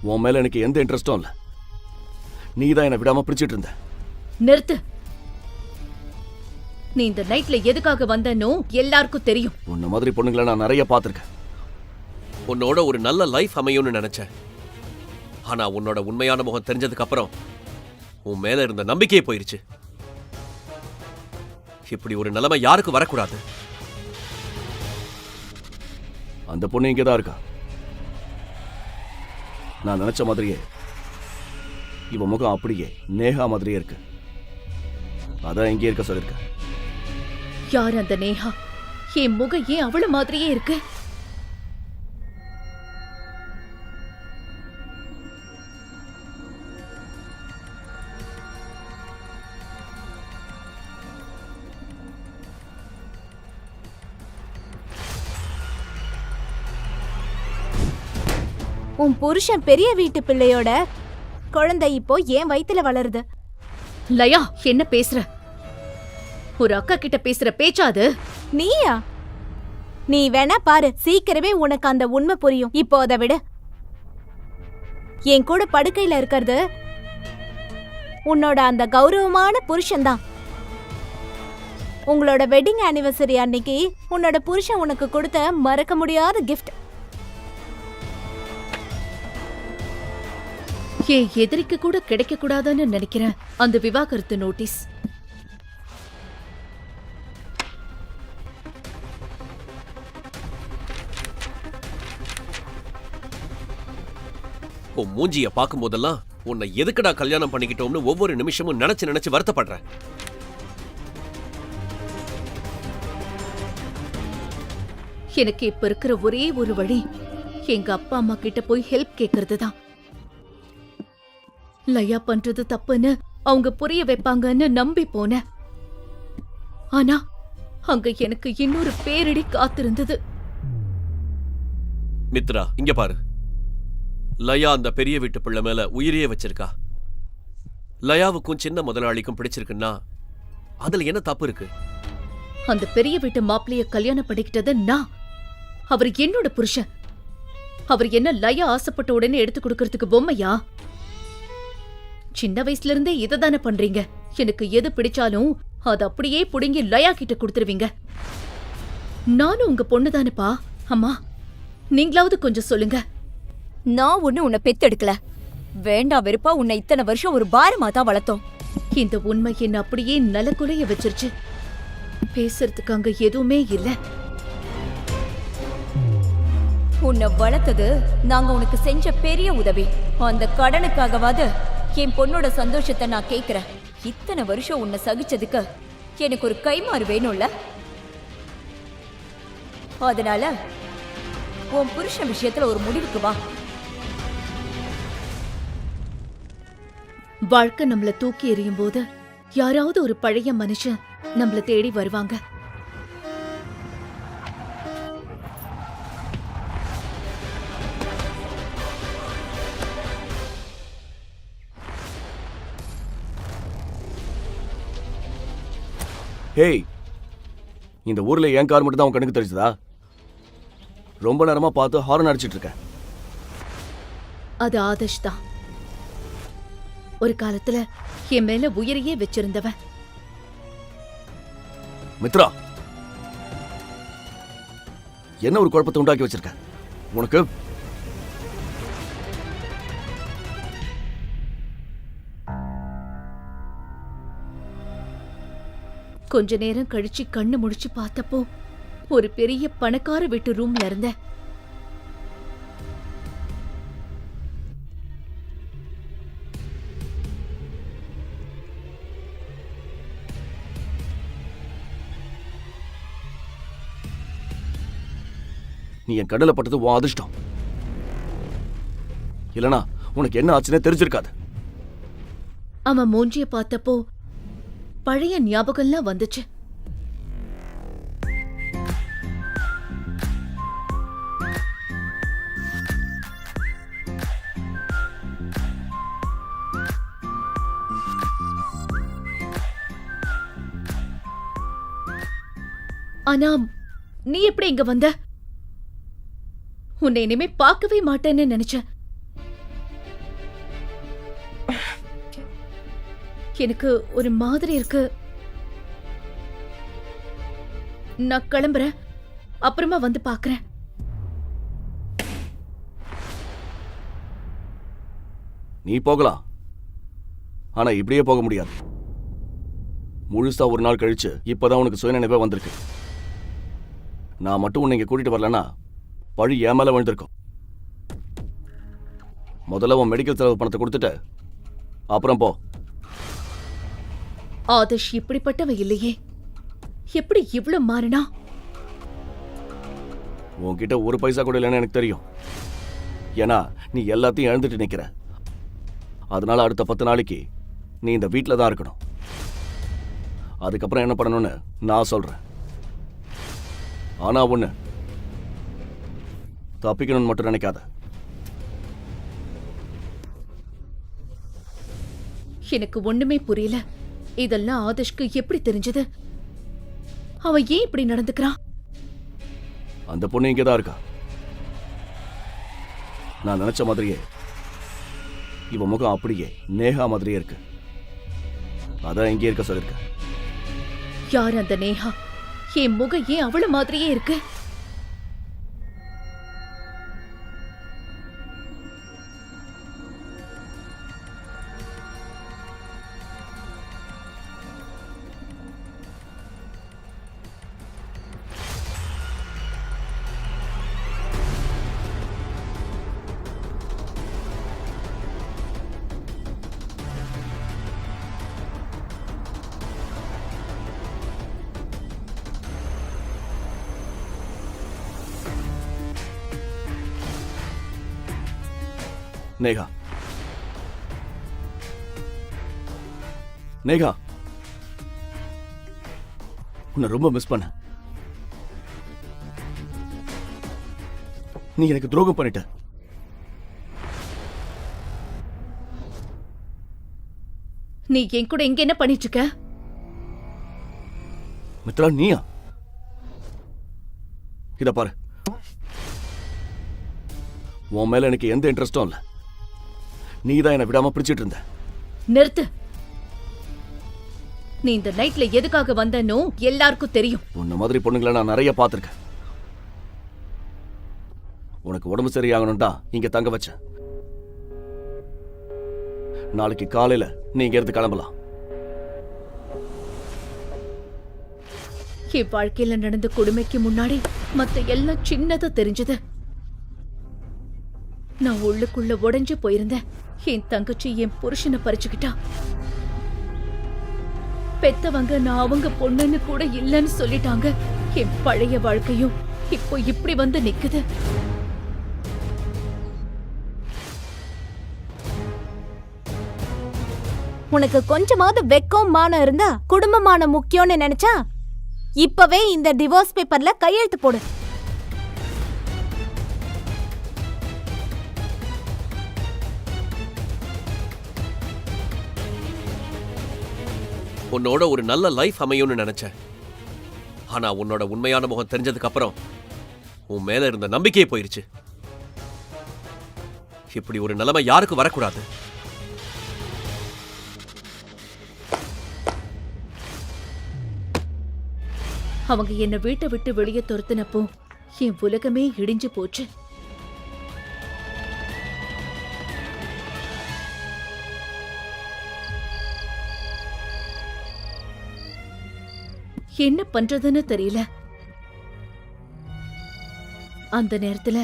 உன் மேல எனக்கு எந்த இன்ட்ரெஸ்டும் இல்ல. நீ தான் என்ன விடாம பிடிச்சிட்டு இருந்த. நிறுத்து. நீ இந்த நைட்ல எதுக்காக வந்தனோ எல்லாருக்கும் தெரியும். உன்ன மாதிரி பொண்ணுங்களை நான் நிறைய பார்த்திருக்கேன். உன்னோட ஒரு நல்ல லைஃப் அமையும்னு நினைச்சேன். ஆனா உன்னோட உண்மையான முகம் தெரிஞ்சதுக்கு அப்புறம் உன் மேல இருந்த நம்பிக்கையே போயிருச்சு. இப்படி ஒரு நிலைமை யாருக்கு வரக்கூடாது. அந்த பொண்ணு இங்கதான் இருக்கா. நான் நினைச்ச மாதிரியே இவ முகம் அப்படியே நேஹா மாதிரியே இருக்கு. அதான் இங்கே இருக்க சொல்லிருக்க. யார் அந்த நேஹா? என் முகம் ஏன் அவள மாதிரியே இருக்கு? உன் புருஷன் பெரிய வீட்டு பிள்ளையோட குழந்தை இப்போ ஏன் வயித்துல வளருது. லயா, என்ன பேசுற? ஒரு அக்கா கிட்ட பேசுற பேச்சா அது? நீயா? நீ வேணா பாரு, சீக்கிரமே உனக்கு அந்த உண்மை புரியும். இப்போ அதை விட என் கூட படுக்கையில இருக்கிறது உன்னோட அந்த கௌரவமான புருஷன்தான். உங்களோட வெட்டிங் ஆனிவர்சரி அன்னைக்கு உன்னோட புருஷன் உனக்கு கொடுத்த மறக்க முடியாத கிஃப்ட். என் எதிரிக்கு கூட கிடைக்க கூடாதுன்னு நினைக்கிறேன் அந்த விவாகரத்து நோட்டீஸ். உன் மூஞ்சிய பார்க்கும் போதெல்லாம் உன்னை எதுக்குடா கல்யாணம் பண்ணிக்கிட்டோம்னு ஒவ்வொரு நிமிஷமும் நினைச்சு நினைச்சு வருத்தப்படுறேன். எனக்கு இப்ப இருக்கிற ஒரே ஒரு வழி எங்க அப்பா அம்மா கிட்ட போய் ஹெல்ப் கேக்குறது தான். லயா பண்றது தப்புன்னு அவங்க புரிய வைப்பாங்கன்னு நம்பி போனேன். ஆனா அங்க எனக்கு இன்னொரு பேரிடி காத்திருந்தது. மித்ரா, இங்க பாரு. லயா அந்த பெரிய வீட்டு பிள்ளை மேல உயிரையே வச்சிருக்கா. லயாவுக்கும் சின்ன முதலாளிக்கும் பிடிச்சிருக்குன்னா அதுல என்ன தப்பு இருக்கு? அந்த பெரிய வீட்டு மாப்பிளைய கல்யாணம் பண்ணிக்கிட்டது நான். அவர் என்னோட புருஷன். அவர் என்ன லயா ஆசைப்பட்ட உடனே எடுத்து கொடுக்கறதுக்கு பொம்மையா? சின்ன வயசுல இருந்தே இதை தானே பண்றீங்க. எனக்கு எது பிடிச்சாலும் அது அப்படியே புடுங்கி லயா கிட்ட கொடுத்துருவீங்க. நானும் உங்க பொண்ணு தானேப்பா. அம்மா, நீங்களாவது கொஞ்சம் சொல்லுங்க. நான் ஒண்ணு உன்னை பெத்தெடுக்கல. வேண்டாம் வெறுப்பா உன்னை இத்தனை வருஷம் ஒரு பாரமா தான் வளர்த்தோம். இந்த உண்மை என்ன அப்படியே நலக்குலைய வச்சிருச்சு. பேசுறதுக்கு அங்க எதுவுமே இல்ல. உன்னை வளர்த்தது நாங்க உனக்கு செஞ்ச பெரிய உதவி. அந்த கடனுக்காகவாது என் பொண்ணோட சந்தோஷத்தை நான் கேக்குறேன். இத்தனை வருஷம் உன்னை சகிச்சதுக்கு எனக்கு ஒரு கைமாறு வேணும்ல. அதனால உன் புருஷன் விஷயத்துல ஒரு முடிவுக்கு வா. வாழ்க்கை நம்மள தூக்கி எறியும் போது யாராவது ஒரு பழைய மனுஷன் நம்மள தேடி வருவாங்க. ஹேய், இந்த ஊர்ல என் கார் மட்டும் தான் உன் கண்ணுக்கு தெரிஞ்சதா? ரொம்ப நேரமா பார்த்து ஹாரன் அடிச்சிட்டு இருக்க. அது ஆதர்ஷ் தான். ஒரு காலத்துல என் மேல உயிரையே வச்சிருந்தவன். மித்ரா, என்ன ஒரு குழப்பத்தை உண்டாக்கி வச்சிருக்க உனக்கு? கொஞ்ச நேரம் கழிச்சு கண்ணு முடிச்சு பார்த்தப்போ ஒரு பெரிய பணக்கார வீட்டு ரூம்ல இருந்த. நீ என் கடலை பட்டது உன் அதிர்ஷ்டம். இல்லனா உனக்கு என்ன ஆச்சுன்னே தெரிஞ்சிருக்காது. அவன் மூஞ்சிய பார்த்தப்போ பழைய ஞாபகம்லாம் வந்துச்சு. ஆனா நீ எப்படி இங்க வந்த? உன்னை இனிமே பார்க்கவே மாட்டேன்னு நினைச்சேன். எனக்கு ஒரு மாதிரி இருக்கு. நான் கிளம்புறேன், அப்புறமா வந்து பார்க்கறேன். நீ போகலாம், ஆனா இப்படியே போக முடியாது. முழுசா ஒரு நாள் கழிச்சு இப்பதான் உனக்கு சுயநினைவே வந்திருக்கு. நான் மட்டும் உன்னை இங்க கூட்டிட்டு வரலன்னா பழி என் மேல விழுந்திருக்கும். முதல்ல உன் மெடிக்கல் செலவு பணத்தை கொடுத்துட்டு அப்புறம் போ. ஆதர்ஷ் இப்படிப்பட்டவ இல்லையே, எப்படி இவ்ளோ மாறினா? உன்கிட்ட ஒரு பைசா கூட இல்லைன்னு எனக்கு தெரியும். ஏன்னா நீ எல்லாத்தையும் இழந்துட்டு நிக்கிற. அதனால அடுத்த 10 நாளைக்கு நீ இந்த வீட்டில் தான் இருக்கணும். அதுக்கப்புறம் என்ன பண்ணணும்னு நான் சொல்றேன். ஆனா ஒண்ணு, தப்பிக்கணும்னு மட்டும் நினைக்காத. எனக்கு ஒண்ணுமே புரியல. இதெல்லாம் ஆதர்ஷ்க்கு எப்படி தெரிஞ்சது? அவன் ஏன் இப்படி நடந்துக்கிறான்? அந்த பொண்ணு இங்கதான் இருக்கா. நான் நினைச்ச மாதிரியே இவ முகம் அப்படியே நேஹா மாதிரியே இருக்கு. அதான் இங்கே இருக்க சொல்லிருக்க. யார் அந்த நேஹா? என் முகம் ஏன் அவள மாதிரியே இருக்கு? நேஹா, நேஹா, உன்னை ரொம்ப மிஸ் பண்ண. நீ எனக்கு துரோகம் பண்ணிட்ட. நீ என் கூட இங்க என்ன பண்ணிட்டு இருக்க? மித்ரா, நீயா? இத பாரு, உன் மேல எனக்கு எந்த இன்ட்ரெஸ்டும் இல்ல. நீ தான் என்னை விடாம பிடிச்சிட்டு இருந்த. நிறுத்து. நீ இந்த நைட்ல எதுக்காக வந்தனோ எல்லாருக்கும் தெரியும். உன்ன மாதிரி பொண்ணுங்களை நான் நிறைய பார்த்திருக்கேன். உனக்கு உடம்பு சரியாகணும் தான் இங்க தங்க வச்சேன். நாளைக்கு காலையில நீ இங்க இருந்து கிளம்பலாம். என் வாழ்க்கையில நடந்த கொடுமைக்கு முன்னாடி மத்த எல்லாம் சின்னதா தெரிஞ்சது. நான் உள்ளுக்குள்ள உடைஞ்சு போயிருந்தேன். என் தங்கச்சி என் புருஷனை பறிச்சுக்கிட்டா. பெத்தவங்க நான் அவங்க பொண்ணுன்னு கூட இல்லைன்னு சொல்லிட்டாங்க. என் பழைய வாழ்க்கையும் இப்போ இப்படி வந்து நிக்குது. உனக்கு கொஞ்சமாவது வெக்கம் மானம் இருந்தா குடும்பமான முக்கியம்னு நினைச்சா இப்பவே இந்த டிவோர்ஸ் பேப்பர்ல கையெழுத்து போடு. உன்னோட ஒரு நல்ல லைஃப் அமையும்னு நினைச்சேன். ஆனா உன்னோட உண்மையான முகம் தெரிஞ்சதுக்கு அப்புறம் உன் மேல இருந்த நம்பிக்கையே போயிருச்சு. இப்படி ஒரு நிலைமை யாருக்கு வரக்கூடாது. அவங்க என்ன வீட்டை விட்டு வெளியே துரத்தினப்போ என் உலகமே இடிஞ்சு போச்சு. என்ன பண்றதுன்னு தெரியல. அந்த நேரத்துல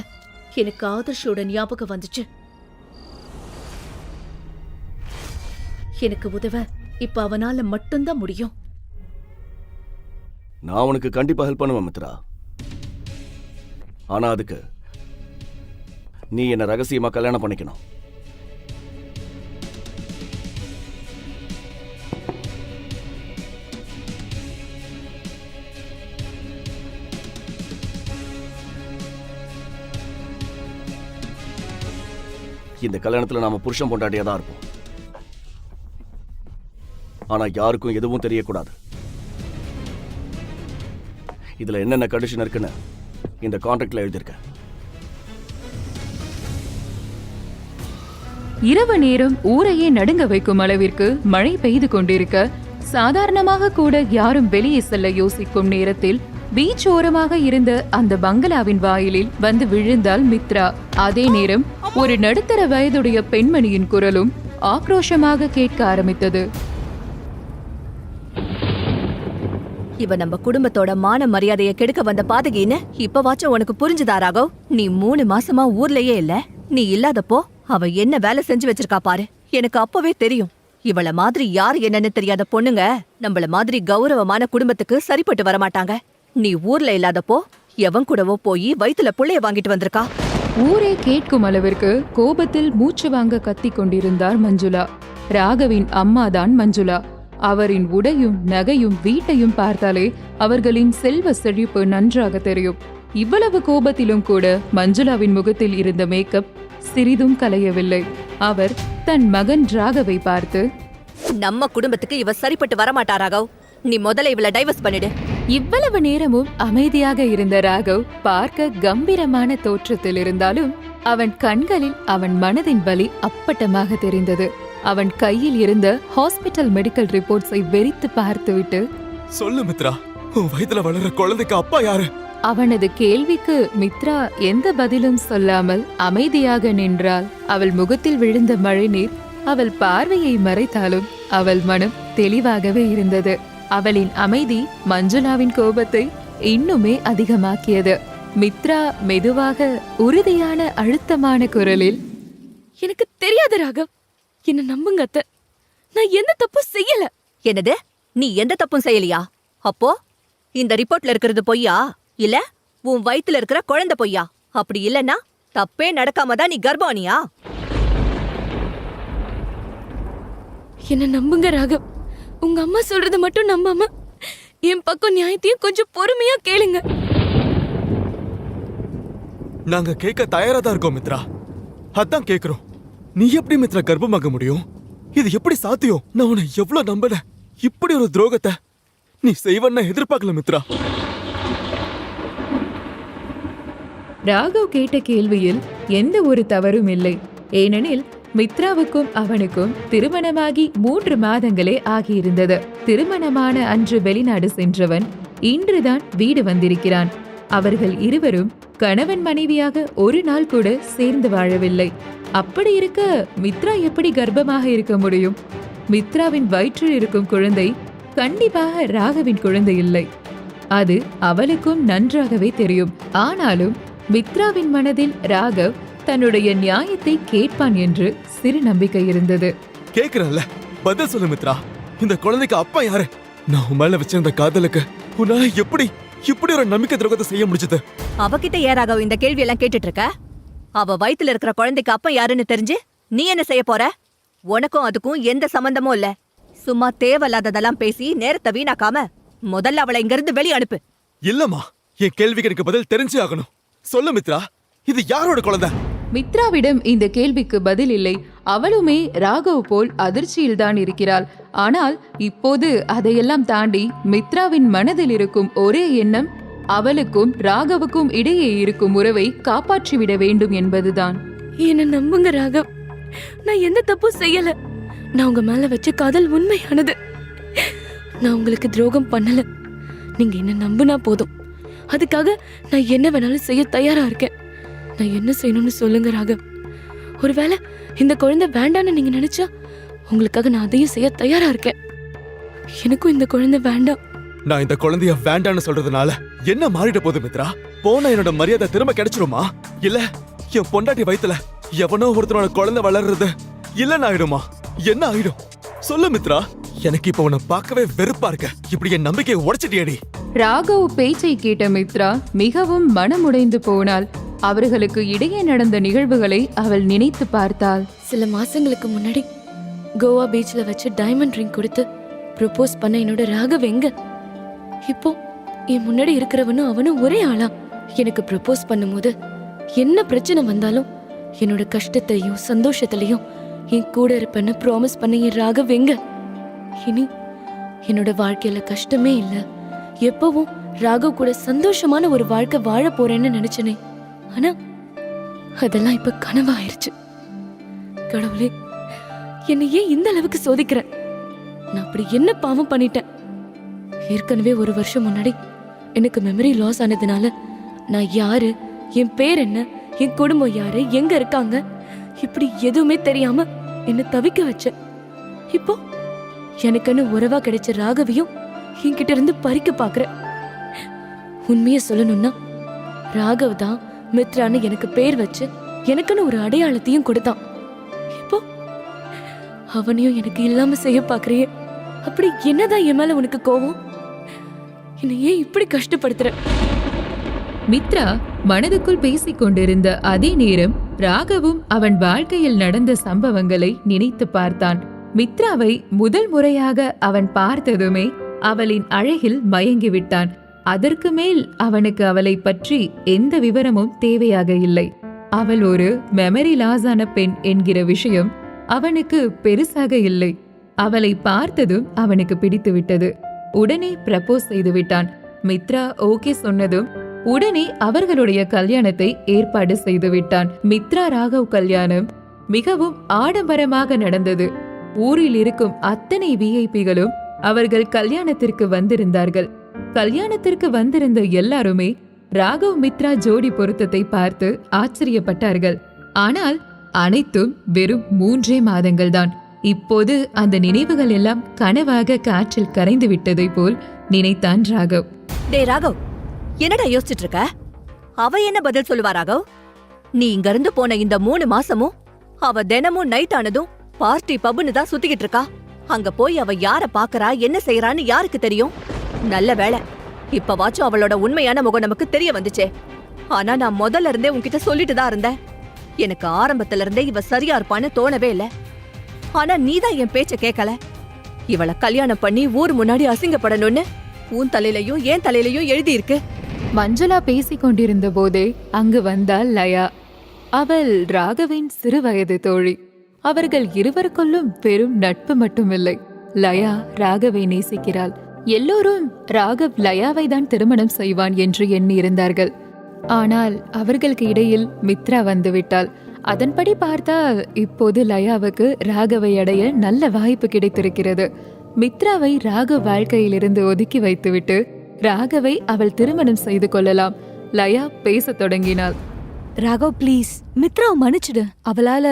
எனக்கு ஆதர்ஷோட ஞாபகம் வந்துச்சு. எனக்கு உதவ இப்ப அவனால மட்டும்தான் முடியும். நான் உனக்கு கண்டிப்பா ஹெல்ப் பண்ணுவேன் மித்ரா. ஆனா அதுக்கு நீ என்ன ரகசியமா கல்யாணம் பண்ணிக்கணும். இந்த கல்யாணத்துல நாம புருஷன் பொண்டாட்டியா தான் இருப்போம். ஆனா யாருக்கும் எதுவும் தெரியக்கூடாது. இதுல என்னென்ன கண்டிஷன் இருக்குன்னு இந்த கான்ட்ராக்ட்ல எழுதியிருக்கேன். இரவு நேரம் ஊரையே நடுங்க வைக்கும் அளவிற்கு மழை பெய்து கொண்டிருக்க, சாதாரணமாக கூட யாரும் வெளியே செல்ல யோசிக்கும் நேரத்தில் பீச் ஓரமாக இருந்த அந்த பங்களாவின் வாயிலில் வந்து விழுந்தாள் மித்ரா. அதே நேரம் ஒரு நடுத்தர வயதுடைய பெண்மணியின் குரலும் ஆக்ரோஷமாக கேட்க ஆரம்பித்தது. இவ நம்ம குடும்பத்தோட மான மரியாதையை கெடுக்க வந்த பாதகின்னு இப்பவாச்சும் உனக்கு புரிஞ்சுதா ராகவ்? நீ 3 மாசமா ஊர்லயே இல்ல. நீ இல்லாதப்போ அவ என்ன வேலை செஞ்சு வச்சிருக்கா பாரு. எனக்கு அப்பவே தெரியும், இவள மாதிரி யார் என்னன்னு தெரியாத பொண்ணுங்க நம்மள மாதிரி கௌரவமான குடும்பத்துக்கு சரிப்பட்டு வரமாட்டாங்க. நீ ஊர்ல இல்லாதப்போ எவன் கூடவோ போய் வயித்துல புள்ளைய வாங்கிட்டு வந்திருக்கா. ஊரே கேட்கும் அளவிற்கு கோபத்தில் மூச்சு வாங்க கத்திக் கொண்டிருந்தார் மஞ்சுளா. ராகவின் அம்மாதான் மஞ்சுளா. அவரின் உடையும் நகையும் வீட்டையும் பார்த்தாலே அவர்களின் செல்வ செழிப்பு நன்றாக தெரியும். இவ்வளவு கோபத்திலும் கூட மஞ்சுளாவின் முகத்தில் இருந்த மேக்கப் சிறிதும் கலையவில்லை. அவர் தன் மகன் ராகவை பார்த்து, நம்ம குடும்பத்துக்கு இவ சரிப்பட்டு வரமாட்டா ராகவ். நீ முதல்ல இவள டைவர்ஸ் பண்ணிடு. இவ்வளவு நேரமும் அமைதியாக இருந்த ராகவ் பார்க்க கம்பீரமான தோற்றத்தில் இருந்தாலும் அவன் கண்களில் அவன் மனதின் வலி அப்பட்டமாக தெரிந்தது. அவன் கையில் இருந்த ஹாஸ்பிட்டல் மெடிக்கல் ரிப்போர்ட்ஸை வெறித்து பார்த்துவிட்டு, சொல்லு மித்ரா, உன் வயித்துல வளர்ற குழந்தைக்கு அப்பா யாரு? அவனது கேள்விக்கு மித்ரா எந்த பதிலும் சொல்லாமல் அமைதியாக நின்றாள். அவள் முகத்தில் விழுந்த மழைநீர் அவள் பார்வையை மறைத்தாலும் அவள் மனம் தெளிவாகவே இருந்தது. அவளின் அமைதி மஞ்சுளாவின் கோபத்தை இன்னுமே அதிகமாக்கியது. மித்ரா மெதுவாக உறுதியான அழுத்தமான குரலில், எனக்கு தெரியாது ராகவ், என்ன நம்புங்க அத்தை. நான் எந்த தப்பும் செய்யல. என்னது? நீ எந்த தப்பும் செய்யலையா? அப்போ இந்த ரிப்போர்ட்ல இருக்கிறது பொய்யா? இல்ல உன் வயித்துல இருக்கிற குழந்தை பொய்யா? அப்படி இல்லன்னா தப்பே நடக்காம தான் நீ கர்ப்பானியா? என்ன நம்புங்க ராகவ். உங்க அம்மா சொல்றத மட்டும் நம்பாம என் பக்கம் நியாயத்தையும் கொஞ்சம் பொறுமையா கேளுங்க. நாங்க கேட்க தயாரா தான் இருக்கோம் மித்ரா. அதான் கேக்குறோம். நீ எப்படி மித்ரா கர்ப்பமாக முடியும்? இது எப்படி சாத்தியம்? நான் உன்னை எவ்வளவு நம்பல. இப்படி ஒரு துரோகத்தை நீ செய்வன்னு எதிர்பார்க்கல மித்ரா. ராகவ் கேட்ட கேள்வியில் எந்த ஒரு தவறும் இல்லை. ஏனெனில் மித்ராவுக்கும் அவனுக்கும் திருமணமாகி 3 மாதங்களே ஆகியிருந்தது. திருமணமான அன்று வெளிநாடு சென்றவன் இன்றுதான் வீடு வந்திருக்கிறான். அவர்கள் இருவரும் கணவன் மனைவியாக ஒரு நாள் கூட சேர்ந்து வாழவில்லை. அப்படி இருக்க மித்ரா எப்படி கர்ப்பமாக இருக்க முடியும்? மித்ராவின் வயிற்றில் இருக்கும் குழந்தை கண்டிப்பாக ராகவின் குழந்தை இல்லை. அது அவளுக்கும் நன்றாகவே தெரியும். ஆனாலும் மித்ராவின் மனதில் ராகவ் தன்னுடைய நியாயத்தை கேட்பான் என்று சிறு நம்பிக்கை இருந்தது. கேக்குறல்ல, பதில் சொல்லு மித்ரா. இந்த குழந்தைக்கு அப்பா யாரு? நான் உன் மேல வச்சிருந்த காதலுக்கு உன்னால எப்படி இப்படி ஒரு நம்பிக்கை துரோகத்தை செய்ய முடிஞ்சது? அவகிட்ட ஏன் ராகவ் இந்த கேள்வி எல்லாம் கேட்டுட்டு இருக்க? அவ வயித்துல இருக்கிற குழந்தைக்கு அப்பா யாருன்னு தெரிஞ்சு நீ என்ன செய்ய போற? உனக்கும் அதுக்கும் எந்த சம்பந்தமும் இல்ல. சும்மா தேவையில்லாததெல்லாம் பேசி நேரத்தை வீணாக்காம முதல்ல அவளை இங்க இருந்து வெளிய அனுப்பு. இல்லம்மா, என் கேள்விக்கு எனக்கு பதில் தெரிஞ்சே ஆகணும். சொல்லு மித்ரா, இது யாரோட குழந்தை? மித்ராவிடம் இந்த கேள்விக்கு பதில் இல்லை. அவளுமே ராகவ் போல் அதிர்ச்சியில் தான் இருக்கிறாள். ஆனால் இப்போது அதையெல்லாம் தாண்டி மித்ராவின் மனதில் இருக்கும் ஒரே எண்ணம் அவளுக்கும் ராகவுக்கும் இடையே இருக்கும் உறவை காப்பாற்றிவிட வேண்டும் என்பதுதான். என்ன நம்புங்க ராகவ், நான் எந்த தப்பும் செய்யல. நான் உங்க மேல வச்ச காதல் உண்மையானது. நான் உங்களுக்கு துரோகம் பண்ணல. நீங்க என்ன நம்புனா போதும். அதுக்காக நான் என்ன வேணாலும் செய்ய தயாரா இருக்கேன். நான் என்ன செய்யணும்னு சொல்லுங்க ராகவ். ஒருவேளை இந்த குழந்தை வேண்டான்னு நீங்க நினைச்சா உங்களுக்காக நான் அதையும் செய்ய தயாரா இருக்கேன். எனக்கும் இந்த குழந்தை வேண்டாம். நான் இந்த குழந்தைய வேண்டான்னு சொல்றதுனால என்ன மாறிட போகுது மித்ரா? போனா என்னோட மரியாதை திரும்ப கிடைச்சிருமா? இல்ல என் பொண்டாட்டி வயித்துல எவனோ ஒருத்தனோட குழந்தை வளர்றது இல்லன்னு ஆயிடுமா? என்ன ஆயிடும்? சொல்லு மித்ரா. எனக்கு இப்ப உன்னை பார்க்கவே வெறுப்பா இருக்க. இப்படி என் நம்பிக்கையை உடைச்சிட்டியடி. ராகவ் பேச்சை கேட்ட மித்ரா மிகவும் மனமுடைந்து போனாள். அவர்களுக்கு இடையே நடந்த நிகழ்வுகளை அவள் நினைத்து பார்த்தாள். சில மாசங்களுக்கு முன்னாடி கோவா பீச்ல வச்சு டைமண்ட் ரிங் கொடுத்து ப்ரொபோஸ் பண்ண என்னோட ராகவ் எங்க? இப்போ என் முன்னாடி இருக்கிறவனும் அவனும் ஒரே ஆளா. எனக்கு ப்ரொபோஸ் பண்ணும்போது என்ன பிரச்சனை வந்தாலும் என்னோட கஷ்டத்தையும் சந்தோஷத்திலையும் என் கூட இருப்பேன்னு ப்ராமிஸ் பண்ண என் ராகவ் எங்க? இனி என்னோட வாழ்க்கையில கஷ்டமே இல்ல. எப்பவும் ராகவ் கூட சந்தோஷமான ஒரு வாழ்க்கை வாழ போறேன்னு நினைச்சனே. ஆனா அதெல்லாம் இப்ப கனவாயிருச்சு. கடவுளே, என்னை ஏன் இந்த அளவுக்கு சோதிக்கிற? நான் அப்படி என்ன பாவம் பண்ணிட்டேன்? ஏற்கனவே 1 வருஷம் முன்னாடி எனக்கு மெமரி லாஸ் ஆனதுனால நான் யாரு, என் பேர் என்ன, என் குடும்பம் யாரு, எங்க இருக்காங்க, இப்படி எதுவுமே தெரியாம என்ன தவிக்க வச்ச. இப்போ எனக்குன்னு உறவா கிடைச்ச ராகவையும் என்கிட்ட இருந்து பறிக்க பாக்குற. உண்மைய சொல்லணும்னா ராகவ் தான் மித்ரான்னு எனக்கு பேர் வச்சு எனக்குன்னு ஒரு அடையாளத்தையும் கொடுத்தான். இப்போ அவனையும் எனக்கு இல்லாம செய்ய பாக்குறியே. அப்படி என்னதான் என் மேல உனக்கு கோவம்? என்னை ஏன் இப்படி கஷ்டப்படுத்துற? மித்ரா மனதுக்குள் பேசிக் கொண்டிருந்த அதே நேரம் ராகவும் அவன் வாழ்க்கையில் நடந்த சம்பவங்களை நினைத்து பார்த்தான். மித்ராவை முதல் முறையாக அவன் பார்த்ததுமே அவளின் அழகில் மயங்கிவிட்டான். அதற்கு மேல் அவனுக்கு அவளை பற்றி எந்த விவரமும் தேவையாக இல்லை. அவள் ஒரு மெமரி லாஸான பெண் என்கிற விஷயம் அவனுக்கு பெருசாக இல்லை. அவளை பார்த்ததும் அவனுக்கு பிடித்து விட்டது. உடனே ப்ரப்போஸ் செய்து விட்டான். மித்ரா ஓகே சொன்னதும் உடனே அவர்களுடைய கல்யாணத்தை ஏற்பாடு செய்து விட்டான். மித்ரா ராகவ் கல்யாணம் மிகவும் ஆடம்பரமாக நடந்தது. ஊரில் இருக்கும் அத்தனை விஐபிகளும் அவர்கள் கல்யாணத்திற்கு வந்திருந்தார்கள். கல்யாணத்திற்கு வந்திருந்த எல்லாருமே ராகவ் மித்ரா ஜோடி பொருத்தத்தை பார்த்து ஆச்சரியப்பட்டார்கள். ஆனால் அனைத்தும் வெறும் 3 மாதங்கள் தான். இப்போது அந்த நினைவுகள் எல்லாம் கனவாக காற்றில் கரைந்து விட்டதை போல் நினைத்தான் ராகவ். டே ராகவ், என்னடா யோசிச்சுட்டு இருக்க? அவ என்ன பதில் சொல்லுவா ராகவ்? நீ இங்க இருந்து போன இந்த 3 மாசமும் அவ தினமும் நைட் ஆனதும் பார்ட்டி பப்னு தான் சுத்திக்கிட்டு இருக்கா. அங்க போய் அவ யார பாக்குறா, என்ன செய்யறான்னு யாருக்கு தெரியும்? நல்ல வேளை இப்பவாச்சும் அவளோட உண்மையான முகம் நமக்கு தெரிய வந்துச்சே. ஆனா நான் முதல்ல இருந்தே உன்கிட்ட சொல்லிட்டு தான் இருந்தேன். எனக்கு ஆரம்பத்துல இருந்தே இவ சரியா இருப்பான்னு தோணவே இல்ல. ஆனா நீதான் என் பேச்ச கேட்கல. இவளை கல்யாணம் பண்ணி ஊர் முன்னாடி அசிங்கப்படணும்னு உன் தலையிலையும் என் தலையிலையும் எழுதி இருக்கு. மஞ்சுளா பேசிக் கொண்டிருந்த போதே அங்கு வந்தாள் லயா. அவள் ராகவின் சிறு வயது தோழி. அவர்கள் இருவருக்குள்ளும் பெரும் நட்பு மட்டுமில்லை. லயா ராகவை நேசிக்கிறாள். எல்லோரும் ராகவ் லயாவை தான் திருமணம் செய்வான் என்று எண்ணி இருந்தார்கள். ஆனால் அவர்களுக்கு இடையில் மித்ரா வந்துவிட்டாள். அதன்படி பார்த்தால் இப்போது லயாவுக்கு ராகவை அடைய நல்ல வாய்ப்பு கிடைத்திருக்கிறது. மித்ராவை ராகவ் வாழ்க்கையிலிருந்து ஒதுக்கி வைத்துவிட்டு ராகவை அவள் திருமணம் செய்து கொள்ளலாம். லயா பேசத் தொடங்கினாள். ராகவ் ப்ளீஸ், மித்ராவை மன்னிச்சிடு. அவளால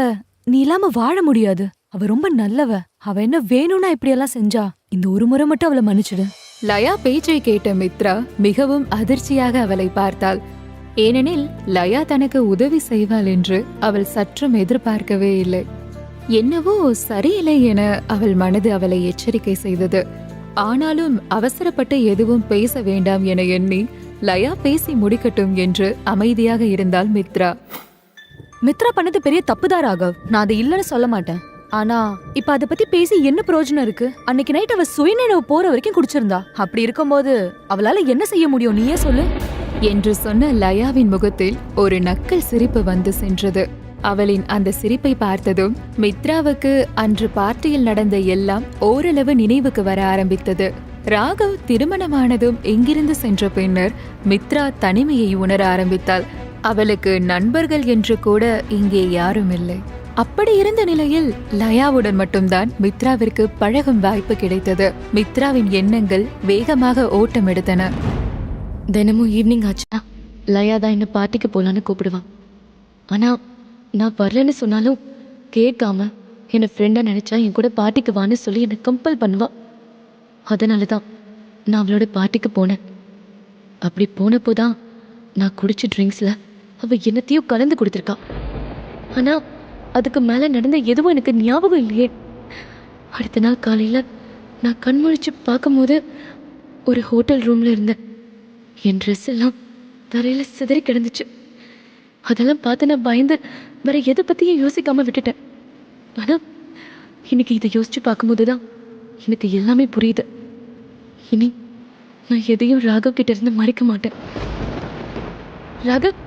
நீ இல்லாம வாழ முடியாது. அவ ரொம்ப நல்லவ. அவ என்ன வேணும்னா இப்படியெல்லாம் செஞ்சா. இந்த ஒரு முறை மட்டும் அவளை மன்னிச்சிடு. லயா பேச்சை கேட்ட மித்ரா மிகவும் அதிர்ச்சியாக அவளை பார்த்தாள். ஏனெனில் லயா தனக்கு உதவி செய்வாள் என்று அவள் சற்றும் எதிர்பார்க்கவே இல்லை. என்னவோ சரியில்லை என அவள் மனது அவளை எச்சரிக்கை செய்தது. ஆனாலும் அவசரப்பட்டு எதுவும் பேச வேண்டாம் என எண்ணி லயா பேசி முடிக்கட்டும் என்று அமைதியாக இருந்தாள் மித்ரா. மித்ரா பண்ணது பெரிய தப்புதான் ராகவ். நான் அதை இல்லைன்னு சொல்ல மாட்டேன். ஆனா இப்ப அதை பத்தி பேசி என்ன பிரயோஜனம் இருக்கு? அன்னைக்கு நைட் அவ சுயநினைவு போற வரைக்கும் குடிச்சிருந்தா. அப்படி இருக்கும்போது அவளால என்ன செய்ய முடியும், நீயே சொல்லு என்று சொன்ன லயாவின் முகத்தில் ஒரு நக்கல் சிரிப்பு வந்து சென்றது. அவளின் அந்த சிரிப்பை பார்த்ததும் மித்ராவுக்கு அன்று பார்ட்டியில் நடந்த எல்லாம் ஓரளவு நினைவுக்கு வர ஆரம்பித்தது. ராகவ் திருமணமானதும் எங்கிருந்து சென்ற பின்னர் மித்ரா தனிமையை உணர ஆரம்பித்தாள். அவளுக்கு நண்பர்கள் என்று கூட இங்கே யாரும் இல்லை. அப்படி இருந்த நிலையில் லயாவுடன் மட்டும்தான் மித்ராவிற்கு பழகும் வாய்ப்பு கிடைத்தது. மித்ராவின் எண்ணங்கள் வேகமாக ஓட்டம் எடுத்தன. தினமும் ஈவினிங் ஆச்சுன்னா லயா தான் என்ன பார்ட்டிக்கு போலான்னு கூப்பிடுவான். ஆனா நான் வரலன்னு சொன்னாலும் கேட்காம என்னை ஃப்ரெண்டா நினைச்சா என் கூட பார்ட்டிக்கு வான்னு சொல்லி என்னை கம்பல் பண்ணுவா. அதனால தான் நான் அவளோட பார்ட்டிக்கு போனேன். அப்படி போனப்போதான் நான் குடிச்ச ட்ரிங்க்ஸில் அவள் என்னத்தையும் கலந்து கொடுத்துருக்கா. ஆனால் அதுக்கு மேலே நடந்த எதுவும் எனக்கு ஞாபகம் இல்லையே. அடுத்த நாள் காலையில் நான் கண்முழிச்சு பார்க்கும்போது ஒரு ஹோட்டல் ரூமில் இருந்தேன். என் ட்ரெஸ் எல்லாம் தரையில் சிதறி கிடந்துச்சு. அதெல்லாம் பார்த்து நான் பயந்து வேற எதை பற்றியும் யோசிக்காமல் விட்டுட்டேன். ஆனால் இன்னைக்கு இதை யோசிச்சு பார்க்கும்போது தான் எனக்கு எல்லாமே புரியுது. இனி நான் எதையும் ராகவ் கிட்ட இருந்து மறைக்க மாட்டேன். ராகவ்,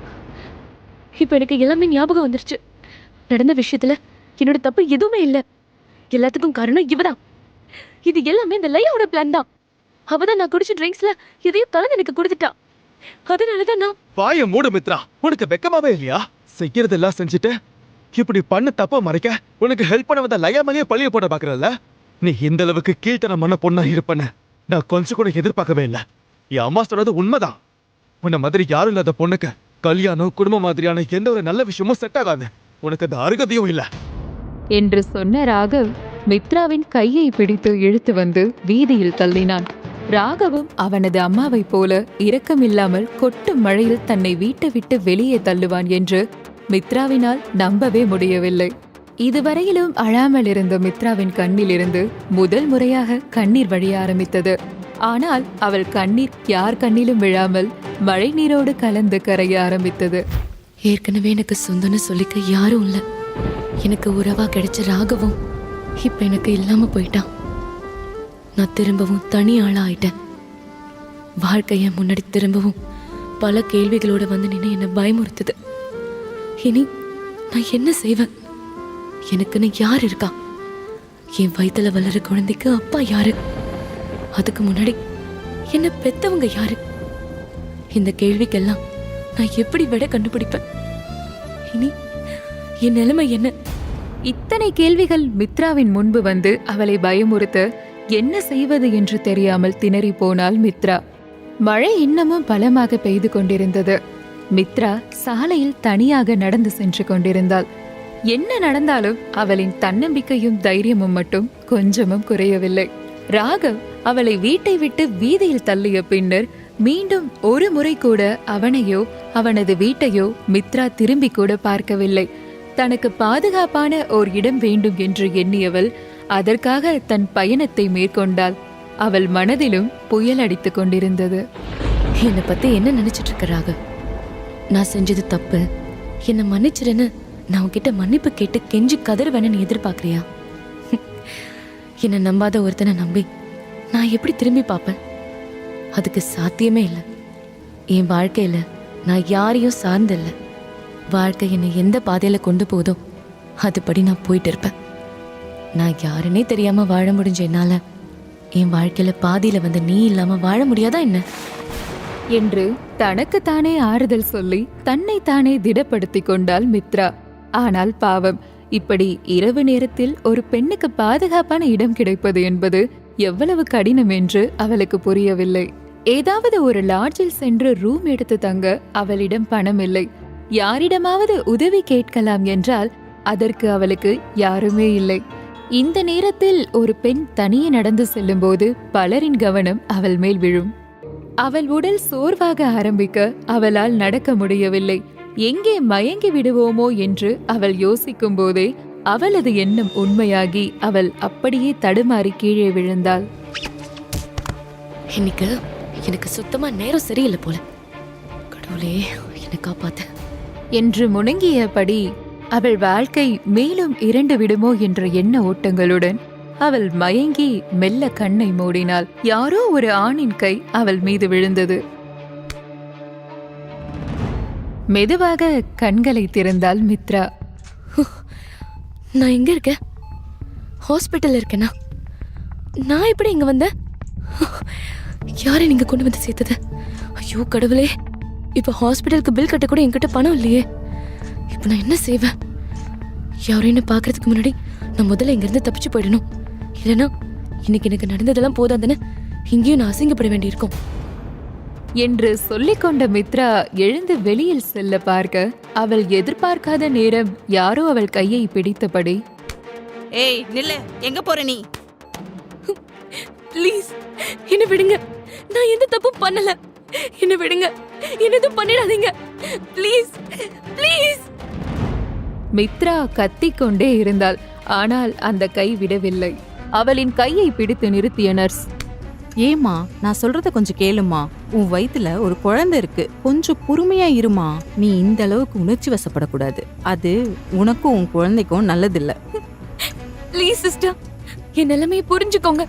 இப்போ எனக்கு எல்லாமே ஞாபகம் வந்துருச்சு. நடந்த விஷயத்துல என்னோட தப்பு எதுவுமே இல்லை. எல்லாத்துக்கும் காரணம் இவதான். இது எல்லாமே இந்த லயாவோட பிளான் தான். அவதான் நான் குடிச்ச ட்ரிங்க்ஸ்ல எதையும் கலந்து எனக்கு கொடுத்துட்டா. அதனாலதான் நான் வாய மூடு மித்ரா. உனக்கு வெக்கமாவே இல்லையா? செய்யறதெல்லாம் செஞ்சுட்டு இப்படி பண்ண தப்ப மறைக்க உனக்கு ஹெல்ப் பண்ண வந்த லயா மேலேயே பழிய போட பாக்குறல்ல? நீ இந்த அளவுக்கு கீழ்த்தனமான பொண்ணா இருப்பேன்னு நான் கொஞ்சம் கூட எதிர்பார்க்கவே இல்லை. என் அம்மா சொன்னது உண்மைதான். உன்ன மாதிரி யாரும் இல்லாத பொண்ணுக்கு கல்யாணம் குடும்பம் மாதிரியான எந்த ஒரு நல்ல விஷயமும் செட் ஆகாது. உனக்கு அது அருகதையும் இல்லை என்று சொன்ன ராகவ் மித்ராவின் கையை பிடித்து இழுத்து வந்து வீதியில் தள்ளினான். ராகவும் அவனது அம்மாவைப் போல இரக்கமில்லாமல் கொட்டும் மழையில் தன்னை வீட்டை விட்டு வெளியே தள்ளுவான் என்று மித்ராவினால் நம்பவே முடியவில்லை. இதுவரையிலும் அழாமல் இருந்த மித்ராவின் கண்ணிலிருந்து முதல் முறையாக கண்ணீர் வழிய ஆரம்பித்தது. ஆனால் அவள் கண்ணீர் யார் கண்ணிலும் விழாமல் மழை நீரோடு கலந்து கரைய ஆரம்பித்தது. ஏற்கனவே எனக்கு சொந்தம்னு சொல்லிக்க யாரும் இல்லை. எனக்கு உறவா கிடைச்ச ராகவும் இப்ப எனக்கு இல்லாம போயிட்டான். நான் திரும்பவும் தனி ஆளா ஆயிட்டேன். வாழ்க்கைய முன்னாடி திரும்பவும் பல கேள்விகளோட வந்து நின்று என்னை பயமுறுத்துது. இனி நான் என்ன செய்வேன்? எனக்குன்னு யார் இருக்கா? என் வயித்துல வளர குழந்தைக்கு அப்பா யாரு? அதுக்கு முன்னாடி என்ன பெத்தவங்க யாரு? இந்த கேள்விக்கெல்லாம் நான் எப்படி விட கண்டுபிடிப்பேன்? இனி என் நிலைமை என்ன? இத்தனை கேள்விகள் மித்ராவின் முன்பு வந்து அவளை பயமுறுத்த என்ன செய்வது என்று தெரியாமல் திணறி போனாள் மித்ரா. மழை இன்னமும் பலமாக பெய்து கொண்டிருந்தது. மித்ரா சாலையில் தனியாக நடந்து சென்று கொண்டிருந்தாள். என்ன நடந்தாலும் அவளின் தன்னம்பிக்கையும் தைரியமும் மட்டும் கொஞ்சமும் குறையவில்லை. ராகவ் அவளை வீட்டை விட்டு வீதியில் தள்ளிய பின்னர் மீண்டும் ஒரு முறை கூட அவனையோ அவனது வீட்டையோ மித்ரா திரும்பி கூட பார்க்கவில்லை. தனக்கு பாதுகாப்பான ஓர் இடம் வேண்டும் என்று எண்ணியவள் அதற்காக தன் பயணத்தை மேற்கொண்டாள். அவள் மனதிலும் புயல் அடித்துக் கொண்டிருந்தது. என்னை பத்தி என்ன நினைச்சிட்டு இருக்க ராகவ்? நான் செஞ்சது தப்பு, என்னை மன்னிச்சிருன்னு நான் உன்கிட்ட மன்னிப்பு கேட்டு கெஞ்சி கதறுவேன்னு நீ எதிர்பார்க்கறியா? என்னை நம்பாத ஒருத்தனை நம்பி நான் எப்படி திரும்பி பார்ப்பேன்? அதுக்கு சாத்தியமே இல்லை. என் வாழ்க்கையில நான் யாரையும் சார்ந்தில்ல. வாழ்க்கை என்னை எந்த பாதையில கொண்டு போதோ அதுபடி நான் போயிட்டு இருப்பேன். நான் யாருன்னே தெரியாம வாழ முடிஞ்ச என்னால என் வாழ்க்கையில பாதியில வந்து நீ இல்லாம வாழ முடியாதா என்ன என்று தனக்குத்தானே ஆறுதல் சொல்லி தன்னை தானே திடப்படுத்திக் கொண்டாள் மித்ரா. ஆனால் பாவம், இப்படி இரவு நேரத்தில் ஒரு பெண்ணுக்கு பாதுகாப்பான இடம் கிடைப்பது என்பது எவ்வளவு கடினம் என்று அவளுக்கு புரியவில்லை. ஏதாவது ஒரு லாட்ஜில் சென்று ரூம் எடுத்து தங்க அவளிடம் பணம் இல்லை. யாரிடமாவது உதவி கேட்கலாம் என்றால் அதற்கு அவளுக்கு யாருமே இல்லை. இந்த நேரத்தில் ஒரு பெண் தனியே நடந்து செல்லும் போது பலரின் கவனம் அவள் மேல் விழும். அவள் உடல் சோர்வாக ஆரம்பிக்க அவளால் நடக்க முடியவில்லை. எங்கே மயங்கி விடுவோமோ என்று அவள் யோசிக்கும் போதே அவளது எண்ணம் உண்மையாகி அவள் அப்படியே தடுமாறி கீழே விழுந்தாள். இன்னைக்கு எனக்கு சுத்தமா நேரம் சரியில்லை போல. கடவுளே என்னை காப்பாத்த என்று முணங்கியபடி அவள் வாழ்க்கை மேலும் இரண்டு விடுமோ என்ற எண்ண ஓட்டங்களுடன் அவள் மயங்கி மெல்ல கண்ணை மூடினாள். யாரோ ஒரு ஆணின் கை அவள் மீது விழுந்தது. மெதுவாக கண்களை திறந்தாள் மித்ரா. நான் எங்க இருக்கேன்? ஹாஸ்பிட்டல் இருக்கேனா? நான் எப்படி இங்க வந்தேன்? யாரை நீங்க கொண்டு வந்து சேர்த்தது? ஐயோ கடவுளே, இப்ப ஹாஸ்பிட்டலுக்கு பில் கட்ட கூட என்கிட்ட பணம் இல்லையே. இப்ப நான் என்ன செய்வேன்? யாரும் என்ன பாக்குறதுக்கு முன்னாடி நான் முதல்ல இங்க இருந்து தப்பிச்சு போயிடணும். இல்லைன்னா இன்னைக்கு எனக்கு நடந்ததெல்லாம் போதாதுன்னு இங்கேயும் நான் அசிங்கப்பட வேண்டியிருக்கும் என்று சொல்லிக்கொண்ட மித்ரா எழுந்து வெளியில் செல்ல பார்க்க அவள் எதிர்பார்க்காத நேரம் யாரோ அவள் கையை பிடித்தபடி, ஏய் நில்லு, எங்க போற நீ? ப்ளீஸ் என்ன விடுங்க, நான் எந்த தப்பும் பண்ணல. என்ன விடுங்க, என்ன எதுவும் பண்ணிடாதீங்க ப்ளீஸ் ப்ளீஸ். மித்ரா கத்திக்கொண்டே இருந்தாள். ஆனால் அந்த கை விடவில்லை. அவளின் கையை பிடித்து நிறுத்திய நர்ஸ், ஏமா, நான் சொல்றத கொஞ்சம் கேளுமா. உன் வயித்துல ஒரு குழந்தை இருக்கு, கொஞ்சம் பொறுமையா இருமா. நீ இந்த அளவுக்கு உணர்ச்சி வசப்படக்கூடாது. அது உனக்கும் உன் குழந்தைக்கும் நல்லதில்ல. ப்ளீஸ் சிஸ்டர், என் நிலைமையை புரிஞ்சுக்கோங்க.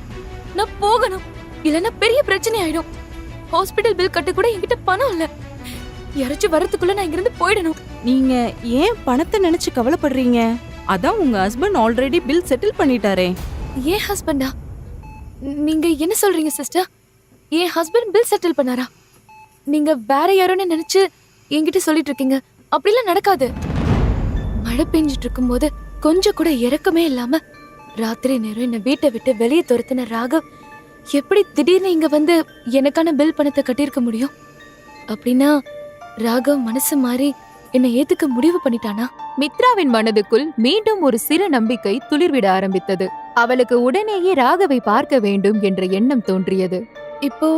நான் போகணும், இல்லைன்னா பெரிய பிரச்சனை ஆயிடும். ஹாஸ்பிட்டல் பில் கட்ட கூட என்கிட்ட பணம் இல்ல. யாராச்சும் வரதுக்குள்ள நான் இங்கிருந்து போயிடணும். நீங்க ஏன் பணத்தை நினைச்சு கவலைப்படுறீங்க? அதான் உங்க ஹஸ்பண்ட் ஆல்ரெடி பில் செட்டில் பண்ணிட்டாரே. ஏன் ஹஸ்பண்டா? நீங்க என்ன சொல்றீங்க சிஸ்டர்? என் ஹஸ்பண்ட் பில் செட்டில் பண்ணாரா? நீங்க வேற யாரோன்னு நினைச்சு என்கிட்ட சொல்லிட்டு இருக்கீங்க. அப்படிலாம் நடக்காது. மழை பெஞ்சிட்டு இருக்கும்போது கொஞ்சம் கூட இறக்கமே இல்லாம ராத்திரி நேரம் என்ன வீட்டை விட்டு வெளியே துரத்தின ராகவ் எப்படி திடீர்னு இங்க வந்து எனக்கான பில் பணத்தை கட்டியிருக்க முடியும்? அப்படின்னா ராகவ் மனசு மாறி என்னை ஏத்துக்க முடிவு பண்ணிட்டானா? மித்ராவின் மனதுக்குள் மீண்டும் ஒரு சிறு நம்பிக்கை துளிர்விட ஆரம்பித்தது. அவளுக்கு உடனேயே ராகவை பார்க்க வேண்டும் என்ற எண்ணம் தோன்றியது. இப்போ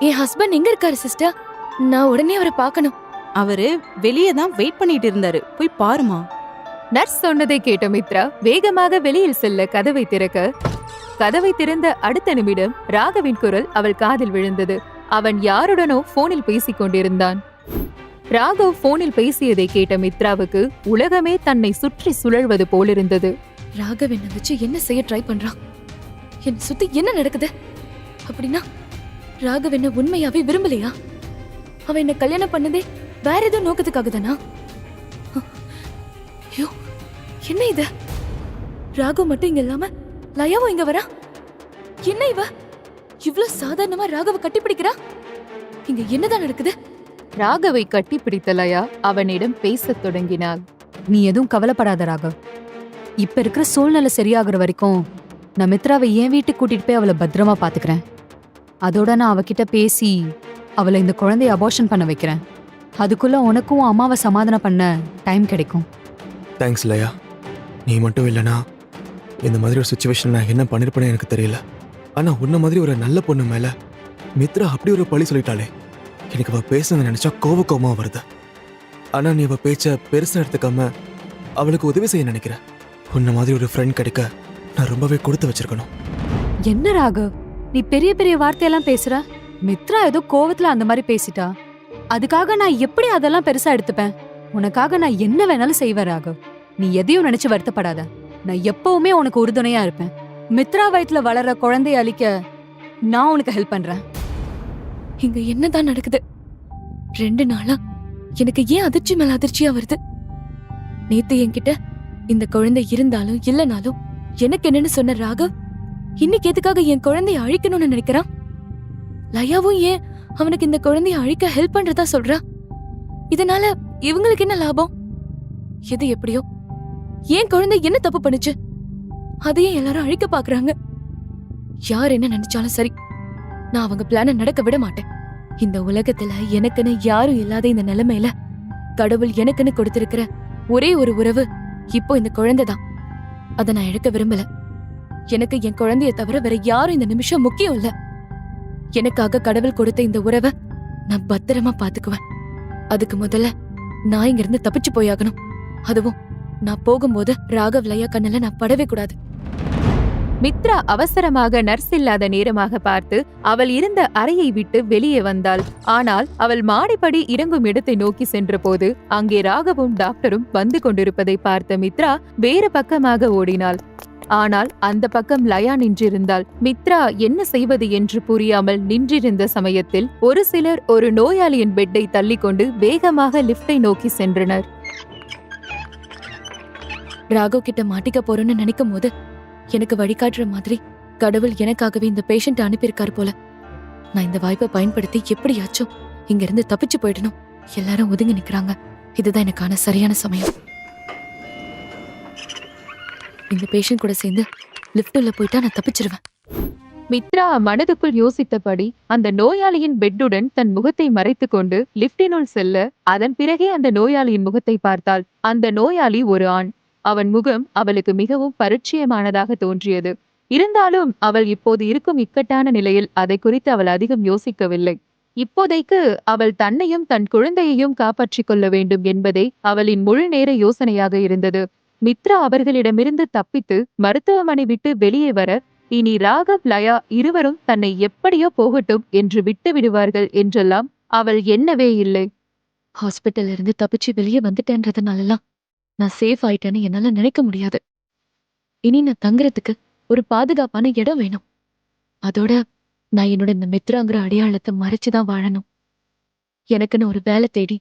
என் ஹஸ்பண்ட் எங்க இருக்காரு சிஸ்டர்? நான் உடனே அவரை பார்க்கணும். அவரு வெளியே தான் வெயிட் பண்ணிட்டு இருந்தாரு, போய் பாருமா. நர்ஸ் சொன்னதை கேட்ட மித்ரா வேகமாக வெளியில் செல்ல கதவை திறக்க, கதவை திறந்த அடுத்த நிமிடம் ராகவின் குரல் அவள் காதில் விழுந்தது. அவன் யாருடனோ போனில் பேசிக் கொண்டிருந்தான். ராகவ் போனில் பேசியதை கேட்ட மித்ராவுக்கு உலகமே தன்னை சுற்றி சுழல்வது போலிருந்தது. ராகவ் என்ன வச்சு என்ன செய்ய ட்ரை பண்றான்? என்ன சுத்தி என்ன நடக்குது? அப்படின்னா ராகவ் என்ன உண்மையாவே விரும்பலையா? அவன் என்ன கல்யாணம் பண்ணதே வேற ஏதோ நோக்கத்துக்காக தானா? ஐயோ, என்ன இது? ராகவ் மட்டும் இங்க இல்லாம லயாவும் இங்க வரா? என்ன இவ இவ்ளோ சாதாரணமா ராகவ கட்டிப்பிடிக்கிறா? இங்க என்னதான் நடக்குது? ராகவை கட்டிப்பிடித்த லயா அவனிடம் பேசத் தொடங்கினாள். நீ எதுவும் கவலைப்படாத ராகவ். இப்ப இருக்கிற சூழ்நிலை சரியாகிற வரைக்கும் நான் மித்ராவை என் வீட்டுக்கு கூட்டிட்டு போய் அவளை பத்திரமா பாத்துக்கிறேன். அதோட நான் அவகிட்ட பேசி அவளை இந்த குழந்தைய அபார்ஷன் பண்ண வைக்கிறேன். அதுக்குள்ள உனக்கும் அம்மாவை சமாதானம் பண்ண டைம் கிடைக்கும். தேங்க்ஸ் லயா. நீ மட்டும் இல்லைனா இந்த மாதிரி ஒரு சுச்சுவேஷன் நான் என்ன பண்ணிருப்பேன்னு எனக்கு தெரியல. ஆனா உன்ன மாதிரி ஒரு நல்ல பொண்ணு மேல மித்ரா அப்படி ஒரு பழி சொல்லிட்டாளே, எனக்கு அவ பேசுனதை நினைச்சா கோவமா வருது. ஆனா நீ அவ பேச்ச பெருசா எடுத்துக்காம அவளுக்கு உதவி செய்ய நினைக்கிற. உன்ன மாதிரி ஒரு ஃப்ரெண்ட் கிடைக்க நான் ரொம்பவே கொடுத்து வச்சிருக்கணும். என்ன ராகவ், நீ பெரிய பெரிய வார்த்தையெல்லாம் பேசுற? மித்ரா ஏதோ கோவத்துல அந்த மாதிரி பேசிட்டா. அதுக்காக நான் எப்படி அதெல்லாம் பெருசா எடுத்துப்பேன்? உனக்காக நான் என்ன வேணாலும் செய்வேன் ராகவ். நீ எதையும் நினைச்சு வருத்தப்படாத. நான் எப்பவுமே உனக்கு உறுதுணையா இருப்பேன். மித்ரா வயித்துல வளர்ற குழந்தைய அழிக்க நான் உனக்கு ஹெல்ப் பண்றேன். இங்க என்னதான் நடக்குது? 2 நாளா எனக்கு ஏன் அதிர்ச்சி மேல அதிர்ச்சியா வருது? நேத்து என்கிட்ட இந்த குழந்தை இருந்தாலும் இல்லனாலும் எனக்கு என்னன்னு சொன்ன ராகவ் இன்னைக்கு எதுக்காக என் குழந்தைய அழிக்கணும்னு நினைக்கிறான்? லயாவும் ஏன் அவனுக்கு இந்த குழந்தைய அழிக்க ஹெல்ப் பண்றதா சொல்றா? இதனால இவங்களுக்கு என்ன லாபம்? எது எப்படியோ ஏன் குழந்தை என்ன தப்பு பண்ணுச்சு? அதையே எல்லாரும் அழிக்க பாக்குறாங்க. யார் என்ன நினைச்சாலும் சரி, நான் அவங்க பிளான நடக்க விட மாட்டேன். இந்த உலகத்துல எனக்குன்னு யாரும் இல்லாத இந்த நிலைமையில கடவுள் எனக்குன்னு கொடுத்திருக்கிற ஒரே ஒரு உறவு இப்போ இந்த குழந்தைதான். அதை நான் இழக்க விரும்பல. எனக்கு என் குழந்தைய தவிர வேற யாரும் இந்த நிமிஷம் முக்கியம் இல்ல. எனக்காக கடவுள் கொடுத்த இந்த உறவை நான் பத்திரமா பாத்துக்குவேன். அதுக்கு முதல்ல நான் இங்க இருந்து தப்பிச்சு போயாகணும். அதுவும் நான் போகும்போது ராகவ் லயா கண்ணுல நான் படவே கூடாது. மித்ரா அவசரமாக நர்ஸ் இல்லாத நேரமாக பார்த்து அவள் இருந்த அறையை விட்டு வெளியே வந்தாள். ஆனால் அவள் மாடிப்படி இறங்கும் இடத்தை நோக்கி சென்றபோது அங்கே ராகவும் டாக்டரும் வந்து கொண்டிருப்பதை பார்த்த மித்ரா வேறு பக்கமாக ஓடினாள். ஆனால் அந்த பக்கம் லயா நின்றிருந்தாள். மித்ரா என்ன செய்வது என்று புரியாமல் நின்றிருந்த சமயத்தில் ஒரு சிலர் ஒரு நோயாளியின் பெட்டை தள்ளிக்கொண்டு வேகமாக லிப்டை நோக்கி சென்றனர். ராகவ் கிட்ட மாட்டிக்க போறேன்னு நினைக்கும் போது எனக்கு வழிகாட்டுற மாதிரி கடவுள் எனக்காகவே இந்த பேஷண்ட் அனுப்பியிருக்காரு போல. நான் இந்த வாய்ப்பை பயன்படுத்தி எப்படியாச்சும் இங்க இருந்து தப்பிச்சு போயிடணும். எல்லாரும் ஒதுங்கி நிக்கிறாங்க. இதுதான் எனக்கான சரியான சமயம். இந்த பேஷண்ட் கூட சேர்ந்து லிப்ட் உள்ள போயிட்டா நான் தப்பிச்சிருவேன். மித்ரா மனதுக்குள் யோசித்தபடி அந்த நோயாளியின் பெட்டுடன் தன் முகத்தை மறைத்துக் கொண்டு லிப்டினுள் செல்ல, அதன் பிறகே அந்த நோயாளியின் முகத்தை பார்த்தாள். அந்த நோயாளி ஒரு ஆண். அவன் முகம் அவளுக்கு மிகவும் பரிச்சயமானதாக தோன்றியது. இருந்தாலும் அவள் இப்போது இருக்கும் இக்கட்டான நிலையில் அதை குறித்து அவள் அதிகம் யோசிக்கவில்லை. இப்போதைக்கு அவள் தன்னையும் தன் குழந்தையையும் காப்பாற்றிக் கொள்ள வேண்டும் என்பதே அவளின் முழு நேர யோசனையாக இருந்தது. மித்ரா அவர்களிடமிருந்து தப்பித்து மருத்துவமனை விட்டு வெளியே வர, இனி ராகவ் லயா இருவரும் தன்னை எப்படியோ போகட்டும் என்று விட்டு விடுவார்கள் என்றெல்லாம் அவள் எண்ணவே இல்லை. ஹாஸ்பிட்டல்ல இருந்து தப்பிச்சு வெளியே வந்துட்டேன்றதுனாலலாம் நான் சேஃப் ஆயிட்டேன்னு என்னால நினைக்க முடியாது. இனி நான் தங்குறதுக்கு ஒரு பாதுகாப்பான இடம் வேணும். அதோட நான் என்னோட இந்த மித்ராங்கிற அடையாளத்தை மறைச்சுதான் வாழணும். எனக்குன்னு ஒரு வேலை தேடி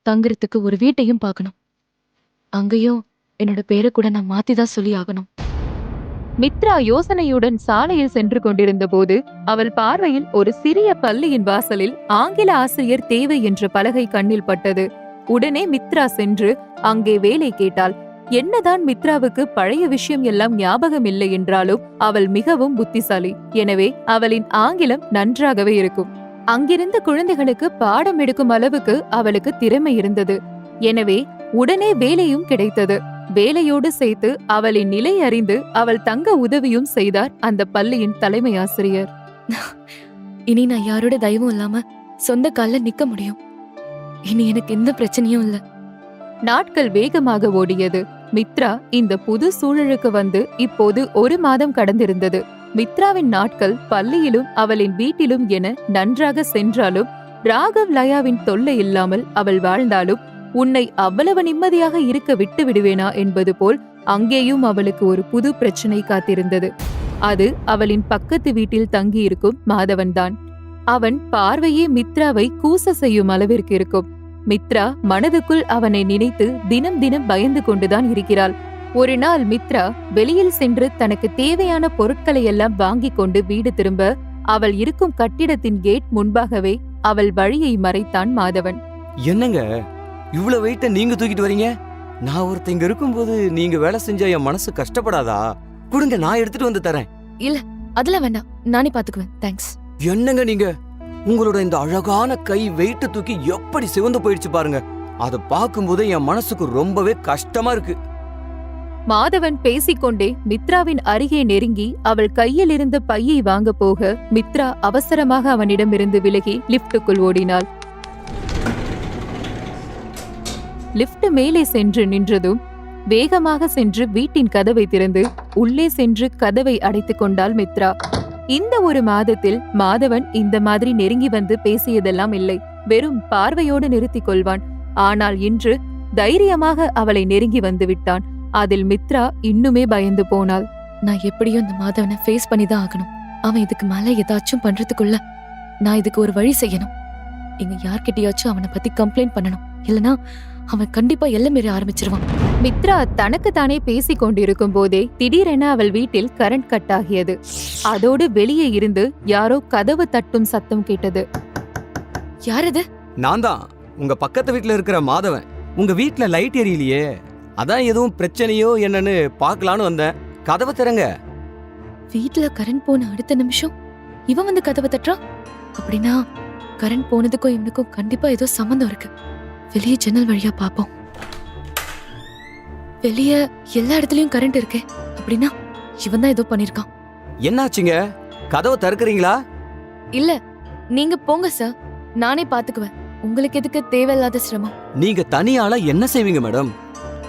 தங்குறதுக்கு ஒரு வீட்டையும் பார்க்கணும். அங்கேயும் என்னோட பேரை கூட நான் மாத்திதான் சொல்லி ஆகணும். மித்ரா யோசனையுடன் சாலையில் சென்று கொண்டிருந்த போது அவள் பார்வையில் ஒரு சிறிய பள்ளியின் வாசலில் ஆங்கில ஆசிரியர் தேவை என்ற பலகை கண்ணில் பட்டது. உடனே மித்ரா சென்று அங்கே வேலை கேட்டாள். என்னதான் மித்ராவுக்கு பழைய விஷயம் எல்லாம் ஞாபகம் இல்லை என்றாலும் அவள் மிகவும் புத்திசாலி. எனவே அவளின் ஆங்கிலம் நன்றாகவே இருக்கும். அங்கிருந்த குழந்தைகளுக்கு பாடம் எடுக்கும் அளவுக்கு அவளுக்கு திறமை இருந்தது. எனவே உடனே வேலையும் கிடைத்தது. வேலையோடு சேர்த்து அவளின் நிலை அறிந்து அவள் தங்க உதவியும் செய்தார் அந்த பள்ளியின் தலைமை ஆசிரியர். இனி நான் யாரோட தயவும் இல்லாம சொந்த கால்ல நிக்க முடியும். இனி எனக்கு எந்த பிரச்சனையும் இல்ல. நாட்கள் வேகமாக ஓடியது. மித்ரா இந்த புது சூழலுக்கு வந்து இப்போது 1 மாதம் கடந்திருந்தது. மித்ராவின் நாட்கள் பள்ளியிலும் அவளின் வீட்டிலும் என நன்றாக சென்றாலும் ராகவ் லயாவின் தொல்லை இல்லாமல் அவள் வாழ்ந்தாலும் உன்னை அவ்வளவு நிம்மதியாக இருக்க விட்டு விடுவேனா என்பது போல் அங்கேயும் அவளுக்கு ஒரு புது பிரச்சனை காத்திருந்தது. அது அவளின் பக்கத்து வீட்டில் தங்கியிருக்கும் மாதவன்தான். அவன் பார்வையே மித்ராவை கூச செய்யும் அளவிற்கு இருக்கும். மித்ரா மனதுக்குள் அவனை நினைத்து தினம் தினம் பயந்து கொண்டுதான் இருக்கிறாள். ஒரு நாள் மித்ரா வெளியில் சென்று தனக்கு தேவையான பொருட்களை எல்லாம் வாங்கி கொண்டு வீடு திரும்ப அவள் இருக்கும் கட்டிடத்தின் கேட் முன்பாகவே அவள் வழியை மறைத்தான் மாதவன். என்னங்க இவ்வளவு வெயிட்ட நீங்க தூக்கிட்டு வரீங்க? நான் ஒருத்தங்க இருக்கும்போது நீங்க வேலை செஞ்சா என் மனசு கஷ்டப்படாதா? கொடுங்க, நான் எடுத்துட்டு வந்து தரேன். இல்ல அதெல்லாம் வேண்டாம், நானே பாத்துக்குவேன். தேங்க்ஸ். என்னங்க நீங்க, உங்களோட இந்த அழகான கை வெயிட்ட தூக்கி எப்படி சிவந்து போயிடுச்சு பாருங்க. அதை பார்க்கும்போது என் மனசுக்கு ரொம்பவே கஷ்டமா இருக்கு. மாதவன் பேசிக்கொண்டே மித்ராவின் அருகே நெருங்கி அவள் கையில் இருந்த பையை வாங்க போக மித்ரா அவசரமாக அவனிடமிருந்து விலகி லிப்டுக்குள் ஓடினாள். லிப்ட் மேலே சென்று நின்றதும் வேகமாக சென்று வீட்டின் கதவை திறந்து உள்ளே சென்று கதவை அடைத்துக் கொண்டாள் மித்ரா. இந்த 1 மாதத்தில் மாதவன் இந்த மாதிரி நெருங்கி வந்து பேசியதெல்லாம் இல்லை. வெறும் பார்வையோடு நிறுத்திக் கொள்வான். ஆனால் இன்று தைரியமாக அவளை நெருங்கி வந்து விட்டான். அதில் மித்ரா இன்னுமே பயந்து போனாள். நான் எப்படியும் இந்த மாதவனை ஃபேஸ் பண்ணிதான் ஆகணும். அவன் இதுக்கு மேல ஏதாச்சும் பண்றதுக்குள்ள நான் இதுக்கு ஒரு வழி செய்யணும். இங்க யார்கிட்டயாச்சும் அவனை பத்தி கம்ப்ளைண்ட் பண்ணணும். இல்லனா அவன் கண்டிப்பா எல்லை மீறி ஆரம்பிச்சிருவான். மித்ரா தனக்கு தானே பேசிக் கொண்டிருக்கும் போதே திடீரென அவள் வீட்டில் கரண்ட் கட் ஆகியது. அதோடு வெளியே இருந்து யாரோ கதவு தட்டும் சத்தம் கேட்டது. யாரது? நான் தான், உங்க பக்கத்து வீட்டுல இருக்கிற மாதவன். உங்க வீட்டுல லைட் எரியலையே, அதான் எதுவும் பிரச்சனையோ என்னன்னு பாக்கலான்னு வந்தேன். கதவை திறங்க. வீட்டுல கரண்ட் போன அடுத்த நிமிஷம் இவன் வந்து கதவை தட்டுறான். அப்படின்னா கரண்ட் போனதுக்கும் இவனுக்கும் கண்டிப்பா ஏதோ சம்பந்தம் இருக்கு. வெளியே ஜன்னல் வழியா பாப்போம். வெளியே எல்லா இடத்துலயும் கரண்ட் இருக்கு. அப்படின்னா இவன் தான் ஏதோ பண்ணிருக்கான். என்னாச்சுங்க, கதவை திறக்கிறீங்களா? இல்ல, நீங்க போங்க சார், நானே பாத்துக்குவேன். உங்களுக்கு எதுக்கு தேவையில்லாத சிரமம்? நீங்க தனியால என்ன செய்வீங்க மேடம்?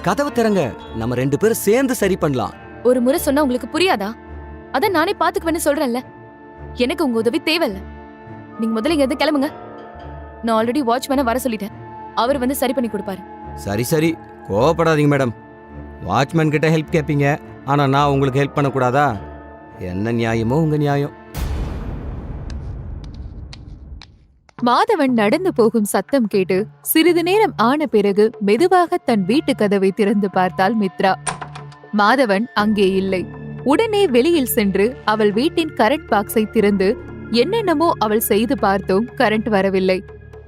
கதவை திறங்க, நம்ம 2 பேரும் சேர்ந்து சரி பண்ணலாம். ஒரு முறை சொன்னா உங்களுக்கு புரியாதா? அதான் நானே பாத்துக்குவேன்னு சொல்றேன்ல. எனக்கு உங்க உதவி தேவையில்ல. நீங்க முதல்ல இங்க கிளம்புங்க. நான் ஆல்ரெடி வாட்ச்மேனை வர சொல்லிட்டேன். அவர் வந்து சரி பண்ணி கொடுப்பாரு. சரி கோவப்படாதீங்க மேடம். வாட்ச்மேன் கிட்ட ஹெல்ப் கேட்பீங்க, ஆனா நான் உங்களுக்கு ஹெல்ப் பண்ணக்கூடாதா? என்ன நியாயமோ உங்க நியாயம். மாதவன் நடந்து போகும் சத்தம் கேட்டு சிறிது நேரம் ஆன பிறகு மெதுவாக தன் வீட்டு கதவை திறந்து பார்த்தாள் மித்ரா. மாதவன் அங்கே இல்லை. உடனே வெளியில் சென்று அவள் வீட்டின் கரண்ட் பாக்ஸை திறந்து என்னென்னமோ அவள் செய்து பார்த்தோம். கரண்ட் வரவில்லை.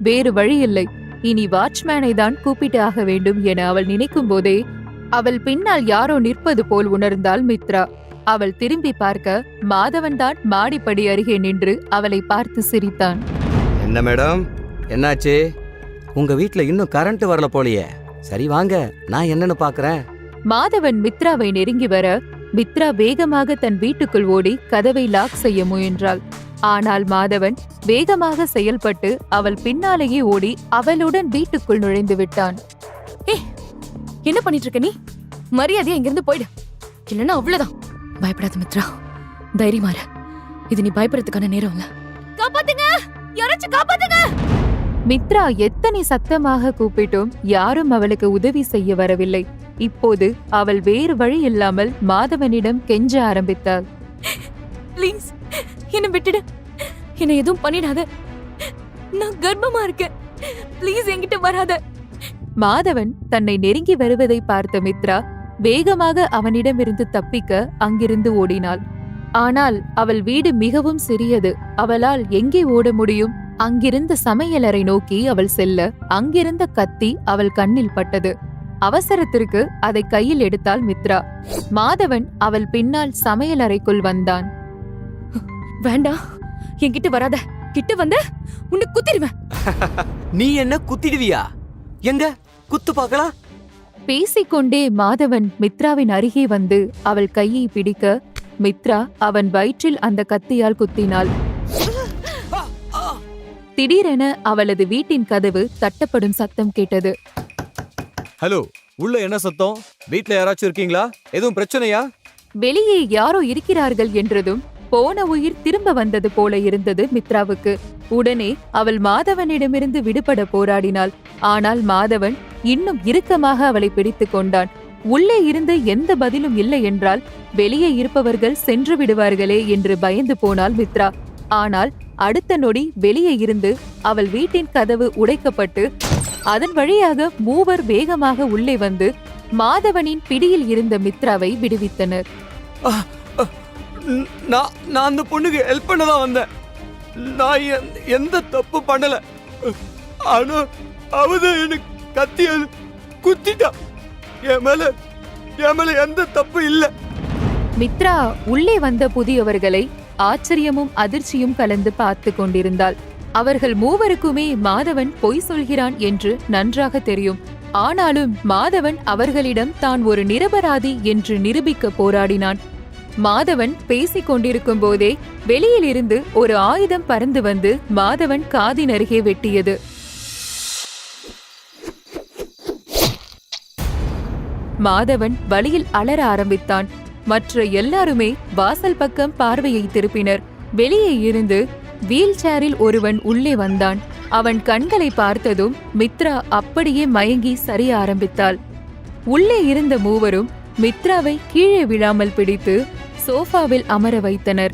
வேறு வழி இல்லை, இனி வாட்ச்மேனை தான் கூப்பிட்டு ஆக வேண்டும் என அவள் நினைக்கும் போதே அவள் பின்னால் யாரோ நிற்பது போல் உணர்ந்தாள் மித்ரா. அவள் திரும்பி பார்க்க மாதவன் தான் மாடிப்படி அருகே நின்று அவளை பார்த்து சிரித்தான். என்ன மேடம், என்னாச்சு? உங்க வீட்ல இன்னும் கரண்ட் வரல போலியே. சரி வாங்க, நான் என்னன்னு பாக்குறேன். மாதவன் மித்ராவை நெருங்கி வர மித்ரா வேகமாக தன் வீட்டுக்குள் ஓடி கதவை லாக் செய்ய முயன்றாள். ஆனால் மாதவன் வேகமாக செயல்பட்டு அவள் பின்னாலேயே ஓடி அவளுடன் வீட்டுக்குள் நுழைந்து விட்டான். என்ன பண்ணிட்டு இருக்க நீ? மரியாதையா இங்கிருந்து போயிடு, இல்லன்னா அவ்வளவுதான். பயப்படாத மித்ரா, தைரியமா இரு. இது நீ பயப்படுறதுக்கான நேரம் இல்ல. காப்பாத்துங்க, யாராச்சும் காப்பாத்துங்க. மித்ரா எத்தனை சத்தமாக கூப்பிட்டும் யாரும் அவளுக்கு உதவி செய்ய வரவில்லை. இப்போது அவள் வேறு வழி இல்லாமல் மாதவனிடம் கெஞ்ச ஆரம்பித்தாள். ப்ளீஸ் என்ன விட்டுடு, என்ன எதுவும் பண்ணிடாத. நான் கர்ப்பமா இருக்கேன், ப்ளீஸ் என்கிட்ட வராத. மாதவன் தன்னை நெருங்கி வருவதை பார்த்த மித்ரா வேகமாக அவனிடமிருந்து தப்பிக்க அங்கிருந்து ஓடினாள். ஆனால் அவள் வீடு மிகவும் சிறியது. அவளால் எங்கே ஓட முடியும்? அங்கிருந்த சமையலறை நோக்கி அவள் செல்ல அங்கிருந்த கத்தி அவள் கண்ணில் பட்டது. அவசரத்திற்கு அதை கையில் எடுத்தாள் மித்ரா. மாதவன் அவள் பின்னால் சமையல் அறைக்குள் வந்தான். வேண்டாம், என்கிட்ட வராத. கிட்ட வந்த உன்னை குத்திடுவேன். நீ என்ன குத்திடுவியா? எங்க குத்து பார்க்கலாம். பேசிக்கொண்டே மாதவன் மித்ராவின் அருகே வந்து அவள் கையை பிடிக்க மித்ரா அவன் வயிற்றில் அந்த கத்தியால் குத்தினாள். திடீரென அவளது வீட்டின் கதவு தட்டப்படும் சத்தம் கேட்டது. ஹலோ, உள்ள என்ன சத்தம்? வீட்ல யாராச்சும் இருக்கீங்களா? எதுவும் பிரச்சனையா? வெளியே யாரோ இருக்கிறார்கள் என்றதும் போன உயிர் திரும்ப வந்தது போல இருந்தது மித்ராவுக்கு. உடனே அவள் மாதவனிடமிருந்து விடுபட போராடினாள். ஆனால் மாதவன் இன்னும் இறுக்கமாக அவளை பிடித்துக் கொண்டான். உள்ளே இருந்து எந்த பதிலும் இல்லை என்றால் வெளியே இருப்பவர்கள் சென்று விடுவார்களே என்று பயந்து போனாள் மித்ரா. ஆனால் அடுத்த நொடி வெளியே இருந்து அவள் வீட்டின் கதவு உடைக்கப்பட்டு அதன் வழியாக மூவர் வேகமாக உள்ளே வந்து மாதவனின் பிடியில் இருந்த மித்ராவை விடுவித்தனர். நான் அந்த பொண்ணுக்கு ஹெல்ப் பண்ணதான் வந்தேன். நான் எந்த தப்பு பண்ணல. ஆனா அவதான் எனக்கு கத்தியால் குத்திட்டா. என் மேல எந்த தப்பு இல்ல. மித்ரா உள்ளே வந்த புதியவர்களை ஆச்சரியமும் அதிர்ச்சியும் கலந்து பார்த்து கொண்டிருந்தாள். அவர்கள் மூவருக்குமே மாதவன் பொய் சொல்கிறான் என்று நன்றாக தெரியும். ஆனாலும் மாதவன் அவர்களிடம் தான் ஒரு நிரபராதி என்று நிரூபிக்க போராடினான். மாதவன் பேசிக் கொண்டிருக்கும் போதே வெளியிலிருந்து ஒரு ஆயுதம் பறந்து வந்து மாதவன் காதின் அருகே வெட்டியது. மாதவன் வழியில் அலற ஆரம்பித்தான். மற்ற எல்லாருமே வாசல் பக்கம் பார்வையை திருப்பினர். வெளியே இருந்து வீல் சேரில் ஒருவன் உள்ளே வந்தான். அவன் கண்களை பார்த்ததும் மித்ரா அப்படியே மயங்கி சரிய ஆரம்பித்தாள். உள்ளே இருந்த மூவரும் மித்ராவை கீழே விழாமல் பிடித்து சோஃபாவில் அமர வைத்தனர்.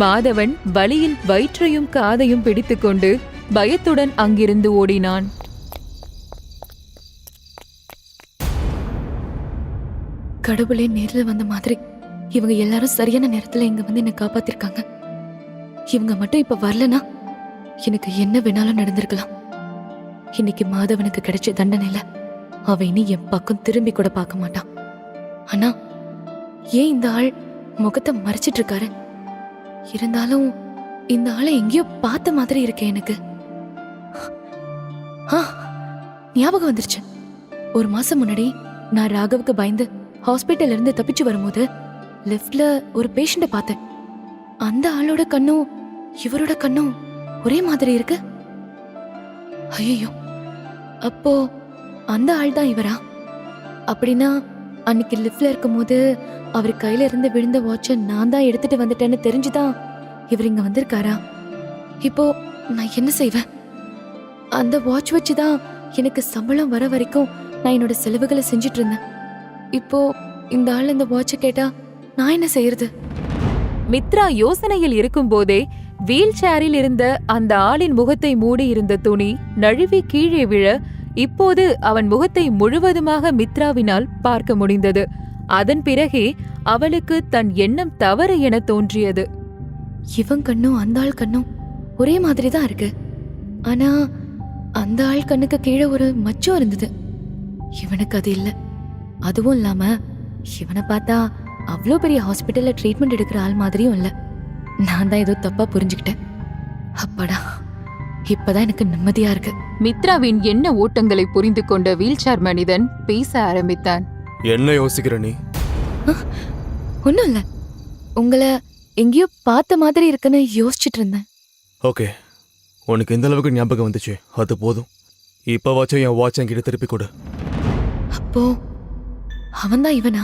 மாதவன் வலியில் வயிற்றையும் காதையும் பிடித்துக்கொண்டு பயத்துடன் அங்கிருந்து ஓடினான். கடவுளே நேர்ல வந்த மாதிரி இவங்க எல்லாரும் சரியான நேரத்துல இங்க வந்து என்ன காப்பாத்திருக்காங்க. இவங்க மட்டும் இப்ப வரலனா எனக்கு என்ன வேணாலும் நடந்திருக்கலாம். இன்னைக்கு மாதவனுக்கு கிடைச்ச தண்டனையில அவ இனி என் பக்கம் திரும்பி கூட பார்க்க மாட்டான். ஆனா ஏன் இந்த ஆள் முகத்தை மறைச்சிட்டு இருக்காரு? இருந்தாலும் இந்த ஆளை எங்கேயோ பார்த்த மாதிரி இருக்கேன் எனக்கு. ஞாபகம் வந்துருச்சு. ஒரு மாசம் முன்னாடி நான் ராகவுக்கு பயந்து ஹாஸ்பிட்டல்ல இருந்து தப்பிச்சு வரும்போது லெஃப்ட்ல ஒரு பேஷண்ட பார்த்தேன். அந்த ஆளோட கண்ணும் இவரோட கண்ணும் ஒரே மாதிரி இருக்கு. ஐயோ, அப்போ அந்த ஆள் தான் இவரா? அப்படின்னா அன்னைக்கு லிஃப்ட்ல இருக்கும்போது அவர் கையில இருந்து விழுந்த வாட்சை நான் தான் எடுத்துட்டு வந்துட்டேன்னு தெரிஞ்சுதான் இவர் இங்க வந்திருக்காரா? இப்போ நான் என்ன செய்வேன்? அந்த வாட்ச் வச்சுதான் எனக்கு சம்பளம் வர வரைக்கும் நான் என்னோட செலவுகளை செஞ்சிட்டு இருந்தேன். இப்போ இந்த ஆள் இந்த வாட்சை கேட்டா நான் என்ன செய்யறது? மித்ரா யோசனையில் இருக்கும் போதே வீல் சேரில் இருந்த அந்த ஆளின் முகத்தை மூடி இருந்த துணி நழுவி கீழே விழ இப்போது அவன் முகத்தை முழுவதுமாக மித்ராவினால் பார்க்க முடிந்தது. அதன் பிறகே அவளுக்கு தன் எண்ணம் தவறு என தோன்றியது. இவன் கண்ணும் அந்த ஆள் கண்ணும் ஒரே மாதிரி தான் இருக்கு. ஆனா அந்த ஆள் கண்ணுக்கு கீழே ஒரு மச்சம் இருந்தது. இவனுக்கு அது இல்ல. அதுவும் இல்லாம இவனை பார்த்தா அவ்வளோ பெரிய ஹாஸ்பிட்டல்ல ட்ரீட்மெண்ட் எடுக்கிற ஆள் மாதிரியும் இல்ல. நான் தான் ஏதோ தப்பா புரிஞ்சுக்கிட்டேன். அப்பாடா, இப்பதான் எனக்கு நிம்மதியா இருக்கு. மித்ராவின் எண்ண ஓட்டங்களை புரிந்து கொண்ட வீல்சேர் மனிதன் பேச ஆரம்பித்தான். என்ன யோசிக்கிற நீ? ஒன்னும் இல்ல, உங்களை எங்கேயோ பார்த்த மாதிரி இருக்குன்னு யோசிச்சுட்டு இருந்தேன். ஓகே, உனக்கு எந்த அளவுக்கு ஞாபகம் வந்துச்சு அது போதும். இப்ப வாட்சும் என் வாட்ச் என்கிட்ட திருப்பி கொடு. அப்போ அவன்தான் இவனா?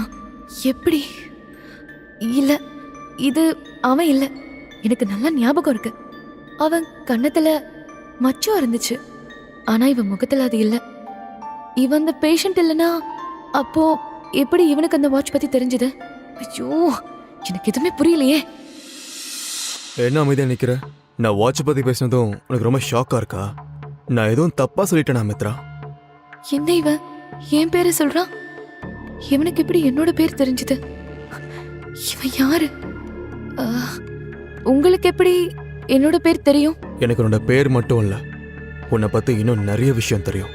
எப்படி? இல்ல, இது அவன் இல்ல. எனக்கு நல்லா ஞாபகம் இருக்கு. அவன் கண்ணத்துல மச்சம் இருந்துச்சு. ஆனா இவன் முகத்துல அது இல்ல. இவன் அந்த பேஷண்ட் இல்லனா அப்போ எப்படி இவனுக்கு அந்த வாட்ச் பத்தி தெரிஞ்சது? ஐயோ, எனக்கு எதுவுமே புரியலையே. என்ன அமைதியா நிக்கிற? நான் வாட்ச் பத்தி பேசினதும் உனக்கு ரொம்ப ஷாக்கா இருக்கா? நான் எதுவும் தப்பா சொல்லிட்டேனா மித்ரா? என்ன இவன் என் பேரை சொல்றான்? இவனுக்கு எப்படி என்னோட பேர் தெரிஞ்சது? இவன் யாரு? உங்களுக்கு எப்படி என்னோட பேர் தெரியும்? எனக்கு உன்னோட பேர் மட்டும் இல்ல, உன்னை பத்தி இன்னும் நிறைய விஷயம் தெரியும்.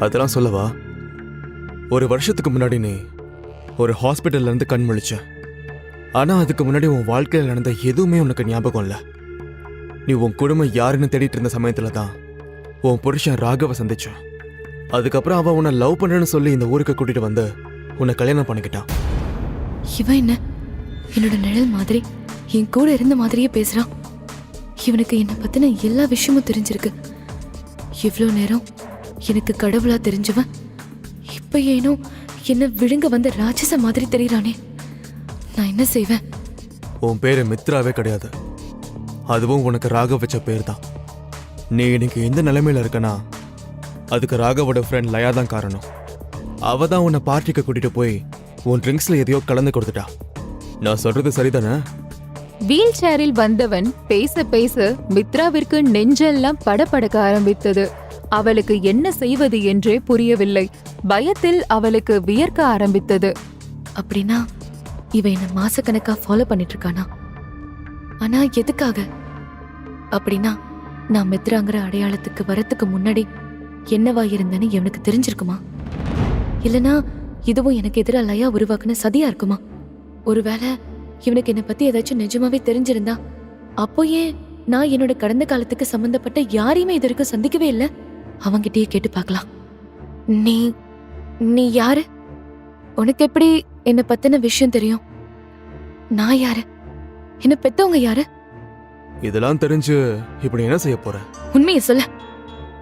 அதெல்லாம் சொல்லவா? ஒரு வருஷத்துக்கு முன்னாடி நீ ஒரு ஹாஸ்பிட்டல்ல இருந்து கண் முழிச்ச. ஆனா அதுக்கு முன்னாடி உன் வாழ்க்கையில் நடந்த எதுவுமே உனக்கு ஞாபகம் இல்ல. நீ உன் குடும்பம் யாருன்னு தேடிட்டு இருந்த சமயத்துல தான் உன் புருஷன் ராகவ சந்திச்ச. அதுக்கப்புறம் அவன் உன்னை லவ் பண்றேன்னு சொல்லி இந்த ஊருக்கு கூட்டிட்டு வந்து உன்னை கல்யாணம் பண்ணிக்கிட்டான். இவன் என்ன என்னோட நிழல் மாதிரி என் கூட இருந்த மாதிரியே பேசுறான். இவனுக்கு என்னை பத்தின எல்லா விஷயமும் தெரிஞ்சிருக்கு. இவ்வளோ நேரம் எனக்கு கடவுளா தெரிஞ்சவன் இப்ப ஏனோ என்ன விழுங்க வந்த ராட்சச மாதிரி தெரியறானே. நான் என்ன செய்வேன்? உன் பேரு மித்ராவே கிடையாது. அதுவும் உனக்கு ராகவ் வச்ச பேர் தான். நீ இன்னைக்கு எந்த நிலைமையில இருக்கனா அதுக்கு ராகவோட ஃப்ரெண்ட் லயா தான் காரணம். அவ தான் உன்னை பார்ட்டிக்கு கூட்டிட்டு போய் உன் ட்ரிங்க்ஸ்ல எதையோ கலந்து கொடுத்துட்டா. நான் சொல்றது சரிதானே? வீல் சேரில் வந்தவன் பேச பேச மித்ராவிற்கு நெஞ்செல்லாம் படபடக்க ஆரம்பித்தது. அவளுக்கு என்ன செய்வது என்றே புரியவில்லை. பயத்தில் அவளுக்கு வியர்க்க ஆரம்பித்தது. அப்படின்னா இவன் என்ன மாசக்கணக்கா ஃபாலோ பண்ணிட்டு இருக்கானா? ஆனா எதுக்காக? அப்படின்னா நான் மித்ராங்கிற அடையாளத்துக்கு வரத்துக்கு முன்னாடி என்னவா இருந்தேன்னு இவனுக்கு தெரிஞ்சிருக்குமா? இல்லனா இதுவும் எனக்கு எதிராக லயா உருவாக்குன சதியா இருக்குமா? ஒருவேளை இவனுக்கு என்னை பத்தி ஏதாச்சும் நிஜமாவே தெரிஞ்சிருந்தா அப்போ ஏன் நான் என்னோட கடந்த காலத்துக்கு சம்பந்தப்பட்ட யாரையுமே இது வரைக்கும் சந்திக்கவே இல்லை? அவங்கிட்டயே கேட்டு பார்க்கலாம். நீ நீ யாரு? உனக்கு எப்படி என்னை பத்தின விஷயம் தெரியும்? நான் யாரு? என்ன பெத்தவங்க யாரு? இதெல்லாம் தெரிஞ்சு இப்படி என்ன செய்ய போற? உண்மையை சொல்ல.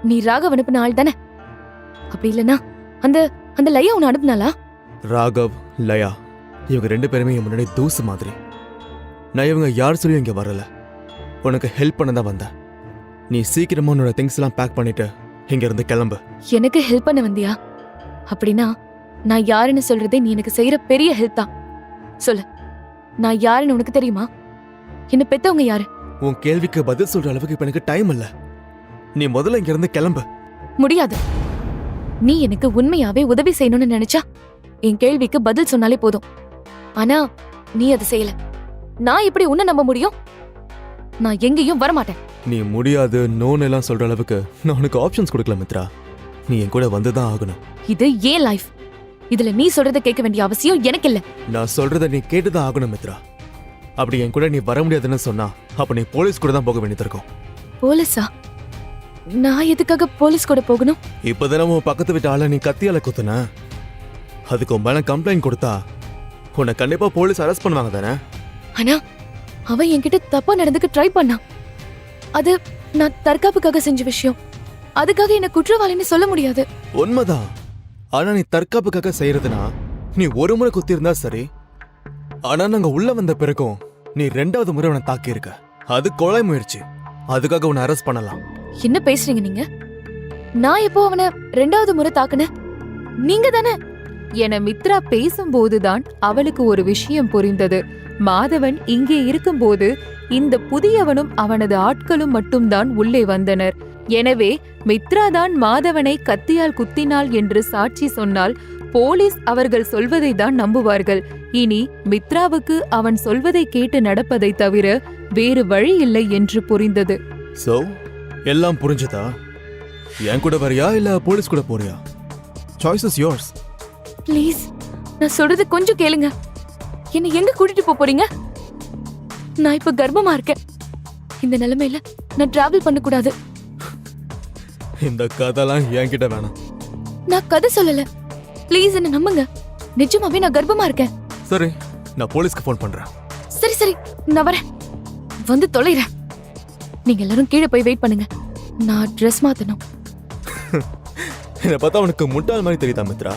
நீ ராகவ் அனுப்பின ஆள் தானே? அப்படி இல்லனா அந்த அந்த லயா உன்னை அனுப்புனாளா? ராகவ், லயா இவங்க 2 பேருமே என் முன்னாடி தூசு மாதிரி. நான் இவங்க யார் சொல்லியும் இங்க வரல. உனக்கு ஹெல்ப் பண்ண தான் வந்தேன். நீ சீக்கிரமா உன்னோட திங்ஸ் எல்லாம் பேக் பண்ணிட்டு இங்க இருந்து கிளம்பு. எனக்கு ஹெல்ப் பண்ண வந்தியா? அப்படின்னா நான் யாருன்னு சொல்றதே நீ எனக்கு செய்யற பெரிய ஹெல்ப் தான். சொல்லு, நான் யாருன்னு உனக்கு தெரியுமா? என்ன பெத்தவங்க யாரு? உன் கேள்விக்கு பதில் சொல்ற அளவுக்கு இப்ப எனக்கு டைம் இல்ல. நீ முதல்ல இங்க இருந்து கிளம்பு. முடியாது. நீ எனக்கு உண்மையாவே உதவி செய்யணும்னு நினைச்சா என் கேள்விக்கு பதில் சொன்னாலே போதும். ஆனா நீ அதை செய்யல. நான் எப்படி உன்னை நம்ப முடியும்? நான் எங்கேயும் வரமாட்டேன். நீ முடியாது நோன்னு எல்லாம் சொல்ற அளவுக்கு நான் உனக்கு ஆப்ஷன்ஸ் கொடுக்கல மித்ரா. நீ என் கூட வந்துதான் ஆகணும். இது ஏன் லைஃப். இதுல நீ சொல்றத கேட்க வேண்டிய அவசியம் எனக்கு இல்ல. நான் சொல்றத நீ கேட்டுதான் ஆகணும் மித்ரா. அப்படி என் கூட நீ வர முடியாதுன்னு சொன்னா அப்ப நீ போலீஸ் கூட தான் போக வேண்டியது இருக்கும். போலீஸா? நான் எதுக்காக போலீஸ் கூட போகணும்? இப்பதானே உன் பக்கத்து வீட்டு ஆள நீ கத்தியால குத்துன. அதுக்கு உன் மேல கம்ப்ளைண்ட் கொடுத்தா உன்னை கண்டிப்பா போலீஸ் அரெஸ்ட் பண்ணுவாங்க தானே? ஆனா அவன் என்கிட்ட தப்பா நடந்துக்க ட்ரை பண்ணான். அது நான் தற்காப்புக்காக செஞ்ச விஷயம். அதுக்காக என்ன குற்றவாளின்னு சொல்ல முடியாது. உண்மைதான். ஆனா நீ தற்காப்புக்காக செய்யறதுனா நீ ஒரு முறை குத்தி இருந்தா சரி. ஆனா நாங்க உள்ள வந்த பிறகும் நீ 2வது முறை அவனை தாக்கி இருக்க. அது கொலை முயற்சி. அதுக்காக உன்னை அரெஸ்ட் பண்ணலாம். என்ன பேசுறீங்க நீங்க? நான் எப்போ அவனை 2வது முறை தாக்குனேன்? நீங்க தானே என மித்ரா பேசும்போதுதான் அவளுக்கு ஒரு விஷயம் புரிந்தது. மாதவன் இங்கே இருக்கும்போது இந்த புதியவனும் அவனது ஆட்களும் மட்டும்தான் உள்ளே வந்தனர். எனவே மித்ரா தான் மாதவனை கத்தியால் குத்தினாள் என்று சாட்சி சொன்னால் போலீஸ் அவர்கள் சொல்வதை தான் நம்புவார்கள். இனி மித்ராவுக்கு அவன் சொல்வதை கேட்டு நடப்பதை தவிர வேறு வழி இல்லை என்று புரிந்தது. சோ எல்லாம் புரிஞ்சதா? என் கூட வரியா இல்ல போலீஸ் கூட போறியா? Choice is yours. ப்ளீஸ், நான் சொல்றது கொஞ்சம் கேளுங்க. என்ன எங்க கூட்டிட்டு போறீங்க? நான் இப்ப கர்ப்பமா இருக்கேன். இந்த நிலைமையில நான் டிராவல் பண்ண கூடாது. இந்த கதைலாம் என்கிட்ட வேணாம். நான் கதை சொல்லல. ப்ளீஸ் என்ன நம்புங்க. நிஜமாவே நான் கர்ப்பமா இருக்கேன். சரி, நான் போலீஸ்க்கு ஃபோன் பண்றேன். சரி சரி, நான் வரேன். வந்து தொலைறேன். நீங்க எல்லாரும் கீழே போய் வெயிட் பண்ணுங்க. நான் ட்ரெஸ் மாத்தணும். என்ன பார்த்தா உனக்கு முட்டாள் மாதிரி தெரியுதா மித்ரா?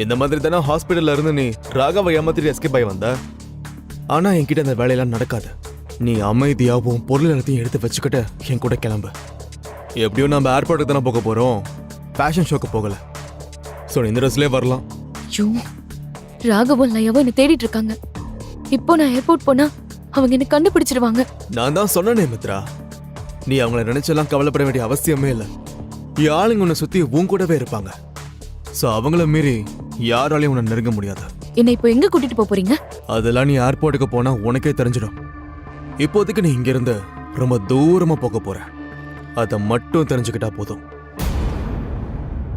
இந்த மாதிரி தானே ஹாஸ்பிட்டல்ல இருந்து நீ ராகவ ஏமாத்திட்டு எஸ்கேப் ஆகி வந்த. ஆனா என்கிட்ட அந்த வேலையெல்லாம் நடக்காது. நீ அமைதியாகவும் பொருள் எல்லாத்தையும் எடுத்து வச்சுக்கிட்டு என் கூட கிளம்பு. எப்படியும் நம்ம ஏர்போர்ட்டுக்கு தானே போக போறோம், ஃபேஷன் ஷோக்கு போகல. ஸோ இந்த ட்ரெஸ்லேயே வரலாம். ஐயோ, ராகவும் லயாவும் என்ன தேடிட்டு இருக்காங்க. இப்போ நான் ஏர்போர்ட் போனா அவங்க என்ன கண்டுபிடிச்சிருவாங்க. நான் தான் சொன்னேனே மித்ரா, நீ அவங்கள நினைச்செல்லாம் கவலைப்பட வேண்டிய அவசியமே இல்லை. ஆளுங்க உன்னை சுத்தி உன் கூடவே இருப்பாங்க. ஸோ அவங்கள மீறி யாராலையும் உன்னை நெருங்க முடியாது. என்ன இப்போ எங்க கூட்டிட்டு போறீங்க? அதெல்லாம் நீ ஏர்போர்ட்டுக்கு போனா உனக்கே தெரிஞ்சிடும். இப்போதைக்கு நீ இங்கிருந்து ரொம்ப தூரமா போக போற. அதை மட்டும் தெரிஞ்சுக்கிட்டா போதும்.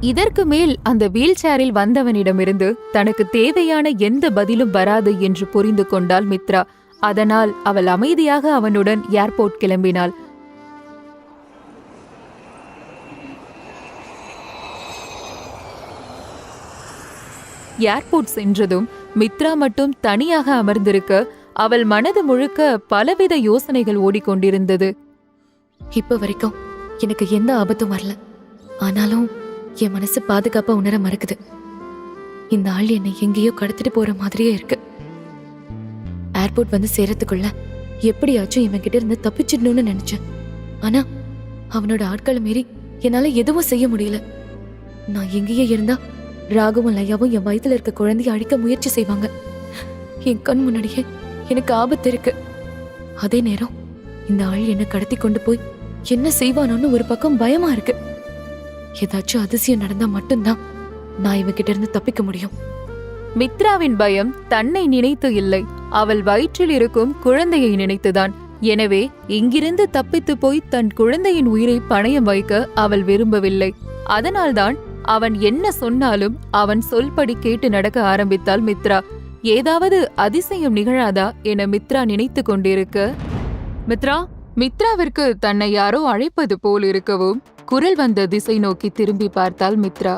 இதற்கு மேல் அந்த வீல் சேரில் வந்தவனிடமிருந்து தனக்கு தேவையான எந்த பதிலும் வராது என்று புரிந்து கொண்டாள் மித்ரா. அதனால் அவள் அமைதியாக அவனுடன் ஏர்போர்ட் கிளம்பினாள். ஏர்போர்ட் சென்றதும் மித்ரா மட்டும் தனியாக அமர்ந்திருக்க அவள் மனது முழுக்க பலவித யோசனைகள் ஓடிக்கொண்டிருந்தது. இப்ப வரைக்கும் எனக்கு எந்த ஆபத்தும் வரல. ஆனாலும் என் மனசு பாதுகாப்பா உணர மறக்குது. இந்த ஆள் என்னை எங்கேயோ கடத்திட்டு போற மாதிரியே இருக்கு. ஏர்போர்ட் வந்து சேரத்துக்குள்ள எப்படியாச்சும் இவன் கிட்ட இருந்து தப்பிச்சிடணும்னு நினைச்சேன். ஆனா அவனோட ஆட்களை மீறி என்னால எதுவும் செய்ய முடியல. நான் எங்கேயே இருந்தா ராகவும் லயாவும் என் வயித்துல இருக்க குழந்தைய அழிக்க முயற்சி செய்வாங்க. என் கண் முன்னாடியே எனக்கு ஆபத்து இருக்கு. அதே நேரம் இந்த ஆள் என்ன கடத்தி கொண்டு போய் என்ன செய்வானோன்னு ஒரு பக்கம் பயமா இருக்கு. ஏதாச்சும் அதிசயம் நடந்தா மட்டும்தான் நான் இவகிட்ட இருந்து தப்பிக்க முடியும். மித்ராவின் பயம் தன்னை நினைத்து இல்லை, அவள் வயிற்றில் இருக்கும் குழந்தையை நினைத்துதான். எனவே இங்கிருந்து தப்பித்து போய் தன் குழந்தையின் உயிரை பணயம் வைக்க அவள் விரும்பவில்லை. அதனால்தான் அவன் என்ன சொன்னாலும் அவன் சொல்படி கேட்டு நடக்க ஆரம்பித்தாள் மித்ரா. ஏதாவது அதிசயம் நிகழாதா என மித்ரா நினைத்து கொண்டிருக்க, மித்ராவிற்கு தன்னை யாரோ அழைப்பது போல் இருக்கவும் குரல் வந்த திசை நோக்கி திரும்பி பார்த்தாள் மித்ரா.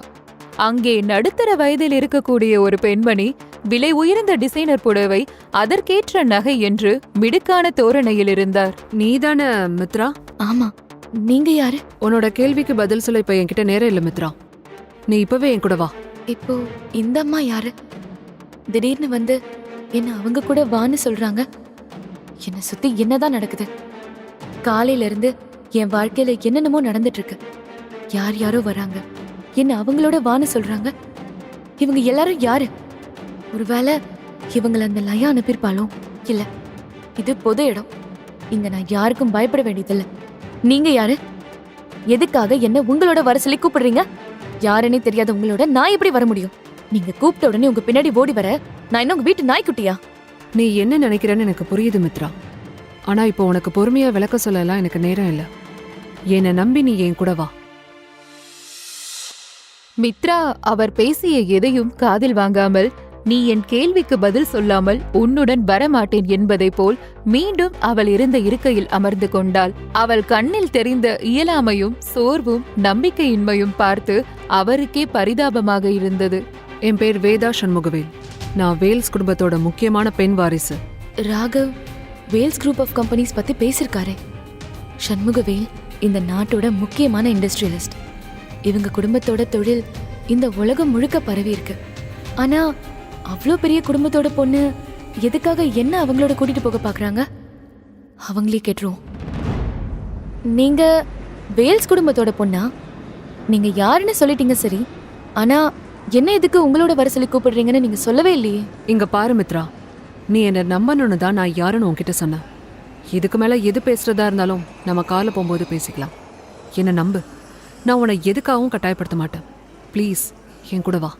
அங்கே நடுத்தர வயதில் இருக்கக்கூடிய ஒரு பெண்மணி விலை உயர்ந்த டிசைனர் புடவை, அதற்கேற்ற நகை என்று மிடுக்கான தோரணையில் இருந்தார். நீதான மித்ரா? ஆமா, நீங்க யாரு? உன்னோட கேள்விக்கு பதில் சொல்ல இப்ப என்கிட்ட நேரம் இல்ல மித்ரா. நீ இப்பவே என் கூட வா. இப்போ இந்த அம்மா யாரு? திடீர்னு வந்து என்ன அவங்க கூட வான்னு சொல்றாங்க. என்ன சுத்தி என்னதான் நடக்குது? காலையில இருந்து என் வாழ்க்கையில என்னென்னமோ நடந்துட்டு இருக்கு. யார் யாரோ வராங்க, என்ன அவங்களோட வான்னு சொல்றாங்க. இவங்க எல்லாரும் யாரு? ஒருவேளை இவங்களை அந்த லயா அனுப்பியிருப்பாளோ? இல்ல, இது பொது இடம். இங்க நான் யாருக்கும் பயப்பட வேண்டியதில்லை. நீங்க யாரு? எதுக்காக என்ன உங்களோட வர சொல்லி கூப்பிடுறீங்க? யாருன்னே தெரியாத உங்களோட நான் எப்படி வர முடியும்? நீங்க கூப்பிட்ட உடனே உங்க பின்னாடி ஓடி வர நான் என்ன உங்க வீட்டு நாய்க்குட்டியா? நீ என்ன நினைக்கிறேன்னு எனக்கு புரியுது மித்ரா. ஆனா இப்போ உனக்கு பொறுமையா விளக்க சொல்லலாம் எனக்கு நேரம் இல்ல. என்னை நம்பி நீ என் கூட வா. மித்ரா அவர் பேசிய எதையும் காதில் வாங்காமல், நீ என் கேள்விக்கு பதில் சொல்லாமல் உன்னுடன் வரமாட்டேன் என்பதை போல் மீண்டும் அவள் இருந்த இருக்கையில் அமர்ந்து கொண்டாள். அவள் கண்ணில் தெரிந்த இயலாமையும் சோர்வும் நம்பிக்கையின்மையும் பார்த்து அவருக்கே பரிதாபமாக இருந்தது. என் பேர் வேதா சண்முகவேல். நான் வேல்ஸ் குடும்பத்தோட முக்கியமான பெண் வாரிசு. Raghav Vels group of companies பத்தி பேசிருக்காரு. சண்முகவேல் இந்த நாட்டோட முக்கியமான இண்டஸ்ட்ரியலிஸ்ட். இவங்க குடும்பத்தோட தொழில் இந்த உலகம் முழுக்க பரவி இருக்கு. ஆனா அவ்வளோ பெரிய குடும்பத்தோட பொண்ணு எதுக்காக என்ன அவங்களோட கூட்டிட்டு போக பாக்குறாங்க? அவங்களே கேட்டுருவோம். நீங்க வேல்ஸ் குடும்பத்தோட பொண்ணா? நீங்க யாருன்னு சொல்லிட்டீங்க சரி, ஆனா என்ன எதுக்கு உங்களோட வர சொல்லி கூப்பிடுறீங்கன்னு நீங்க சொல்லவே இல்லையே. இங்க பாரு மித்ரா, நீ என்ன நம்பணும்னு தான் நான் யாருன்னு உன்கிட்ட சொன்னேன். இதுக்கு மேல எது பேசுறதா இருந்தாலும் நம்ம கால போகும்போது பேசிக்கலாம். என்ன நம்பு, நான் உன்னை எதுக்காகவும் கட்டாயப்படுத்த மாட்டேன். ப்ளீஸ் என் கூட வா.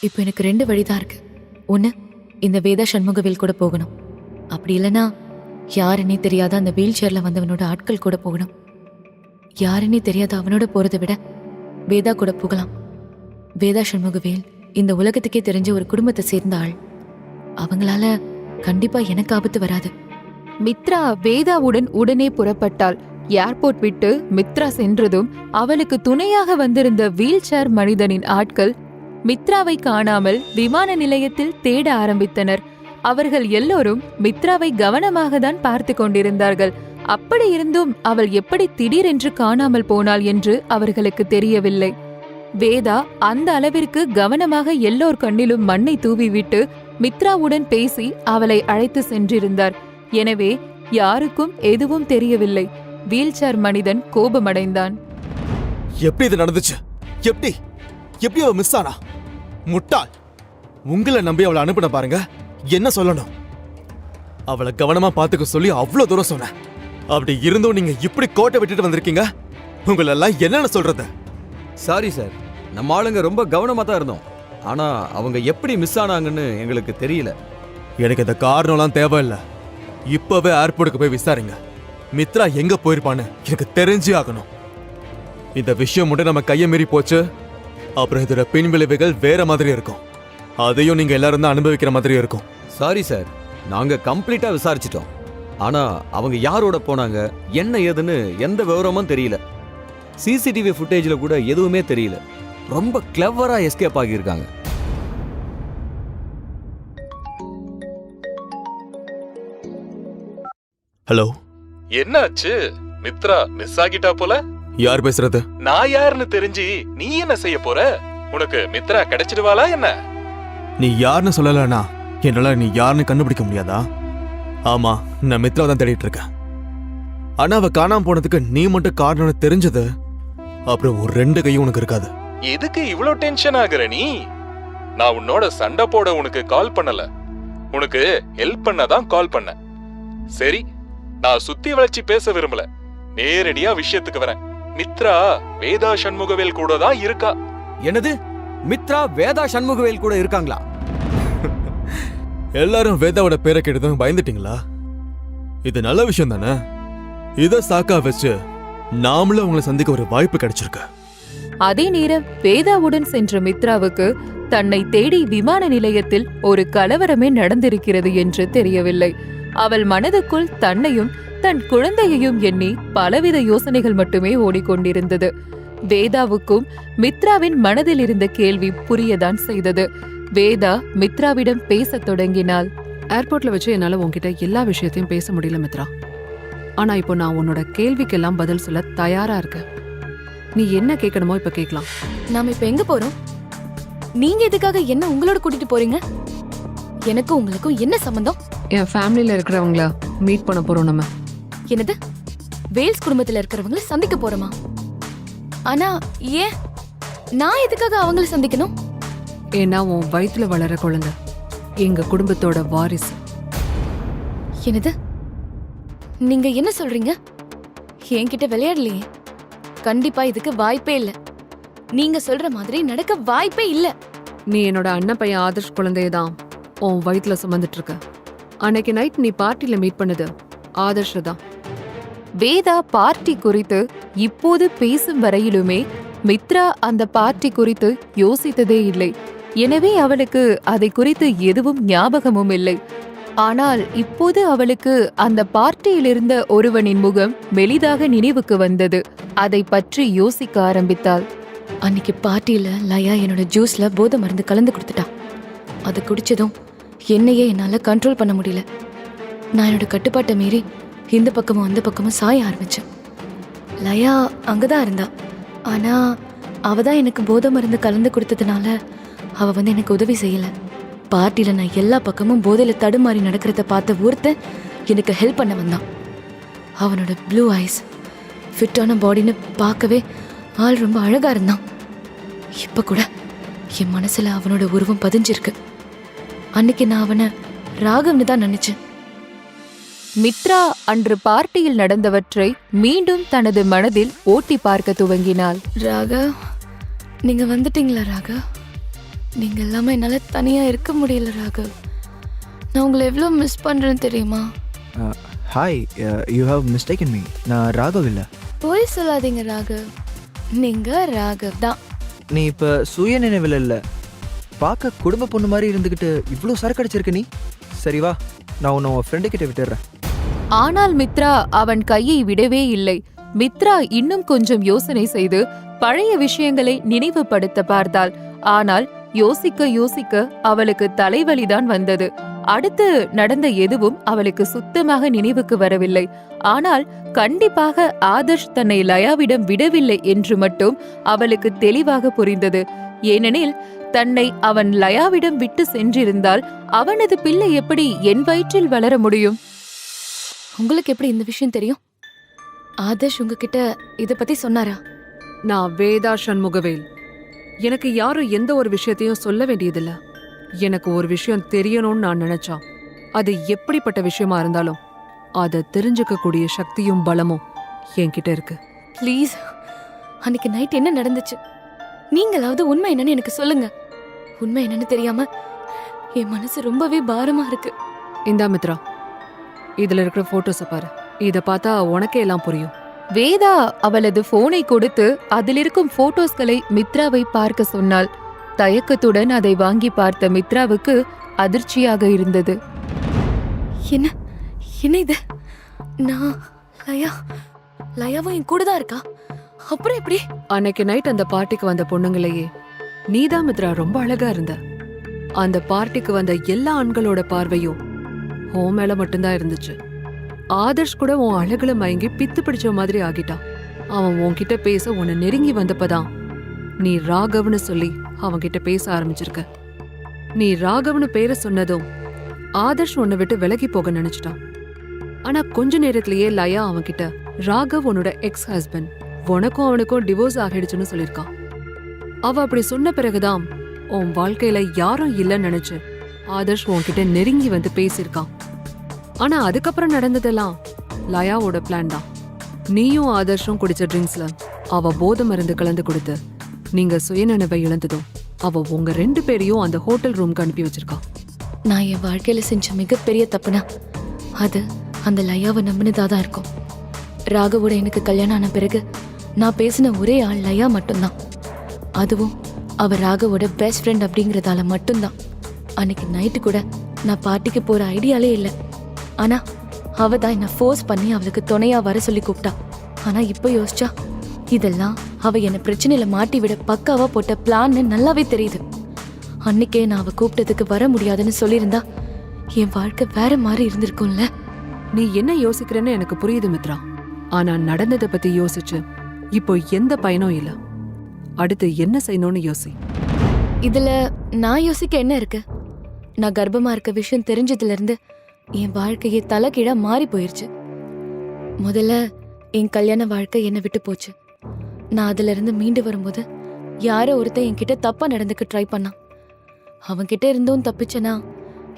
இப்போ எனக்கு 2 வழிதான் இருக்கு. ஒன்று, இந்த வேதா சண்முகவேல் கூட போகணும். அப்படி இல்லைன்னா யாருன்னே தெரியாத அந்த வீல் சேர்ல வந்தவனோட ஆட்கள் கூட போகணும். யாருன்னே தெரியாத அவனோட போறதை விட வேதா கூட போகலாம். வேதா சண்முகவேல் இந்த உலகத்துக்கே தெரிஞ்ச ஒரு குடும்பத்தை சேர்ந்த ஆள். அவங்களால கண்டிப்பா எனக்கு ஆபத்து வராது. மித்ரா வேதாவுடன் உடனே புறப்பட்டாள். ஏர்போர்ட் விட்டு மித்ரா சென்றதும் அவளுக்கு துணையாக வந்திருந்த வீல் சேர் மனிதனின் ஆட்கள் மித்ராவை காணாமல் விமான நிலையத்தில் தேட ஆரம்பித்தனர். அவர்கள் எல்லோரும் மித்ராவை கவனமாக தான் பார்த்து கொண்டிருந்தார்கள். அப்படி இருந்தும் அவள் எப்படி திடீரென்று காணாமல் போனாள் என்று அவர்களுக்கு தெரியவில்லை. வேதா அந்த அளவிற்கு கவனமாக எல்லோர் கண்ணிலும் மண்ணை தூவிவிட்டு மித்ராவுடன் பேசி அவளை அழைத்து சென்றிருந்தார். எனவே யாருக்கும் எதுவும் தெரியவில்லை. வீல் சேர் மனிதன் கோபமடைந்தான். எப்படி இது நடந்துச்சு? எப்படி அவ மிஸ் ஆனா? முட்டாள்! உங்களை நம்பி அவளை அனுப்பின பாருங்க. என்ன சொல்லணும்? அவளை கவனமா பாத்துக்க சொல்லி அவ்வளவு தூரம் சொன்னேன். அப்படி இருந்தும் நீங்க இப்படி கோட்டை விட்டுட்டு வந்திருக்கீங்க. உங்களெல்லாம் என்னன்னு சொல்றது? சாரி சார், நம்ம ஆளுங்க ரொம்ப கவனமா தான் இருந்தோம். ஆனா அவங்க எப்படி மிஸ் ஆனாங்கன்னு எங்களுக்கு தெரியல. எனக்கு இந்த காரணம்லாம் தேவையில்லை. இப்பவே ஏர்போர்ட்டுக்கு போய் விசாரிங்க. மித்ரா எங்க போயிருப்பான்னு எனக்கு தெரிஞ்சே ஆகணும். இந்த விஷயம் மட்டும் நம்ம கையை மீறி போச்சு, அப்புறம் இதோட பின் விளைவுகள் வேற மாதிரி இருக்கும். அதையும் நீங்க எல்லாரும் தான் அனுபவிக்கிற மாதிரி இருக்கும். சாரி சார், நாங்க கம்ப்ளீட்டா விசாரிச்சிட்டோம். ஆனா அவங்க யாரோட போனாங்க, என்ன ஏதுன்னு எந்த விவரமும் தெரியல. சிசிடிவி ஃபுட்டேஜ்ல கூட எதுவுமே தெரியல. ரொம்ப கிளவரா எஸ்கேப் ஆகியிருக்காங்க. ஹலோ, என்னாச்சு? மித்ரா மிஸ் ஆகிட்டா போல. யார் பேசுறது? நான் யாருன்னு தெரிஞ்சு நீ என்ன செய்ய போற? உனக்கு மித்ரா கிடைச்சிடுவாளா என்ன? நீ யாருன்னு சொல்லலனா என்னால நீ யாருன்னு கண்டுபிடிக்க முடியாதா? ஆமா, நான் மித்ரா தான் தேடிட்டு இருக்கேன். ஆனா அவ காணாம போனதுக்கு நீ மட்டும் காரணம்னு தெரிஞ்சது அப்புறம் ஒரு 2 கையும் உனக்கு இருக்காது. எதுக்கு இவ்ளோ டென்ஷன் ஆகுற நீ? நான் உன்னோட சண்டை போட உனக்கு கால் பண்ணல, உனக்கு ஹெல்ப் பண்ண தான் கால் பண்ண. சரி, நான் சுத்தி வளைச்சி பேச விரும்பல, நேரடியா விஷயத்துக்கு வரேன். மித்ரா வேதா சண்முகவேல் கூட தான் இருக்கா. என்னது? மித்ரா வேதா சண்முகவேல் கூட இருக்காங்களா? எல்லாரும் வேதாவோட பேரை கேட்டதும் பயந்துட்டீங்களா? இது நல்ல விஷயம் தானே. இத சாக்கா வச்சு நாமளும் உங்களை சந்திக்க ஒரு வாய்ப்பு கிடைச்சிருக்கு. அதே நேரம் வேதாவுடன் சென்ற மித்ராவுக்கு தன்னை தேடி விமான நிலையத்தில் ஒரு கலவரமே நடந்திருக்கிறது என்று தெரியவில்லை. அவள் மனதுக்குள் தன்னையும் தன் குழந்தையையும் எண்ணி பலவித யோசனைகள் மட்டுமே ஓடிக்கொண்டிருந்தது. வேதாவுக்கும் மித்ராவின் மனதில் இருந்த கேள்வி புரியதான் செய்தது. வேதா மித்ராவிடம் பேசத் தொடங்கினாள். ஏர்போர்ட்ல வச்சு என்னால உன்கிட்ட எல்லா விஷயத்தையும் பேச முடியல மித்ரா. ஆனா இப்போ நான் உன்னோட கேள்விக்கெல்லாம் பதில் சொல்ல தயாரா இருக்கேன். நீ என்ன கேட்கணுமோ இப்ப கேட்கலாம். நாம இப்ப எங்க போறோம்? நீங்க எதுக்காக என்ன உங்களோட கூட்டிட்டு போறீங்க? எனக்கும் உங்களுக்கும் என்ன சம்பந்தம்? என் ஃபேமிலியில இருக்கிறவங்கள மீட் பண்ண போறோம் நம்ம. என்னது? வேல்ஸ் குடும்பத்துல இருக்கிறவங்கள சந்திக்க போறோமா? ஆனா ஏன் நான் எதுக்காக அவங்கள சந்திக்கணும்? ஏன்னா உன் வயித்துல வளர குழந்தை எங்க குடும்பத்தோட வாரிசு. என்னது? நீங்க என்ன சொல்றீங்க? என்கிட்ட விளையாடலையே. கண்டிப்பா இதுக்கு வாய்ப்பே இல்ல. நீங்க சொல்ற மாதிரி நடக்க வாய்ப்பே இல்ல. நீ என்னோட அண்ணன் பையன் ஆதர்ஷ் குழந்தையதான் உன் வயித்துல சுமந்துட்டு இருக்க. அன்னைக்கு நைட் நீ பார்ட்டில மீட் பண்ணது ஆதர்ஷ தான். வேதா பார்ட்டி குறித்து இப்போது பேசும் வரையிலுமே மித்ரா அந்த பார்ட்டி குறித்து யோசித்ததே இல்லை. எனவே அவளுக்கு அதை குறித்து எதுவும் ஞாபகமும் இல்லை. ஆனால் இப்போது அவளுக்கு அந்த பார்ட்டியில் இருந்த ஒருவனின் முகம் மெலிதாக நினைவுக்கு வந்தது. அதை பற்றி யோசிக்க ஆரம்பித்தாள். அன்னைக்கு பார்ட்டியில லயா என்னோட ஜூஸ்ல போதை மருந்து கலந்து கொடுத்துட்டான். அதை குடிச்சதும் என்னையே என்னால கண்ட்ரோல் பண்ண முடியல. நான் என்னோட கட்டுப்பாட்டை மீறி இந்த பக்கமும் அந்த பக்கமும் சாய ஆரம்பிச்சேன். லயா அங்கதான் இருந்தா. ஆனா அவதான் எனக்கு போதை மருந்து கலந்து கொடுத்ததுனால அவ எனக்கு உதவி செய்யல. பார்ட்டியில நான் எல்லா பக்கமும் போதையில தடுமாறி நடக்கிறத பார்த்த ஒருத்தன் எனக்கு ஹெல்ப் பண்ண வந்தான். அவனோட ப்ளூ ஐஸ், ஃபிட்டான பாடின்னு பார்க்கவே ஆள் ரொம்ப அழகா இருந்தான். இப்ப கூட என் மனசுல அவனோட உருவம் பதிஞ்சிருக்கு. அன்னைக்கு நான் அவனை ராகவ்னு தான் நினைச்சேன். மித்ரா அன்று பார்ட்டியில் நடந்தவற்றை மீண்டும் தனது மனதில் ஓட்டி பார்க்க துவங்கினாள். ராகவ், நீங்க வந்துட்டீங்களா ராகவ்? நீங்க இல்லாம என்னால தனியா இருக்க முடியல ராகவ். நான் உங்களை எவ்வளவு மிஸ் பண்றேன்னு தெரியுமா? Hi, you have mistaken me. நான் ராகவ் இல்லை. போய் சொல்லாதீங்க ராகவ், நீங்க ராகவ் தான். நீ இப்போ சுய நினைவில் இல்லை. பார்க்க குடும்ப பொண்ணு மாதிரி இருந்துக்கிட்டு இவ்வளோ சரக்கு அடிச்சிருக்க நீ. சரி வா, நான் உன்னை உன் ஃப்ரெண்டு கிட்ட விட்டுடுறேன். ஆனால் மித்ரா அவன் கையை விடவே இல்லை. மித்ரா இன்னும் கொஞ்சம் யோசனை செய்து பழைய விஷயங்களை நினைவுபடுத்த பார்த்தாள். ஆனால் யோசிக்க யோசிக்க அவளுக்கு தலைவலிதான் வந்தது. அடுத்து நடந்த எதுவும் அவளுக்கு சுத்தமாக நினைவுக்கு வரவில்லை. ஆனால் கண்டிப்பாக ஆதர்ஷ் தன்னை லயாவிடம் விடவில்லை என்று மட்டும் அவளுக்கு தெளிவாக புரிந்தது. ஏனெனில் தன்னை அவன் லயாவிடம் விட்டு சென்றிருந்தால் அவனது பிள்ளை எப்படி என் வயிற்றில் வளர முடியும்? உங்களுக்கு எப்படி இந்த விஷயம் தெரியும்? ஆதர்ஷ் உங்ககிட்ட இத பத்தி சொன்னாரா? நான் வேதா சண்முகவேல். எனக்கு யாரும் எந்த ஒரு விஷயத்தையும் சொல்ல வேண்டியதில்ல. எனக்கு ஒரு விஷயம் தெரியணும்னு நான் நினைச்சா அது எப்படிப்பட்ட விஷயமா இருந்தாலும் அதை தெரிஞ்சுக்க கூடிய சக்தியும் பலமும் என்கிட்ட இருக்கு. ப்ளீஸ், அன்னைக்கு நைட் என்ன நடந்துச்சு? நீங்களாவது உண்மை என்னன்னு எனக்கு சொல்லுங்க. உண்மை என்னன்னு தெரியாம என் மனசு ரொம்பவே பாரமா இருக்கு. இந்தா மித்ரா, இதுல இருக்கிற போட்டோஸை பாரு. இத பார்த்தா உனக்கே எல்லாம் புரியும். வேதா அவளது போனை கொடுத்து அதில் இருக்கும் போட்டோஸ்களை மித்ராவை பார்க்க சொன்னாள். தயக்கத்துடன் அதை வாங்கி பார்த்த மித்ராவுக்கு அதிர்ச்சியாக இருந்தது. என்ன என்ன இது? நான் லயாவும் என் கூட தான் இருக்கா. அப்புறம் எப்படி? அன்னைக்கு நைட் அந்த பார்ட்டிக்கு வந்த பொண்ணுங்களையே நீதான் மித்ரா ரொம்ப அழகா இருந்த. அந்த பார்ட்டிக்கு வந்த எல்லா ஆண்களோட பார்வையும் உன் மேல மட்டும்தான் இருந்துச்சு. ஆதர்ஷ் கூட உன் அழகுல மயங்கி பித்து பிடிச்ச மாதிரி ஆகிட்டான். அவன் உன்கிட்ட பேச உன்னை நெருங்கி வந்தப்பதான் நீ ராகவ்னு சொல்லி அவன்கிட்ட பேச ஆரம்பிச்சிருக்க. நீ ராகவ்னு பேரை சொன்னதும் ஆதர்ஷ் உன்னை விட்டு விலகி போக நினைச்சிட்டான். ஆனா கொஞ்ச நேரத்திலேயே லயா அவன்கிட்ட ராகவ் உன்னோட எக்ஸ் ஹஸ்பண்ட், உனக்கும் அவனுக்கும் டிவோர்ஸ் ஆகிடுச்சுன்னு சொல்லிருக்கான். அவ அப்படி சொன்ன பிறகுதான் உன் வாழ்க்கையில யாரும் இல்லைன்னு நினைச்சு ஆதர்ஷ் உன்கிட்ட நெருங்கி வந்து பேசியிருக்கான். ஆனா அதுக்கப்புறம் நடந்ததெல்லாம் லயாவோட பிளான் தான். நீயும் ஆதர்ஷும் குடிச்ச ட்ரிங்க்ஸ்ல அவ போதை மருந்து கலந்து கொடுத்து நீங்க சுயநினைவை இழந்ததும் அவ உங்க 2 பேரையும் அந்த ஹோட்டல் ரூம்க்கு அனுப்பி வச்சிருக்கா. நான் என் வாழ்க்கையில செஞ்ச மிகப்பெரிய தப்புனா அது அந்த லயாவை நம்பினதாதான் இருக்கும். ராகவோட எனக்கு கல்யாணம் ஆன பிறகு நான் பேசின ஒரே ஆள் லயா மட்டும்தான். அதுவும் அவ ராகவோட பெஸ்ட் ஃப்ரெண்ட் அப்படிங்கறதால மட்டும்தான். அன்னைக்கு நைட்டு கூட நான் பார்ட்டிக்கு போற ஐடியாலே இல்லை. ஆனா அவ தான் என்ன ஃபோர்ஸ் பண்ணி அவளுக்கு துணையா வர சொல்லி கூப்பிட்டா. ஆனா இப்ப யோசிச்சா இதெல்லாம் அவ என்ன பிரச்சனையில மாட்டி விட பக்காவா போட்ட பிளான்னு நல்லாவே தெரியுது. அன்னைக்கே நான் அவ கூப்பிட்டதுக்கு வர முடியாதுன்னு சொல்லியிருந்தா என் வாழ்க்கை வேற மாதிரி இருந்திருக்கும்ல. நீ என்ன யோசிக்கிறேன்னு எனக்கு புரியுது மித்ரா. ஆனா நடந்ததை பத்தி யோசிச்சு இப்போ எந்த பயனும் இல்ல. அடுத்து என்ன செய்யணும்னு யோசி. இதுல நான் யோசிக்க என்ன இருக்கு? நான் கர்ப்பமா இருக்க விஷயம் தெரிஞ்சதுல இருந்து என் வாழ்க்கையே தலைகீழா மாறி போயிருச்சு. முதல்ல என் கல்யாண வாழ்க்கை என்னை விட்டு போச்சு. நான் அதுல இருந்து மீண்டு வரும்போது யாரோ ஒருத்தன் என்கிட்ட தப்பா நடந்துக்க ட்ரை பண்ணான். அவன்கிட்ட இருந்தும் தப்பிச்சனா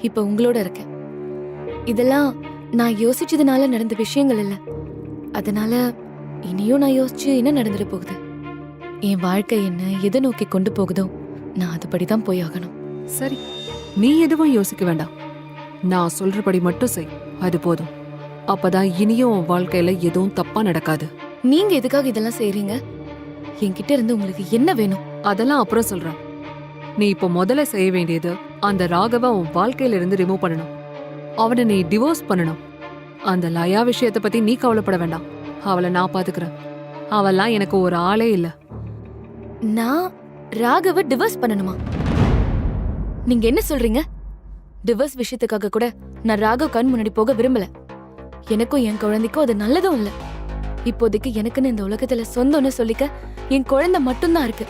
இப்ப உங்களோட இருக்கேன். இதெல்லாம் நான் யோசிச்சதுனால நடந்த விஷயங்கள் இல்ல. அதனால இனியும் நான் யோசிச்சு என்ன நடந்துட போகுது, என் வாழ்க்கை என்ன எதை நோக்கி கொண்டு போகுதோ நான் அதுபடிதான் போய் ஆகணும். சரி, நீ எதுவும் யோசிக்க வேண்டாம். நான் சொல்றபடி மட்டும் செய், அது போதும். அப்பதான் இனியும் உன் வாழ்க்கையில எதுவும் தப்பா நடக்காது. நீங்க எதுக்காக இதெல்லாம் செய்றீங்க? என்கிட்ட இருந்து உங்களுக்கு என்ன வேணும்? அதெல்லாம் அப்புறம் சொல்றேன். நீ இப்போ முதல்ல செய்ய வேண்டியது அந்த ராகவ உன் வாழ்க்கையில இருந்து ரிமூவ் பண்ணணும். அவனை நீ டிவோர்ஸ் பண்ணணும். அந்த லயா விஷயத்தை பத்தி நீ கவலைப்பட வேண்டாம். அவளை நான் பாத்துக்கிறேன். அவெல்லாம் எனக்கு ஒரு ஆளே இல்ல. நான் ராகவ டிவோர்ஸ் பண்ணணுமா? நீங்க என்ன சொல்றீங்க? டிவோர்ஸ் விஷயத்துக்காக கூட நான் ராகவ் கண் முன்னாடி போக விரும்பல. எனக்கும் என் குழந்தைக்கும் அது நல்லதும் இல்ல. இப்போதைக்கு எனக்குன்னு இந்த உலகத்துல சொந்தம்னு சொல்லிக்க என் குழந்தை மட்டும்தான் இருக்கு.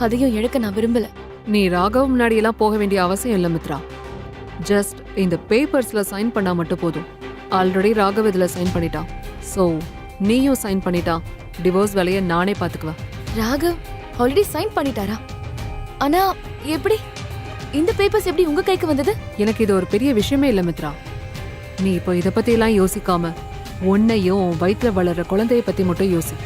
அதையும் இழக்க நான் விரும்பல. நீ ராகவ் முன்னாடி எல்லாம் போக வேண்டிய அவசியம் இல்ல மித்ரா. ஜஸ்ட் இந்த பேப்பர்ஸ்ல சைன் பண்ணா மட்டும் போதும். ஆல்ரெடி ராகவ் இதுல சைன் பண்ணிட்டான். சோ நீயும் சைன் பண்ணிட்டா டிவோர்ஸ் வேலையை நானே பாத்துக்குவேன். ராகவ் ஆல்ரெடி சைன் பண்ணிட்டாரா? ஆனா எப்படி? இந்த பேப்பர்ஸ் எப்படி உங்க கைக்கு வந்தது? எனக்கு இது ஒரு பெரிய விஷயமே இல்ல மித்ரா. நீ இப்போ இத பத்தி எல்லாம் யோசிக்காம உன்னையும் உன் வயிற்றுல வளர்ற குழந்தைய பத்தி மட்டும் யோசி.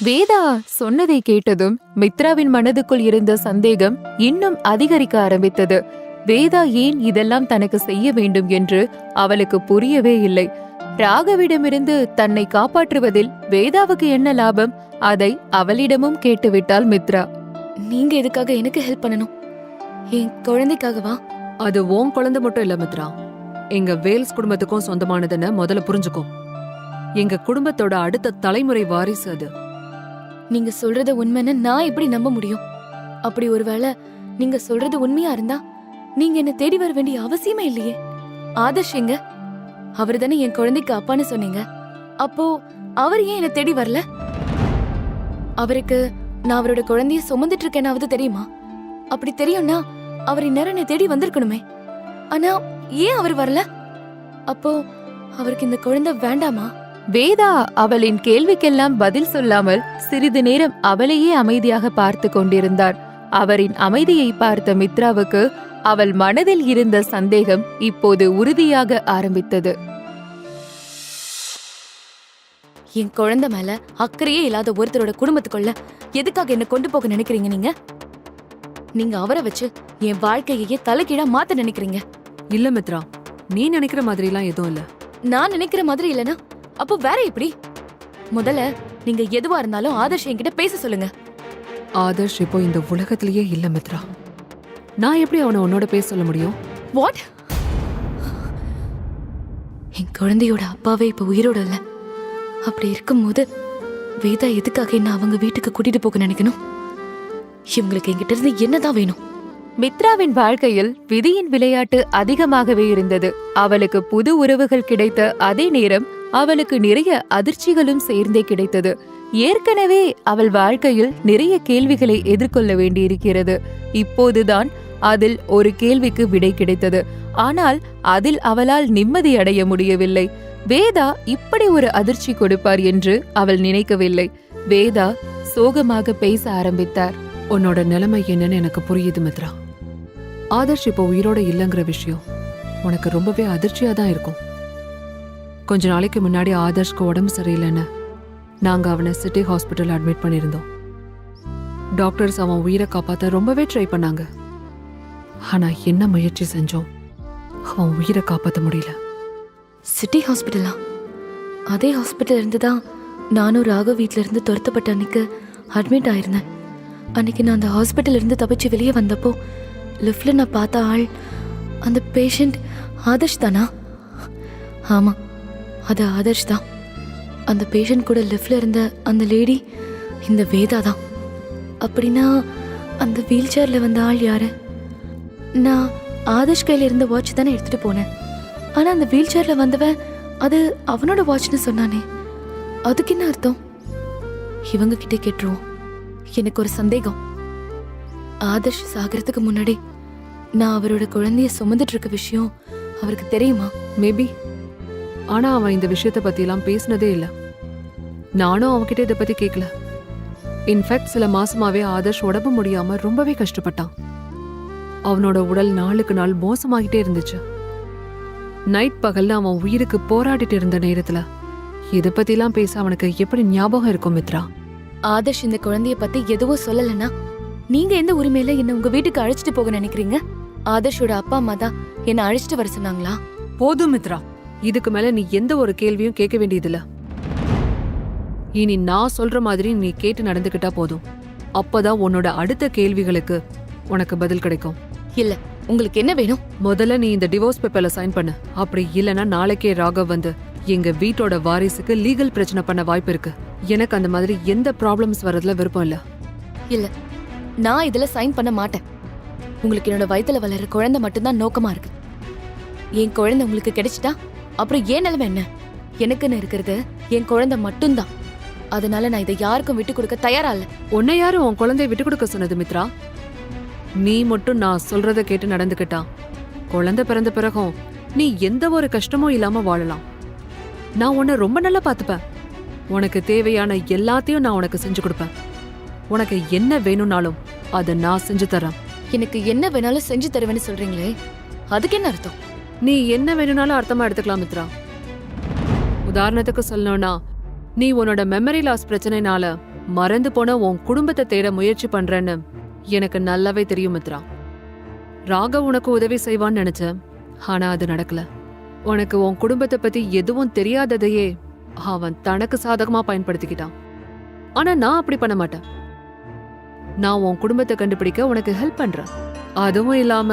வேதா சொன்னதை கேட்டதும் மித்ராவின் மனதுக்குள் இருந்த சந்தேகம் இன்னும் அதிகரிக்க ஆரம்பித்தது. வேதா ஏன் இதெல்லாம் தனக்கு செய்ய வேண்டும் என்று அவளுக்கு புரியவே இல்லை. ராகவிடமிருந்து தன்னை காப்பாற்றுவதில் வேதாவுக்கு என்ன லாபம்? அதை அவளிடமும் கேட்டுவிட்டாள் மித்ரா. நீங்க எதுக்காக எனக்கு ஹெல்ப் பண்ணணும்? என் குழந்தைக்காகவா? அது உன் குழந்தை மட்டும் இல்ல மித்ரா, எங்க வேல்ஸ் குடும்பத்துக்கும் சொந்தமானதுன்னு முதல்ல புரிஞ்சுக்கோ. எங்க குடும்பத்தோட அடுத்த தலைமுறை வாரிசு அது. நீங்க சொல்றது உண்மைன்னு நான் எப்படி நம்ப முடியும்? அப்படி ஒருவேளை நீங்க சொல்றது உண்மையா இருந்தா நீங்க என்ன தேடி வர வேண்டிய அவசியமே இல்லையே. ஆதர்ஷ் எங்க? அவர் தானே என் குழந்தைக்கு அப்பான்னு சொன்னீங்க. அப்போ அவர் ஏன் என்ன தேடி வரல? அவருக்கு நான் அவரோட குழந்தைய சுமந்துட்டு இருக்கேனாவது தெரியுமா? அப்படி தெரியும்னா அவர் இந்நேரம் என்னை தேடி வந்திருக்கணுமே. ஆனா ஏன் அவர் வரல? அப்போ அவருக்கு இந்த குழந்தை வேண்டாமா? வேதா அவளின் கேள்விக்கெல்லாம் பதில் சொல்லாமல் சிறிது நேரம் அவளையே அமைதியாக பார்த்து கொண்டிருந்தார். அவரின் அமைதியை பார்த்த மித்ராவுக்கு அவள் மனதில் இருந்த சந்தேகம் இப்போது உறுதியாக ஆரம்பித்தது. என் குழந்தை மேல அக்கறையே இல்லாத ஒருத்தரோட குடும்பத்துக்குள்ள எதுக்காக என்ன கொண்டு போக நினைக்கிறீங்க? நீங்க அவரை வச்சு என் வாழ்க்கையே தலைகீழா மாத்த நினைக்கிறீங்க. இல்ல மித்ரா, நீ நினைக்கிற மாதிரி எல்லாம் எதுவும் இல்ல. நான் நினைக்கிற மாதிரி இல்லனா அப்போ வேற எப்படி? முதல்ல நீங்க எதுவா இருந்தாலும் ஆதர்ஷ் என்கிட்ட பேச சொல்லுங்க. ஆதர்ஷ் இப்போ இந்த உலகத்திலேயே இல்ல மித்ரா. நான் எப்படி அவனை உன்னோட பேச சொல்ல முடியும்? வாட்? என் குழந்தையோட அப்பாவே இப்ப உயிரோட இல்ல. அப்படி இருக்கும்போது வேதா எதுக்காக என்ன அவங்க வீட்டுக்கு கூட்டிட்டு போக நினைக்கணும்? இவங்களுக்கு என்கிட்ட இருந்து என்னதான் வேணும்? மித்ராவின் வாழ்க்கையில் விதியின் விளையாட்டு அதிகமாகவே இருந்தது. அவளுக்கு புது உறவுகள் கிடைத்த அதே நேரம் அவளுக்கு நிறைய அதிர்ச்சிகளும் சேர்ந்தே கிடைத்தது. ஏற்கனவே அவள் வாழ்க்கையில் நிறைய கேள்விகளை எதிர்கொள்ள வேண்டியிருக்கிறது. இப்போதுதான் அதில் ஒரு கேள்விக்கு விடை கிடைத்தது. ஆனால் அதில் அவளால் நிம்மதி அடைய முடியவில்லை. வேதா இப்படி ஒரு அதிர்ச்சி கொடுப்பார் என்று அவள் நினைக்கவில்லை. வேதா சோகமாக பேச ஆரம்பித்தார். உன்னோட நிலைமை என்னன்னு எனக்கு புரியுது மித்ரா. ஆதர்ஷ் இப்போ உயிரோட இல்லைங்கிற விஷயம் உனக்கு ரொம்பவே அதிர்ச்சியா தான் இருக்கும். கொஞ்ச நாளைக்கு முன்னாடி ஆதர்ஷ்க்கு உடம்பு சரியில்லைன்னு நாங்க அவனை சிட்டி ஹாஸ்பிட்டல் அட்மிட் பண்ணியிருந்தோம். டாக்டர்ஸ் அவன் உயிரை காப்பாத்த ரொம்பவே ட்ரை பண்ணாங்க. ஆனா என்ன முயற்சி செஞ்சோம், அவன் உயிரை காப்பாத்த முடியல. சிட்டி ஹாஸ்பிட்டலா? அதே ஹாஸ்பிட்டல் இருந்து தான் நானும் ராகவ் வீட்ல இருந்து துரத்தப்பட்ட அன்னைக்கு அட்மிட் ஆயிருந்தேன். அன்னைக்கு நான் அந்த ஹாஸ்பிட்டல் இருந்து தப்பிச்சு வெளியே வந்தப்போ லிஃப்ட்ல நான் பார்த்த ஆள் அந்த பேஷண்ட் ஆதர்ஷ் தானா? ஆமா, அது ஆதர்ஷ் தான். அந்த பேஷண்ட் கூட லிஃப்ட்ல இருந்த அந்த லேடி இந்த வேதா தான். அப்படின்னா அந்த வீல் சேர்ல வந்த ஆள் யாரு? நான் ஆதர்ஷ் கையில இருந்த வாட்ச் தானே எடுத்துட்டு போனேன். ஆனா அந்த வீல் சேர்ல வந்தவன் அது அவனோட வாட்ச்னு சொன்னானே, அதுக்கு என்ன அர்த்தம்? இவங்க கிட்ட கேட்டுருவோம். எனக்கு ஒரு சந்தேகம். ஆதர்ஷ் சாகிறதுக்கு முன்னாடி நான் அவரோட குழந்தைய சுமந்துட்டு இருக்க விஷயம் அவருக்கு தெரியுமா? மேபி. ஆனா அவன் இந்த விஷயத்தை பத்தி எல்லாம் பேசினதே இல்ல. நானும் அவன்கிட்ட இதை பத்தி கேட்கல. இன்ஃபேக்ட் சில மாசமாவே ஆதர்ஷ் உடம்பு முடியாம ரொம்பவே கஷ்டப்பட்டான். அவனோட உடல் நாளுக்கு நாள் மோசமாகிட்டே இருந்துச்சு. நைட் பகல்ல அவன் உயிருக்கு போராடிட்டு இருந்த நேரத்துல இதை பத்தி எல்லாம் பேச அவனுக்கு எப்படி ஞாபகம் இருக்கும் மித்ரா? ஆதர்ஷ் இந்த குழந்தைய பத்தி எதுவும் சொல்லலன்னா நீங்க எந்த உரிமையில என்ன உங்க வீட்டுக்கு அழைச்சிட்டு போக நினைக்கிறீங்க? ஆதர்ஷோட அப்பா அம்மா தான் என்ன அழைச்சிட்டு வர சொன்னாங்களா? போதும் மித்ரா, இதுக்கு மேல நீ எந்த ஒரு கேள்வியும் கேட்க வேண்டியதில்ல. இனி நான் சொல்ற மாதிரி நீ கேட்டு நடந்துக்கிட்டா போதும். அப்பதான் உன்னோட அடுத்த கேள்விகளுக்கு உனக்கு பதில் கிடைக்கும். இல்ல, உங்களுக்கு என்ன வேணும்? முதல்ல நீ இந்த டிவோர்ஸ் பேப்பர்ல சைன் பண்ணு. அப்படி இல்லனா நாளைக்கே ராகவ் வந்து எங்க வீட்டோட வாரிசுக்கு லீகல் பிரச்சனை பண்ண வாய்ப்பு இருக்கு. எனக்கு அந்த மாதிரி எந்த ப்ராப்ளம்ஸ் வரதுல விருப்பம் இல்ல. இல்ல, நான் இதுல சைன் பண்ண மாட்டேன். உங்களுக்கு என்னோட வயித்துல வளர குழந்தை மட்டும்தான் நோக்கமா இருக்கு. என் குழந்தை உங்களுக்கு கிடைச்சிட்டா அப்புறம் ஏன் நிலைமை என்ன? எனக்குன்னு இருக்கிறது என் குழந்தை மட்டும்தான். அதனால நான் இதை யாருக்கும் விட்டு கொடுக்க தயாரா இல்ல. உன்னை யாரும் உன் குழந்தைய விட்டு கொடுக்க சொன்னது மித்ரா? நீ மட்டும் நான் சொல்றத கேட்டு நடந்துக்கிட்டா குழந்தை பிறந்த பிறகும் நீ எந்த ஒரு கஷ்டமும் இல்லாம வாழலாம். நான் உன்னை ரொம்ப நல்லா பாத்துப்பேன். உனக்கு தேவையான எல்லாத்தையும் நான் உனக்கு செஞ்சு கொடுப்பேன். உனக்கு என்ன வேணும்னாலும் அதை நான் செஞ்சு தரேன். எனக்கு என்ன வேணாலும் செஞ்சு தருவேன்னு சொல்றீங்களே, அதுக்கு என்ன அர்த்தம்? நீ என்ன வேணும்னாலும் அர்த்தமா எடுத்துக்கலாம் மித்ரா. உதாரணத்துக்கு சொல்லணும்னா, நீ உன்னோட மெமரி லாஸ் பிரச்சனைனால மறந்து போன உன் குடும்பத்தை தேட முயற்சி பண்றேன்னு எனக்கு நல்லாவே தெரியும் மித்ரா. ராகவ் உனக்கு உதவி செய்வான்னு நினைச்சேன், ஆனா அது நடக்கல. உனக்கு உன் குடும்பத்தை பத்தி எதுவும் தெரியாததையே அவன் தனக்கு சாதகமா பயன்படுத்திக்கிட்டான். ஆனா நான் அப்படி பண்ண மாட்டேன். நான் உன் குடும்பத்தை கண்டுபிடிக்க உனக்கு ஹெல்ப் பண்றேன். அதுவும் இல்லாம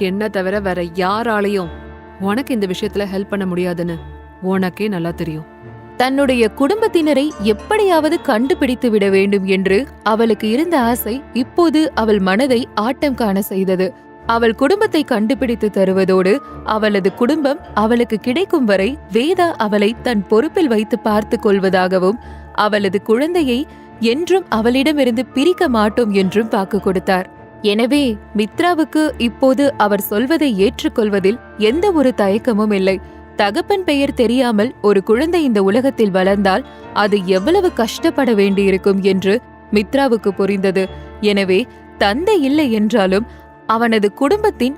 என்ன தவிர வேற யாராலையும் உனக்கு இந்த விஷயத்துல ஹெல்ப் பண்ண முடியாதுன்னு உனக்கே நல்லா தெரியும். தன்னுடைய குடும்பத்தினரை எப்படியாவது கண்டுபிடித்து விட வேண்டும் என்று அவளுக்கு இருந்த ஆசை இப்போது அவள் மனதை ஆட்டம் காண செய்தது. அவள் குடும்பத்தை கண்டுபிடித்து தருவதோடு அவளது குடும்பம் அவளுக்கு கிடைக்கும் வரை வேதா அவளை தன் பொறுப்பில் வைத்து பார்த்து கொள்வதாகவும் அவளது குழந்தையை என்றும் அவளிடமிருந்து பிரிக்க மாட்டோம் என்றும் வாக்கு கொடுத்தார். எனவே மித்ராவுக்கு இப்போது அவர் சொல்வதை ஏற்றுக்கொள்வதில் எந்த ஒரு தயக்கமும் இல்லை. தகப்பன் பெயர் தெரியாமல் ஒரு குழந்தை இந்த உலகத்தில் வளர்ந்தால் அது எவ்வளவு கஷ்டப்பட வேண்டியிருக்கும் என்று மித்ராவுக்கு புரிந்தது. எனவே தந்தை இல்லை என்றாலும் அவனது குடும்பத்தின்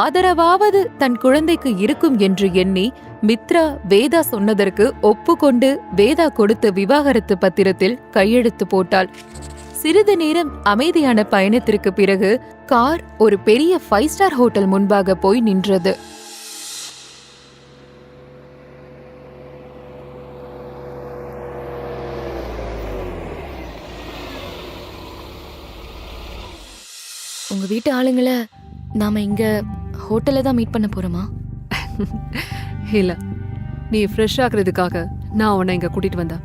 ஆதரவாவது தன் குழந்தைக்கு இருக்கும் என்று எண்ணி மித்ரா வேதா சொன்னதற்கு ஒப்புக்கொண்டு வேதா கொடுத்த விவாகரத்து பத்திரத்தில் கையெழுத்து போட்டாள். சிறிது நேரம் அமைதியான பயணத்திற்கு பிறகு கார் ஒரு பெரிய 5 ஸ்டார் ஹோட்டல் முன்பாக போய் நின்றது. வீட்டு ஆளுங்களை நாம இங்க ஹோட்டல்ல தான் மீட் பண்ண போறோமா? இல்ல, நீ ஃப்ரெஷ் ஆகுறதுக்காக நான் உன்னை இங்க கூட்டிட்டு வந்தேன்.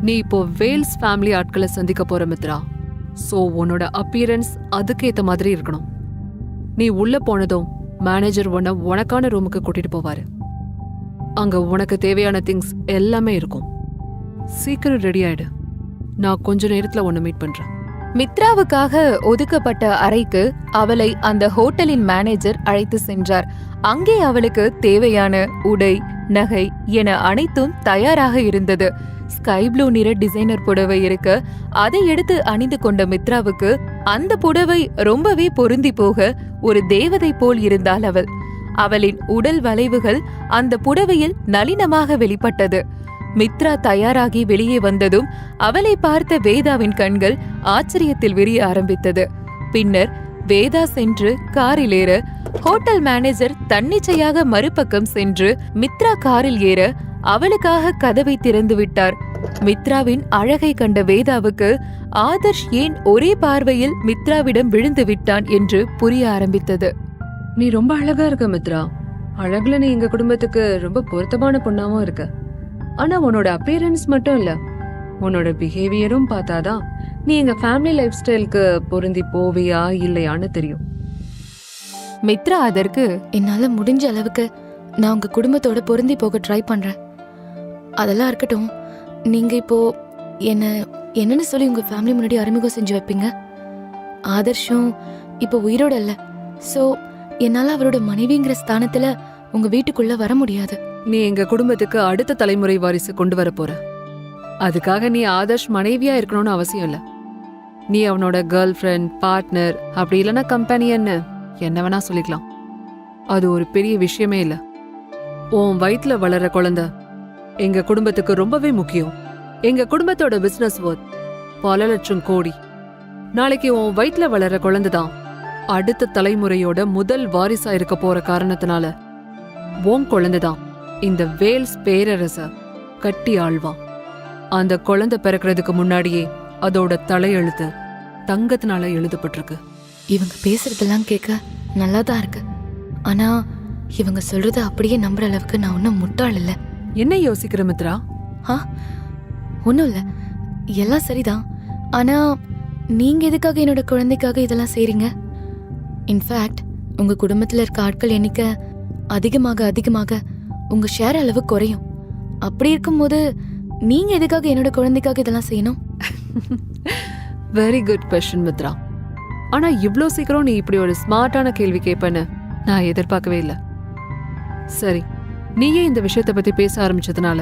நீ இப்போ வேல்ஸ் ஃபேமிலி ஆட்களை சந்திக்க போற மித்ரா. சோ உன்னோட அப்பியரன்ஸ் அதுக்கேத்த மாதிரி இருக்கணும். நீ உள்ள போனதும் மேனேஜர் உன்னை உனக்கான ரூமுக்கு கூட்டிட்டு போவாரு. அங்க உனக்கு தேவையான திங்ஸ் எல்லாமே இருக்கும். சீக்கிரம் ரெடி ஆயிடு. நான் கொஞ்ச நேரத்துல உன்னை மீட் பண்றேன். மித்ராவுக்காக ஒதுக்கப்பட்ட அறைக்கு அவளை அந்த ஹோட்டலின் மேனேஜர் அழைத்து சென்றார். அங்கே அவளுக்கு தேவையான உடை, நகை என அனைத்தும் தயாராக இருந்தது. ஸ்கை ப்ளூ நிற டிசைனர் புடவை இருக்க அதை எடுத்து அணிந்து கொண்ட மித்ராவுக்கு அந்த புடவை ரொம்பவே பொருந்தி போக ஒரு தேவதை போல் இருந்தாள் அவள். அவளின் உடல் வளைவுகள் அந்த புடவையில் நளினமாக வெளிப்பட்டது. மித்ரா தயாராகி வெளியே வந்ததும் அவளை பார்த்த வேதாவின் கண்கள் ஆச்சரியத்தில் விரிய ஆரம்பித்தது. பின்னர் வேதா சென்று காரில் ஏற ஹோட்டல் மேனேஜர் தன்னிச்சையாக மறுபக்கம் சென்று மித்ரா காரில் ஏற அவளுக்காக கதவை திறந்து விட்டார். மித்ராவின் அழகை கண்ட வேதாவுக்கு ஆதர்ஷ் ஏன் ஒரே பார்வையில் மித்ராவிடம் விழுந்து விட்டான் என்று புரிய ஆரம்பித்தது. நீ ரொம்ப அழகா இருக்க மித்ரா. அழகுல நீ எங்க குடும்பத்துக்கு ரொம்ப பொருத்தமான பொண்ணாவும் இருக்க. ஆனா உன்னோட அப்பியரன்ஸ் மட்டும் இல்ல, உன்னோட பிஹேவியரும் பார்த்தாதான் நீ எங்க ஃபேமிலி லைஃப் ஸ்டைலுக்கு பொருந்தி போவியா இல்லையான்னு தெரியும். மித்ரா அதற்கு, என்னால முடிஞ்ச அளவுக்கு நான் உங்க குடும்பத்தோட பொருந்தி போக ட்ரை பண்றேன். அதெல்லாம் இருக்கட்டும், நீங்க இப்போ என்னன்னு சொல்லி உங்க ஃபேமிலி முன்னாடி அறிமுகம் செஞ்சு வைப்பீங்க? ஆதர்ஷும் இப்போ உயிரோட இல்ல. சோ என்னால அவரோட மனைவிங்கிற ஸ்தானத்துல உங்க வீட்டுக்குள்ள வர முடியாது. நீ எங்க குடும்பத்துக்கு அடுத்த தலைமுறை வாரிசு கொண்டு வர போற. அதுக்காக நீ ஆதர்ஷ் மனைவியா இருக்கணும்னு அவசியம் இல்ல. நீ அவனோட கேர்ள் ஃப்ரெண்ட், பார்ட்னர், அப்படி இல்லைன்னா கம்பெனியன்னு என்ன வேணா சொல்லிக்கலாம். அது ஒரு பெரிய விஷயமே இல்ல. உன் வயிற்றுல வளர குழந்தை எங்க குடும்பத்துக்கு ரொம்பவே முக்கியம். எங்க குடும்பத்தோட பிசினஸ் ஒர்த் பல லட்சம் கோடி. நாளைக்கு உன் வயிற்றுல வளர குழந்தைதான் அடுத்த தலைமுறையோட முதல் வாரிசா இருக்க போற காரணத்தினால உன் குழந்தைதான் இந்த வேல்ஸ் பேரரச கட்டி ஆழ்வா. அந்த குழந்தை பிறக்கிறதுக்கு முன்னாடியே அதோட தலையெழுத்து தங்கத்தினால எழுதப்பட்டிருக்கு. இவங்க பேசுறதெல்லாம் கேட்க நல்லாதான் இருக்கு. ஆனா இவங்க சொல்றத அப்படியே நம்புற அளவுக்கு நான் ஒன்னும் முட்டாள் இல்ல. என்ன யோசிக்கிற மித்ரா? ஒன்னும் இல்ல, எல்லாம் சரிதான். ஆனா நீங்க எதுக்காக என்னோட குழந்தைக்காக இதெல்லாம் செய்றீங்க? இன்ஃபேக்ட் உங்க குடும்பத்துல இருக்க ஆட்கள் எண்ணிக்கை அதிகமாக உங்க ஷேர் அளவு குறையும். அப்படி இருக்கும்போது நீங்க எதுக்காக என்னோட குழந்தைக்காக இதெல்லாம் செய்யணும்? Very good question Mitra. ஆனா இவ்ளோ சீக்கிரம் நீ இப்படி ஒரு ஸ்மார்ட்டான கேள்வி கேட்பேன்னு நான் எதிர்பார்க்கவே இல்லை. சரி, நீயே இந்த விஷயத்தை பத்தி பேச ஆரம்பிச்சதுனால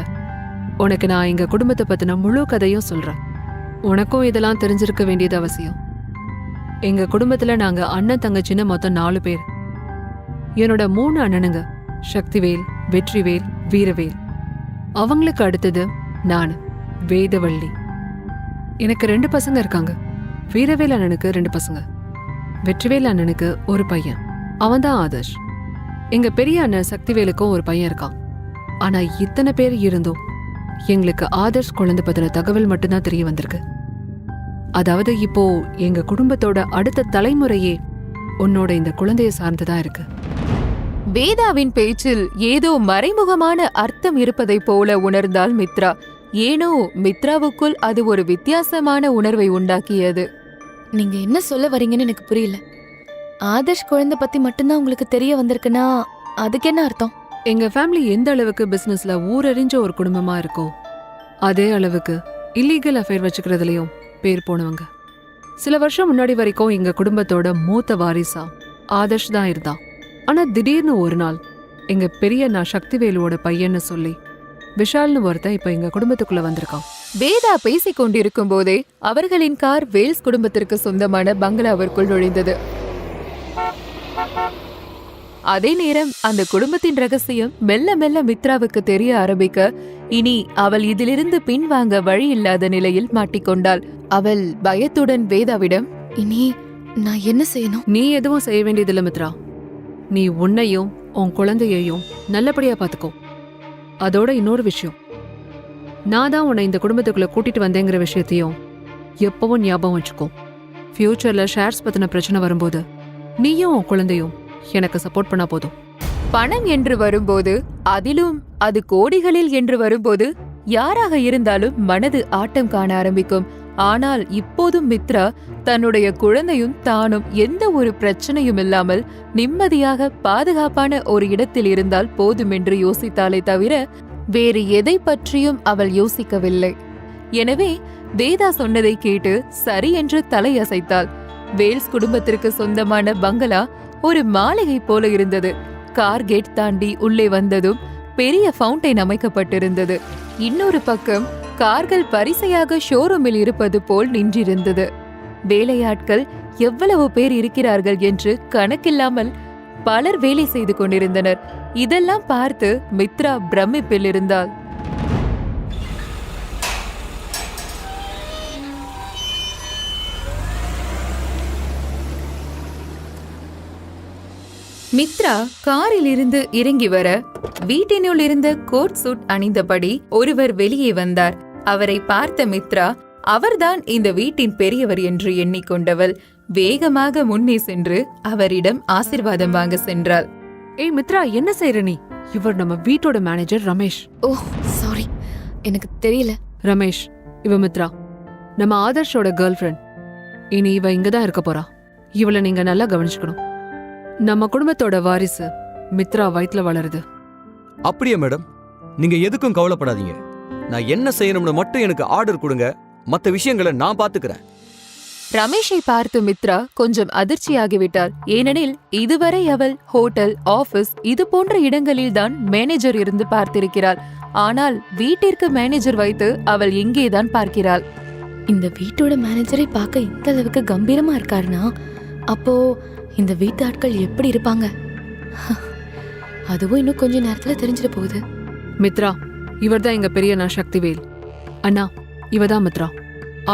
உனக்கு நான் எங்க குடும்பத்தை பத்தின முழு கதையும் சொல்றேன். உனக்கும் இதெல்லாம் தெரிஞ்சிருக்க வேண்டியது அவசியம். எங்க குடும்பத்துல நாங்க அண்ணன் தங்கச்சின்னு மொத்தம் 4 பேர். என்னோட 3 அண்ணனுங்க சக்திவேல், வெற்றிவேல், வீரவேல். அவங்களுக்கு அடுத்தது நான், வேதவள்ளி. எனக்கு 2 பசங்க இருக்காங்க. வீரவேல் அண்ணனுக்கு 2 பசங்க, வெற்றிவேல் அண்ணனுக்கு ஒரு பையன், அவன்தான் ஆதர்ஷ். எங்க பெரிய அண்ணன் சக்திவேலுக்கும் ஒரு பையன் இருக்கான். ஆனா இத்தனை பேர் இருந்தும் எங்களுக்கு ஆதர்ஷ் குழந்தை பத்தின தகவல் மட்டும்தான் தெரிய வந்திருக்கு. அதாவது இப்போ எங்க குடும்பத்தோட அடுத்த தலைமுறையே உன்னோட இந்த குழந்தைய சார்ந்துதா இருக்கு. வேதாவின் பேச்சில் ஏதோ மறைமுகமான அர்த்தம் இருப்பதை போல உணர்ந்தாள் மித்ரா. ஏனோ மித்ராவுக்குள் அது ஒரு வித்தியாசமான உணர்வை உண்டாக்கியது. நீங்க என்ன சொல்ல வரீங்கன்னு எனக்கு புரியல. ஆதர்ஷ் குழந்தை பத்தி மட்டும்தான் உங்களுக்கு தெரிய வந்திருக்குன்னா அதுக்கு என்ன அர்த்தம்? எங்க ஃபேமிலி எந்த அளவுக்கு பிசினஸ்ல ஊரறிஞ்ச ஒரு குடும்பமா இருக்கோ அதே அளவுக்கு இல்லீகல் அஃபேர் வச்சுக்கிறதுலயும் பேர் போனவங்க. சில வருஷம் முன்னாடி வரைக்கும் எங்க குடும்பத்தோட மூத்த வாரிசா ஆதர்ஷ் தான் இருந்தான். ஆனா திடீர்னு ஒரு நாள் எங்க பெரிய நான் சக்திவேலுவோட பையன்னு சொல்லி விஷால்னு ஒருத்தன் இப்ப எங்க குடும்பத்துக்குள்ள வந்திருக்கான். வேதா பேசிக் கொண்டிருக்கும் போதே அவர்களின் கார் வேல்ஸ் குடும்பத்திற்கு சொந்தமான பங்களாவிற்குள் நுழைந்தது. அதே நேரம் அந்த குடும்பத்தின் ரகசியம் மெல்ல மெல்ல மித்ராவுக்கு தெரிய ஆரம்பிக்க இனி அவள் இதிலிருந்து பின்வாங்க வழி இல்லாத நிலையில் மாட்டிக்கொண்டாள். அவள் பயத்துடன் வேதாவிடம், இனி நான் என்ன செய்யணும்? நீ எதுவும் செய்ய வேண்டியதில்லை மித்ரா. நீ உன்னையும் உன் குழந்தையையும் நல்லபடியா பாத்துக்கோ. அதோட இன்னொரு விஷயம், நான் தான் உன்னை இந்த குடும்பத்துக்குள்ள கூட்டிட்டு வந்தேங்கிற விஷயத்தையும் எப்பவும் ஞாபகம் வச்சுக்கோ. ஃபியூச்சர்ல ஷேர்ஸ் பத்தின பிரச்சனை வரும்போது நீயும் உன் குழந்தையும் எனக்கு சப்போர்ட் பண்ணா போதும். பணம் என்று வரும்போது, அதிலும் அது கோடிகளில் என்று வரும்போது யாராக இருந்தாலும் மனது ஆட்டம் காண ஆரம்பிக்கும். ஆனால் இப்போதும் மித்ரா தன்னுடைய குழந்தையும் தானும் எந்த ஒரு பிரச்சனையும் இல்லாமல் நிம்மதியாக பாதுகாப்பான ஒரு இடத்தில் இருந்தால் போதும் என்று யோசித்தாலே தவிர வேறு எதை பற்றியும் அவள் யோசிக்கவில்லை. எனவே வேதா சொன்னதை கேட்டு சரி என்று தலையசைத்தாள். வேல்ஸ் குடும்பத்திற்கு சொந்தமான பங்களா ஒரு மாளிகை போல இருந்தது. கார் கேட் தாண்டி உள்ளே வந்ததும் பெரிய ஃபவுண்டைன் அமைக்கப்பட்டிருந்தது. இன்னொரு பக்கம் கார்கள் வரிசையாக ஷோரூமில் இருப்பது போல் நின்றிருந்தது. வேலையாட்கள் எவ்வளவு பேர் இருக்கிறார்கள் என்று கணக்கில்லாமல் பலர் வேலை செய்து கொண்டிருந்தனர். இதெல்லாம் பார்த்து மித்ரா பிரமிப்பில் இருந்தாள். மித்ரா காரில் இருந்து இறங்கி வர வீட்டினுள் இருந்த கோட் சூட் அணிந்தபடி ஒருவர் வெளியே வந்தார். அவரை பார்த்த மித்ரா அவர்தான் இந்த வீட்டின் பெரியவர் என்று எண்ணிக்கொண்டவள் வேகமாக முன்னே சென்று அவரிடம் ஆசீர்வாதம் வாங்க சென்றாள். ஏய் மித்ரா, என்ன செய்யற நீ? இவர் நம்ம வீட்டோட மேனேஜர் ரமேஷ். ஓ சாரி, எனக்கு தெரியல. ரமேஷ், இவ மித்ரா, நம்ம ஆதர்ஷோட கேர்ள் ஃப்ரெண்ட். இனி இவ இங்கதான் இருக்க போறா. இவளை நீங்க நல்லா கவனிச்சுக்கணும். நம்ம குடும்பத்தோட வாரிசு மித்ரா வயித்துல வளருது. அப்படியே மேடம், நீங்க எதுக்கும் கவலைப்படாதீங்க. நான் என்ன செய்யணும்னு மட்டும் எனக்கு ஆர்டர் கொடுங்க, மத்த விஷயங்களை நான் பாத்துக்கிறேன். ரமேஷை பார்த்து மித்ரா கொஞ்சம் அதிர்ச்சியாகிவிட்டாள். ஏனெனில் இதுவரை அவள் ஹோட்டல், ஆபீஸ் இது போன்ற இடங்களில் தான் மேனேஜர் இருந்து பார்த்திருக்கிறாள். ஆனால் வீட்டிற்கு மேனேஜர் வைத்து அவள் இங்கேதான் பார்க்கிறாள். இந்த வீட்டோட மேனேஜரை பார்க்க இந்த அளவுக்கு கம்பீரமா இருக்காருனா அப்போ இந்த வீட்டு ஆட்கள் எப்படி இருப்பாங்க? அதுவும் இன்னும் கொஞ்ச நேரத்துல தெரிஞ்சிட போகுது. மித்ரா, இவர்தான் எங்க பெரியண்ணா சக்திவேல். அண்ணா, இவதான் மித்ரா,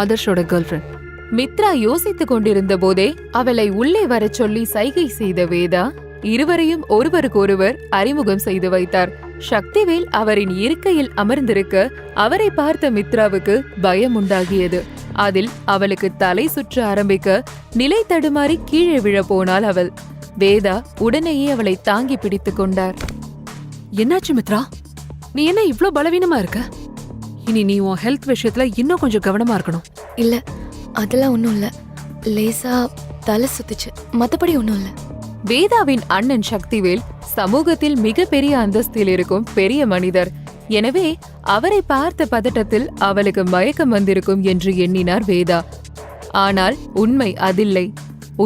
ஆதர்ஷோட கேர்ள் ஃப்ரெண்ட். மித்ரா யோசித்துக் கொண்டிருந்த போதே அவளை உள்ளே வரச் சொல்லி சைகை செய்த வேதா இருவரையும் ஒருவருக்கொருவர் அறிமுகம் செய்து வைத்தார். சக்திவேல் அவரின் இருக்கையில் அமர்ந்திருக்க அவரை பார்த்த மித்ராவுக்கு பயம் உண்டாகியது. அதில் அவளுக்கு தலை சுற்ற ஆரம்பிக்க நிலை தடுமாறி கீழே விழ போனாள் அவள். வேதா உடனேயே அவளை தாங்கி பிடித்துக் கொண்டார். என்னாச்சு மித்ரா? நீ என்ன இவ்ளோ பலவீனமா இருக்க? இனி நீ உன் ஹெல்த் விஷயத்துல இன்னும் கொஞ்சம் கவனமா இருக்கணும். இல்ல, அதெல்லாம் ஒண்ணும் இல்ல. லேசா தலை சுத்துச்சு, மத்தபடி ஒண்ணும் இல்ல. வேதாவின் அண்ணன் சக்திவேல் சமூகத்தில் மிகப்பெரிய அந்தஸ்தில் இருக்கும் பெரிய மனிதர். எனவே அவரை பார்த்த பதட்டத்தில் அவளுக்கு மயக்கம் வந்திருக்கும் என்று எண்ணினார் வேதா. ஆனால் உண்மை அதில்லை.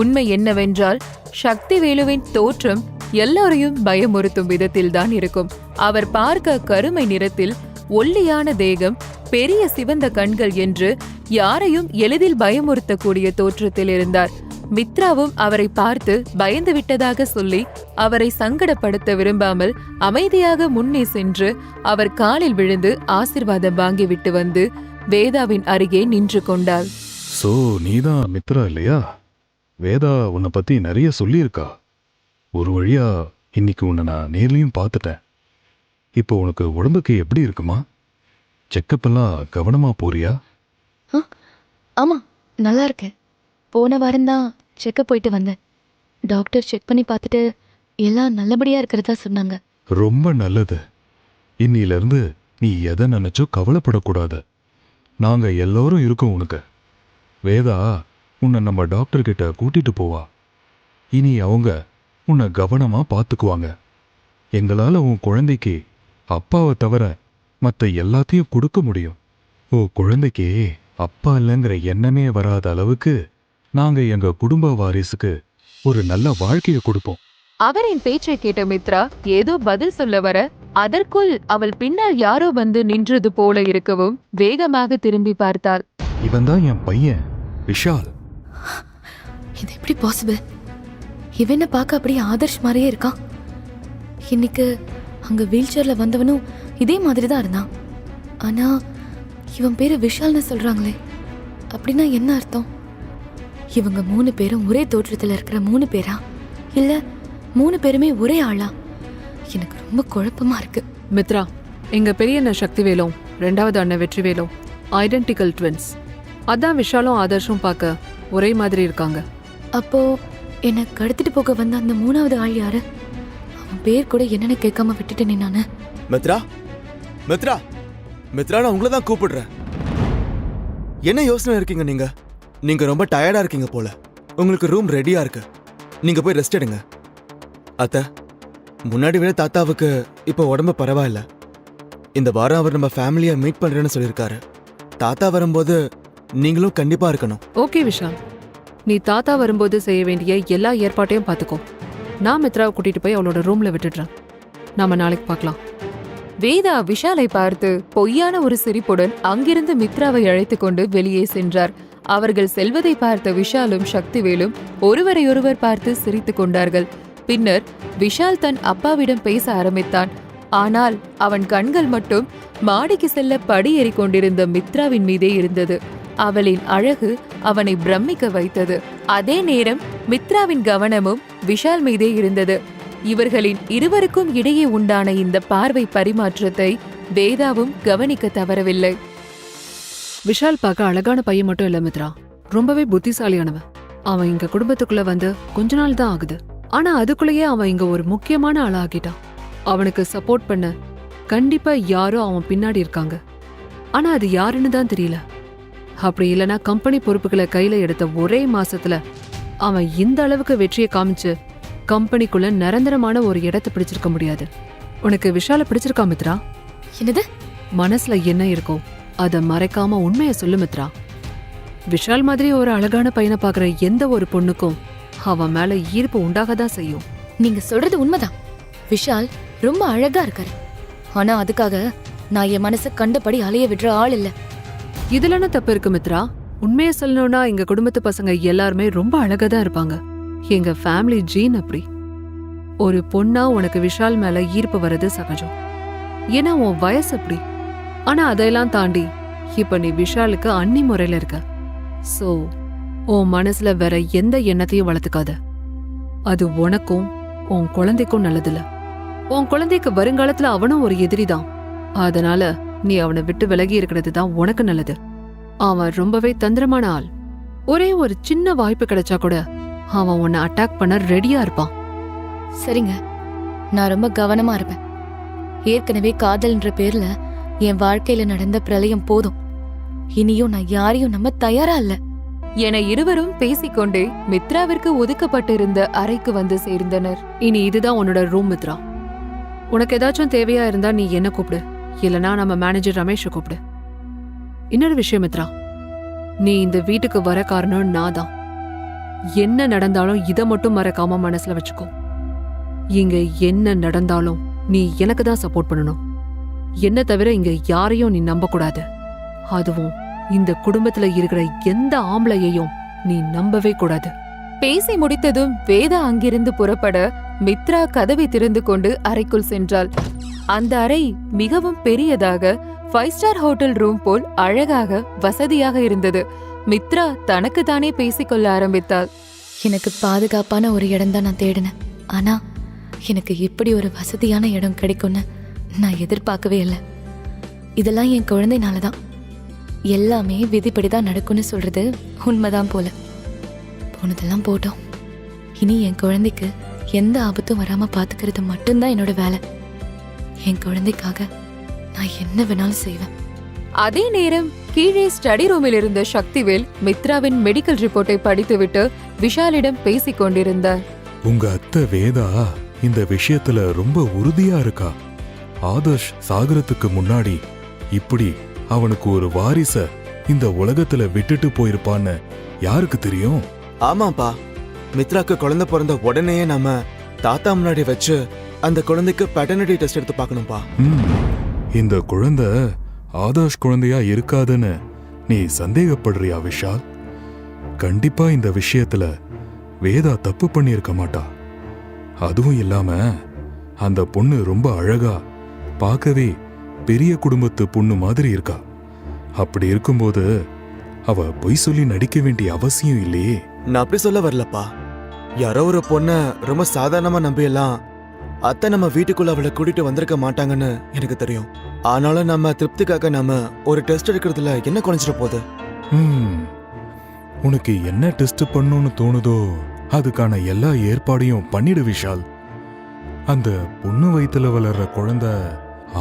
உண்மை என்னவென்றால் சக்திவேலுவின் தோற்றம் எல்லோரையும் பயமுறுத்தும் விதத்தில்தான் இருக்கும். அவர் பார்க்க கருமை நிறத்தில், ஒல்லியான தேகம், பெரிய சிவந்த கண்கள் என்று யாரையும் எளிதில் பயமுறுத்தக்கூடிய தோற்றத்தில் இருந்தார். மித்ராவும் அவரை பார்த்து பயந்து விட்டதாக சொல்லி அவரை சங்கடப்படுத்த விரும்பாமல் அமைதியாக முன்னே சென்று அவர் காலில் விழுந்து ஆசீர்வாதம் வாங்கிவிட்டு வந்து வேதாவின் அருகே நின்று கொண்டாள். சோ நீதான் மித்ரா இல்லையா? வேதா உன்னை பத்தி நிறைய சொல்லியிருக்கா. ஒரு வழியா இன்னைக்கு உன்னை நான் நேர்லயும் பார்த்துட்டேன். இப்போ உனக்கு உடம்புக்கு எப்படி இருக்குமா? செக்கப் எல்லாம் கவனமா போறியா? ஆமா, நல்லா இருக்கேன். போன வாரம்தான் செக்கப் போயிட்டு வந்தேன். டாக்டர் செக் பண்ணி பார்த்துட்டு எல்லாம் நல்லபடியா இருக்கிறதா சொன்னாங்க. ரொம்ப நல்லது. இன்னிலிருந்து நீ எதை நினைச்சோ கவலைப்படக்கூடாது. நாங்க எல்லோரும் இருக்கோம் உனக்கு. வேதா உன்னை நம்ம டாக்டர் கிட்ட கூட்டிட்டு போவா. இனி அவங்க உன்னை கவனமா பார்த்துக்குவாங்க. எங்களால உன் குழந்தைக்கு அப்பாவை தவிர மற்ற எல்லாத்தையும் கொடுக்க முடியும். ஓ குழந்தைக்கு அப்பா இல்லைங்கிற எண்ணமே வராத அளவுக்கு நாங்க எங்க குடும்ப வாரிசுக்கு ஒரு நல்ல வாழ்க்கையை கொடுப்போம். அவரின் பேச்சை கேட்ட மித்ரா ஏதோ பதில் சொல்ல வர அதற்குள் அவள் பின்னால் யாரோ வந்து நின்றது போல இருக்கவும் வேகமாக திரும்பி பார்த்தாள். இவன்தான் என் பையன் விஷால். இது எப்படி பாசிபிள்? இவனை பார்க்க அப்படியே ஆதர்ஷ் மாதிரியே இருக்கான். இன்னைக்கு அங்க வீல் சேர்ல வந்தவனும் இதே மாதிரி தான் இருந்தான். ஆனா இவன் பேரு விஷால்னு சொல்றாங்களே, அப்படின்னா என்ன அர்த்தம்? இவங்க 3 பேரும் ஒரே தோற்றத்துல இருக்கிற 3 பேரா, இல்ல 3 பேருமே ஒரே ஆளா? எனக்கு ரொம்ப குழப்பமா இருக்கு. மித்ரா, எங்க பெரிய அண்ணன் சக்திவேலும் 2வது அண்ணன் வெற்றிவேலும் ஐடென்டிக்கல் ட்வின்ஸ். அதான் விஷாலும் ஆதர்ஷும் பார்க்க ஒரே மாதிரி இருக்காங்க. அப்போ என்னை கடத்திட்டு போக வந்த அந்த 3வது ஆள் யாரு? அவன் பேர் கூட என்னன்னு கேட்காம விட்டுட்டேனே நானு. மித்ரா மித்ரா மித்ரா, நான் உங்களை தான் கூப்பிடுறேன். என்ன யோசனை இருக்கீங்க நீங்க? நீங்க ரொம்ப டயர்டா இருக்கீங்க போல. உங்களுக்கு ரூம் ரெடியா இருக்கு, நீங்க போய் ரெஸ்ட் எடுங்க. அத்த, முன்னாடி விட தாத்தாவுக்கு இப்போ உடம்பு பரவாயில்ல. இந்த வாரம் அவர் நம்ம ஃபேமிலியை மீட் பண்றேன்னு சொல்லியிருக்காரு. தாத்தா வரும்போது நீங்களும் கண்டிப்பா இருக்கணும். ஓகே விஷால், நீ தாத்தா வரும்போது செய்ய வேண்டிய எல்லா ஏற்பாட்டையும் பார்த்துக்கோ. நான் மித்ராவை கூட்டிட்டு போய் அவளோட ரூம்ல விட்டுடுறேன். நாம நாளைக்கு பார்க்கலாம். வேதா விஷாலை பார்த்து பொய்யான ஒரு சிரிப்புடன் அங்கிருந்து மித்ராவை அழைத்துக் கொண்டு வெளியே சென்றார். அவர்கள் செல்வதை பார்த்த விஷாலும் சக்திவேலும் ஒருவரையொருவர் பார்த்து சிரித்துக் கொண்டார்கள். பின்னர் விஷால் தன் அப்பாவிடம் பேச ஆரம்பித்தான். ஆனால் அவன் கண்கள் மட்டும் மாடிக்கு செல்ல படியேறிக் கொண்டிருந்த மித்ராவின் மீதே இருந்தது. அவளின் அழகு அவனை பிரமிக்க வைத்தது. அதே நேரம் மித்ராவின் கவனமும் விஷால் மீதே இருந்தது. இவர்களின் இருவருக்கும் இடையே உண்டான இந்த பார்வை பரிமாற்றத்தை வேதாவும் கவனிக்க தவறவில்லை. விஷால் பார்க்க அழகான பையன் மட்டும் இல்ல மித்ரா, ரொம்பவே புத்திசாலியானவன். அவன் இங்க குடும்பத்துக்குள்ள வந்து கொஞ்ச நாள் தான் ஆகுது. ஆனா அதுக்குள்ளேயே அவன் இங்க ஒரு முக்கியமான ஆளா ஆகிட்டான். அவனுக்கு சப்போர்ட் பண்ண கண்டிப்பா யாரோ அவன் பின்னாடி இருக்காங்க. ஆனா அது யாருன்னு தான் தெரியல. அப்படி இல்லைன்னா கம்பெனி பொறுப்புகளை கையில எடுத்த ஒரே மாசத்துல அவன் இந்த அளவுக்கு வெற்றியை காமிச்சு கம்பெனிக்குள்ள நிரந்தரமான ஒரு இடத்தை பிடிச்சிருக்க முடியாது. உனக்கு விஷால பிடிச்சிருக்கா மித்ரா? என்னது? மனசுல என்ன இருக்கோ அத மறைக்காம உண்மையை சொல்லு மித்ரா. விஷால் மாதிரி ஒரு அழகான பையனை பாக்குற எந்த ஒரு பொண்ணுக்கும் அவன் மேல ஈர்ப்பு உண்டாகதான் செய்யும். நீங்க சொல்றது உண்மைதான். விஷால் ரொம்ப அழகா இருக்காரு. ஆனா அதுக்காக நான் என் மனசை கண்டபடி அலைய விடுற ஆள் இல்ல. இதுல என்ன தப்பு இருக்கு மித்ரா? உண்மையை சொல்லணும்னா எங்க குடும்பத்து பசங்க எல்லாருமே ரொம்ப அழகா தான் இருப்பாங்க. எங்க ஃபேமிலி ஜீன் அப்படி. ஒரு பொண்ணா உனக்கு விஷால் மேல ஈர்ப்பு வர்றது சகஜம், ஏன்னா உன் வயசு அப்படி. ஆனா அதையெல்லாம் தாண்டி இப்ப நீ விஷாலுக்கு அண்ணி முறையில இருக்க. சோ உன் மனசுல வேற எந்த எண்ணத்தையும் வளர்த்துக்காத. அது உனக்கும் உன் குழந்தைக்கும் நல்லதில்ல. உன் குழந்தைக்கு வருங்காலத்துல அவனும் ஒரு எதிரிதான். அதனால நீ அவனை விட்டு விலகி இருக்கிறது தான் உனக்கு நல்லது. அவன் ரொம்பவே தந்திரமான ஆள். ஒரே ஒரு சின்ன வாய்ப்பு கிடைச்சா கூட அவன் உன்னை அட்டாக் பண்ண ரெடியா இருப்பான். சரிங்க, நான் ரொம்ப கவனமா இருப்பேன். ஏற்கனவே காதல்ன்ற பேர்ல என் வாழ்க்கையில நடந்த பிரளயம் போதும். இனியும் நான் யாரையும் நம்ப தயாரா இல்ல என இருவரும் பேசிக்கொண்டே மித்ராவிற்கு ஒதுக்கப்பட்டிருந்த அறைக்கு வந்து சேர்ந்தனர். இனி இதுதான் உன்னோட ரூம் மித்ரா. உனக்கு ஏதாச்சும் தேவையா இருந்தா நீ என்ன கூப்பிடு, இல்லனா நம்ம மேனேஜர் ரமேஷ கூப்பிடு. இன்னொரு விஷயம் மித்ரா, நீ இந்த வீட்டுக்கு வர காரணம் நான் தான். என்ன நடந்தாலும் இதை மட்டும் மறக்காம மனசுல வச்சுக்கோ. இங்க என்ன நடந்தாலும் நீ எனக்கு தான் சப்போர்ட் பண்ணணும். என்ன தவிர இங்க யாரையும் நீ நம்ப கூடாது. அதுவும் இந்த குடும்பத்துல இருக்கிற எந்த ஆம்பளையையும் நீ நம்பவே கூடாது. பேசி முடித்ததும் வேதா அங்கிருந்து புறப்பட மித்ரா கதவை திறந்து கொண்டு அறைக்குள் சென்றாள். அந்த அறை மிகவும் பெரியதாக 5 ஸ்டார் ஹோட்டல் ரூம் போல் அழகாக வசதியாக இருந்தது. மித்ரா தனக்கு தானே பேசிக்கொள்ள ஆரம்பித்தாள். எனக்கு பாதுகாப்பான ஒரு இடம் தான் நான் தேடினேன். ஆனா எனக்கு இப்படி ஒரு வசதியான இடம் கிடைக்கும்னு நான் எதிர்பார்க்கவே இல்லை. இதெல்லாம் என் குழந்தைனாலதான். எல்லாமே விதிப்படிதான் நடக்கும்னு சொல்றது உண்மைதான் போல. போனதெல்லாம் போட்டோம். இனி என் குழந்தைக்கு எந்த ஆபத்தும் வராம பாத்துக்கிறது மட்டும்தான் என்னோட வேலை. என் குழந்தைக்காக நான் என்ன வேணாலும் செய்வேன். அதே நேரம் கீழே ஸ்டடி ரூமில் இருந்த சக்திவேல் மித்ராவின் மெடிக்கல் ரிப்போர்ட்டை படித்துவிட்டு விஷாலிடம் பேசிக் கொண்டிருந்தார். உங்க அத்தை வேதா இந்த விஷயத்துல ரொம்ப உறுதியா இருக்கா. ஆதர்ஷ் சாகரத்துக்கு முன்னாடி இப்படி அவனுக்கு ஒரு வாரிச இந்த உலகத்துல விட்டுட்டு போயிருப்பான்னு யாருக்கு தெரியும்? ஆமாப்பா, மித்ராக்கு குழந்தை பிறந்த உடனேயே நம்ம தாத்தா முன்னாடி வச்சு அந்த குழந்தைக்கு பேட்டர்னிட்டி டெஸ்ட் எடுத்து பார்க்கணும்பா. இந்த குழந்தை ஆதர்ஷ் குழந்தையா இருக்காதுன்னு நீ சந்தேகப்படுறியா விஷால்? கண்டிப்பா இந்த விஷயத்துல வேதா தப்பு பண்ணியிருக்க மாட்டா. அதுவும் இல்லாம அந்த பொண்ணு ரொம்ப அழகா, பார்க்கவே பெரிய குடும்பத்து பொண்ணு மாதிரி இருக்கா. அப்படி இருக்கும்போது அவ பொய் சொல்லி நடிக்க வேண்டிய அவசியம் இல்லையே. நான் அப்படி சொல்ல வரலப்பா. யாரோ ஒரு பொண்ண ரொம்ப சாதாரணமா நம்பியெல்லாம் அத்தை நம்ம வீட்டுக்குள்ள அவளை கூட்டிட்டு வந்திருக்க மாட்டாங்கன்னு எனக்கு தெரியும். ஆனாலும் நம்ம திருப்திக்காக நம்ம ஒரு டெஸ்ட் எடுக்கிறதுல என்ன குறைஞ்சிட போகுது? உனக்கு என்ன டெஸ்ட் பண்ணணும்னு தோணுதோ அதுக்கான எல்லா ஏற்பாடையும் பண்ணிடு விஷால். அந்த பொண்ணு வயித்துல வளர்ற குழந்தை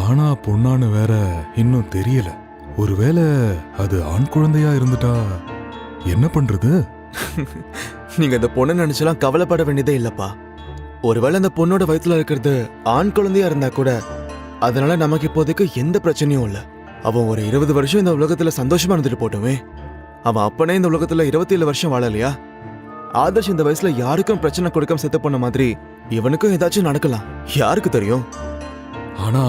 ஆனா பொண்ணான்னு வேற இன்னும் தெரியல. ஒருவேளை அது ஆண் குழந்தையா இருந்துட்டா என்ன பண்றது? நீங்க இந்த பொண்ணை நினைச்செல்லாம் கவலைப்பட வேண்டியதே இல்லப்பா. ஒருவேளை அந்த பொண்ணோட வயித்துல இருக்கிறது ஆண் குழந்தையா இருந்தா கூட அதனால நமக்கு இப்போதைக்கு எந்த பிரச்சனையும் இல்ல. அவன் ஒரு 20 வருஷம் இந்த உலகத்துல சந்தோஷமா இருந்துட்டு போட்டுமே. அவன் அப்பனே இந்த உலகத்துல 27 வருஷம் வாழலையா? ஆதர்ஷ் இந்த வயசுல யாருக்கும் பிரச்சனை கொடுக்காம செத்து போன மாதிரி இவனுக்கும் ஏதாச்சும் நடக்கலாம், யாருக்கு தெரியும்? ஆனா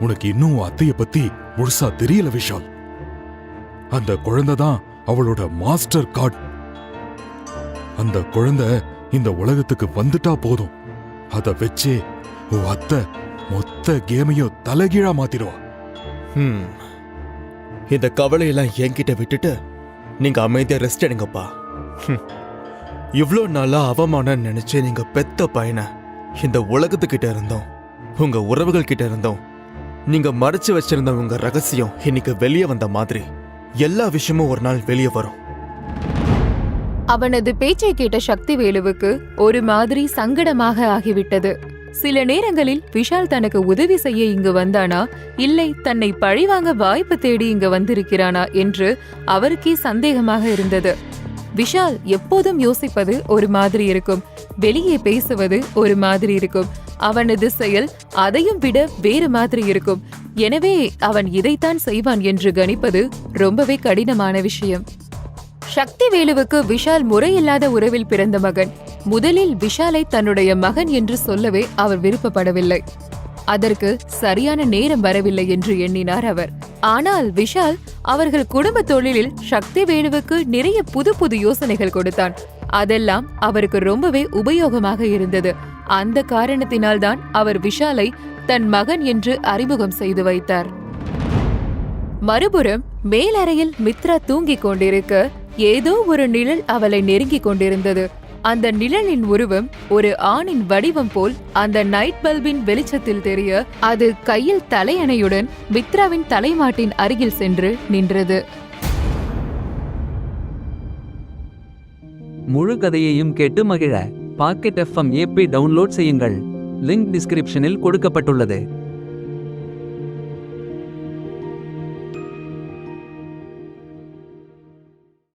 உனக்கு இன்னும் உன் அத்தைய பத்தி முழுசா தெரியல விஷால். அந்த குழந்தை தான் அவளோட மாஸ்டர் கார்டு. அந்த குழந்தை இந்த உலகத்துக்கு வந்துட்டா போதும், அத வச்சே உன் அத்தை மொத்த கேமையும் தலைகீழா மாத்திடுவா. இந்த கவலையெல்லாம் என்கிட்ட விட்டுட்டு நீங்க அமைதியா ரெஸ்ட் எடுங்கப்பா. இவ்ளோ நாளா அவமானம் நினைச்சு நீங்க பெத்த பையனை இந்த உலகத்துக்கிட்ட இருந்தோம், உங்க உறவுகள் கிட்ட இருந்தோம் நீங்க மறைச்சு வச்சிருந்த உங்க ரகசியம் இன்னைக்கு வெளியே வந்த மாதிரி எல்லா விஷயமும் ஒரு நாள் வெளியே வரும். அவனது பேச்சை கேட்ட சக்திவேலுவுக்கு ஒரு மாதிரி சங்கடமாக ஆகிவிட்டது. சில நேரங்களில் விஷால் தனக்கு உதவி செய்ய இங்கு வந்தானா, இல்லை தன்னை பழிவாங்க வாய்ப்பு தேடி இங்கு வந்திருக்கிறானா என்று அவருக்கே சந்தேகமாக இருந்தது. விஷால் எப்போதும் யோசிப்பது ஒரு மாதிரி இருக்கும், வெளியே பேசுவது ஒரு மாதிரி இருக்கும், அவனது செயல் அதையும் விட வேறு மாதிரி இருக்கும். எனவே அவன் இதைத்தான் செய்வான் என்று கணிப்பது ரொம்பவே கடினமான விஷயம். சக்திவேலுவுக்கு விஷால் முறையில்லாத உறவில் பிறந்த மகன். முதலில் விஷாலை தன்னுடைய மகன் என்று சொல்லவே அவர் விருப்பப்படவில்லை. அதற்கு சரியான நேரம் வரவில்லை என்று எண்ணினார் அவர். ஆனால் விஷால் அவர்கள் குடும்ப தொழிலில் சக்திவேலுவுக்கு நிறைய புது புது யோசனைகள் கொடுத்தான். அதெல்லாம் அவருக்கு ரொம்பவே உபயோகமாக இருந்தது. அந்த காரணத்தினால்தான் அவர் விஷாலை தன் மகன் என்று அறிமுகம் செய்து வைத்தார். மறுபுறம் மேலறையில் மித்ரா தூங்கிக் கொண்டிருக்க ஏதோ ஒரு நிழல் அவளை நெருங்கிக் கொண்டிருந்தது. அந்த நிழலின் உருவம் ஒரு ஆணின் வடிவம் போல் அந்த நைட் பல்பின் வெளிச்சத்தில் தெரிய, அது கையில் தலையணையுடன் மித்ராவின் தலைமாட்டின் அருகில் சென்று நின்றது. முழு கதையையும் கேட்டு மகிழ பாக்கெட் FM ஆப்பை டவுன்லோட் செய்யுங்கள். லிங்க் டிஸ்கிரிப்ஷனில் கொடுக்கப்பட்டுள்ளது.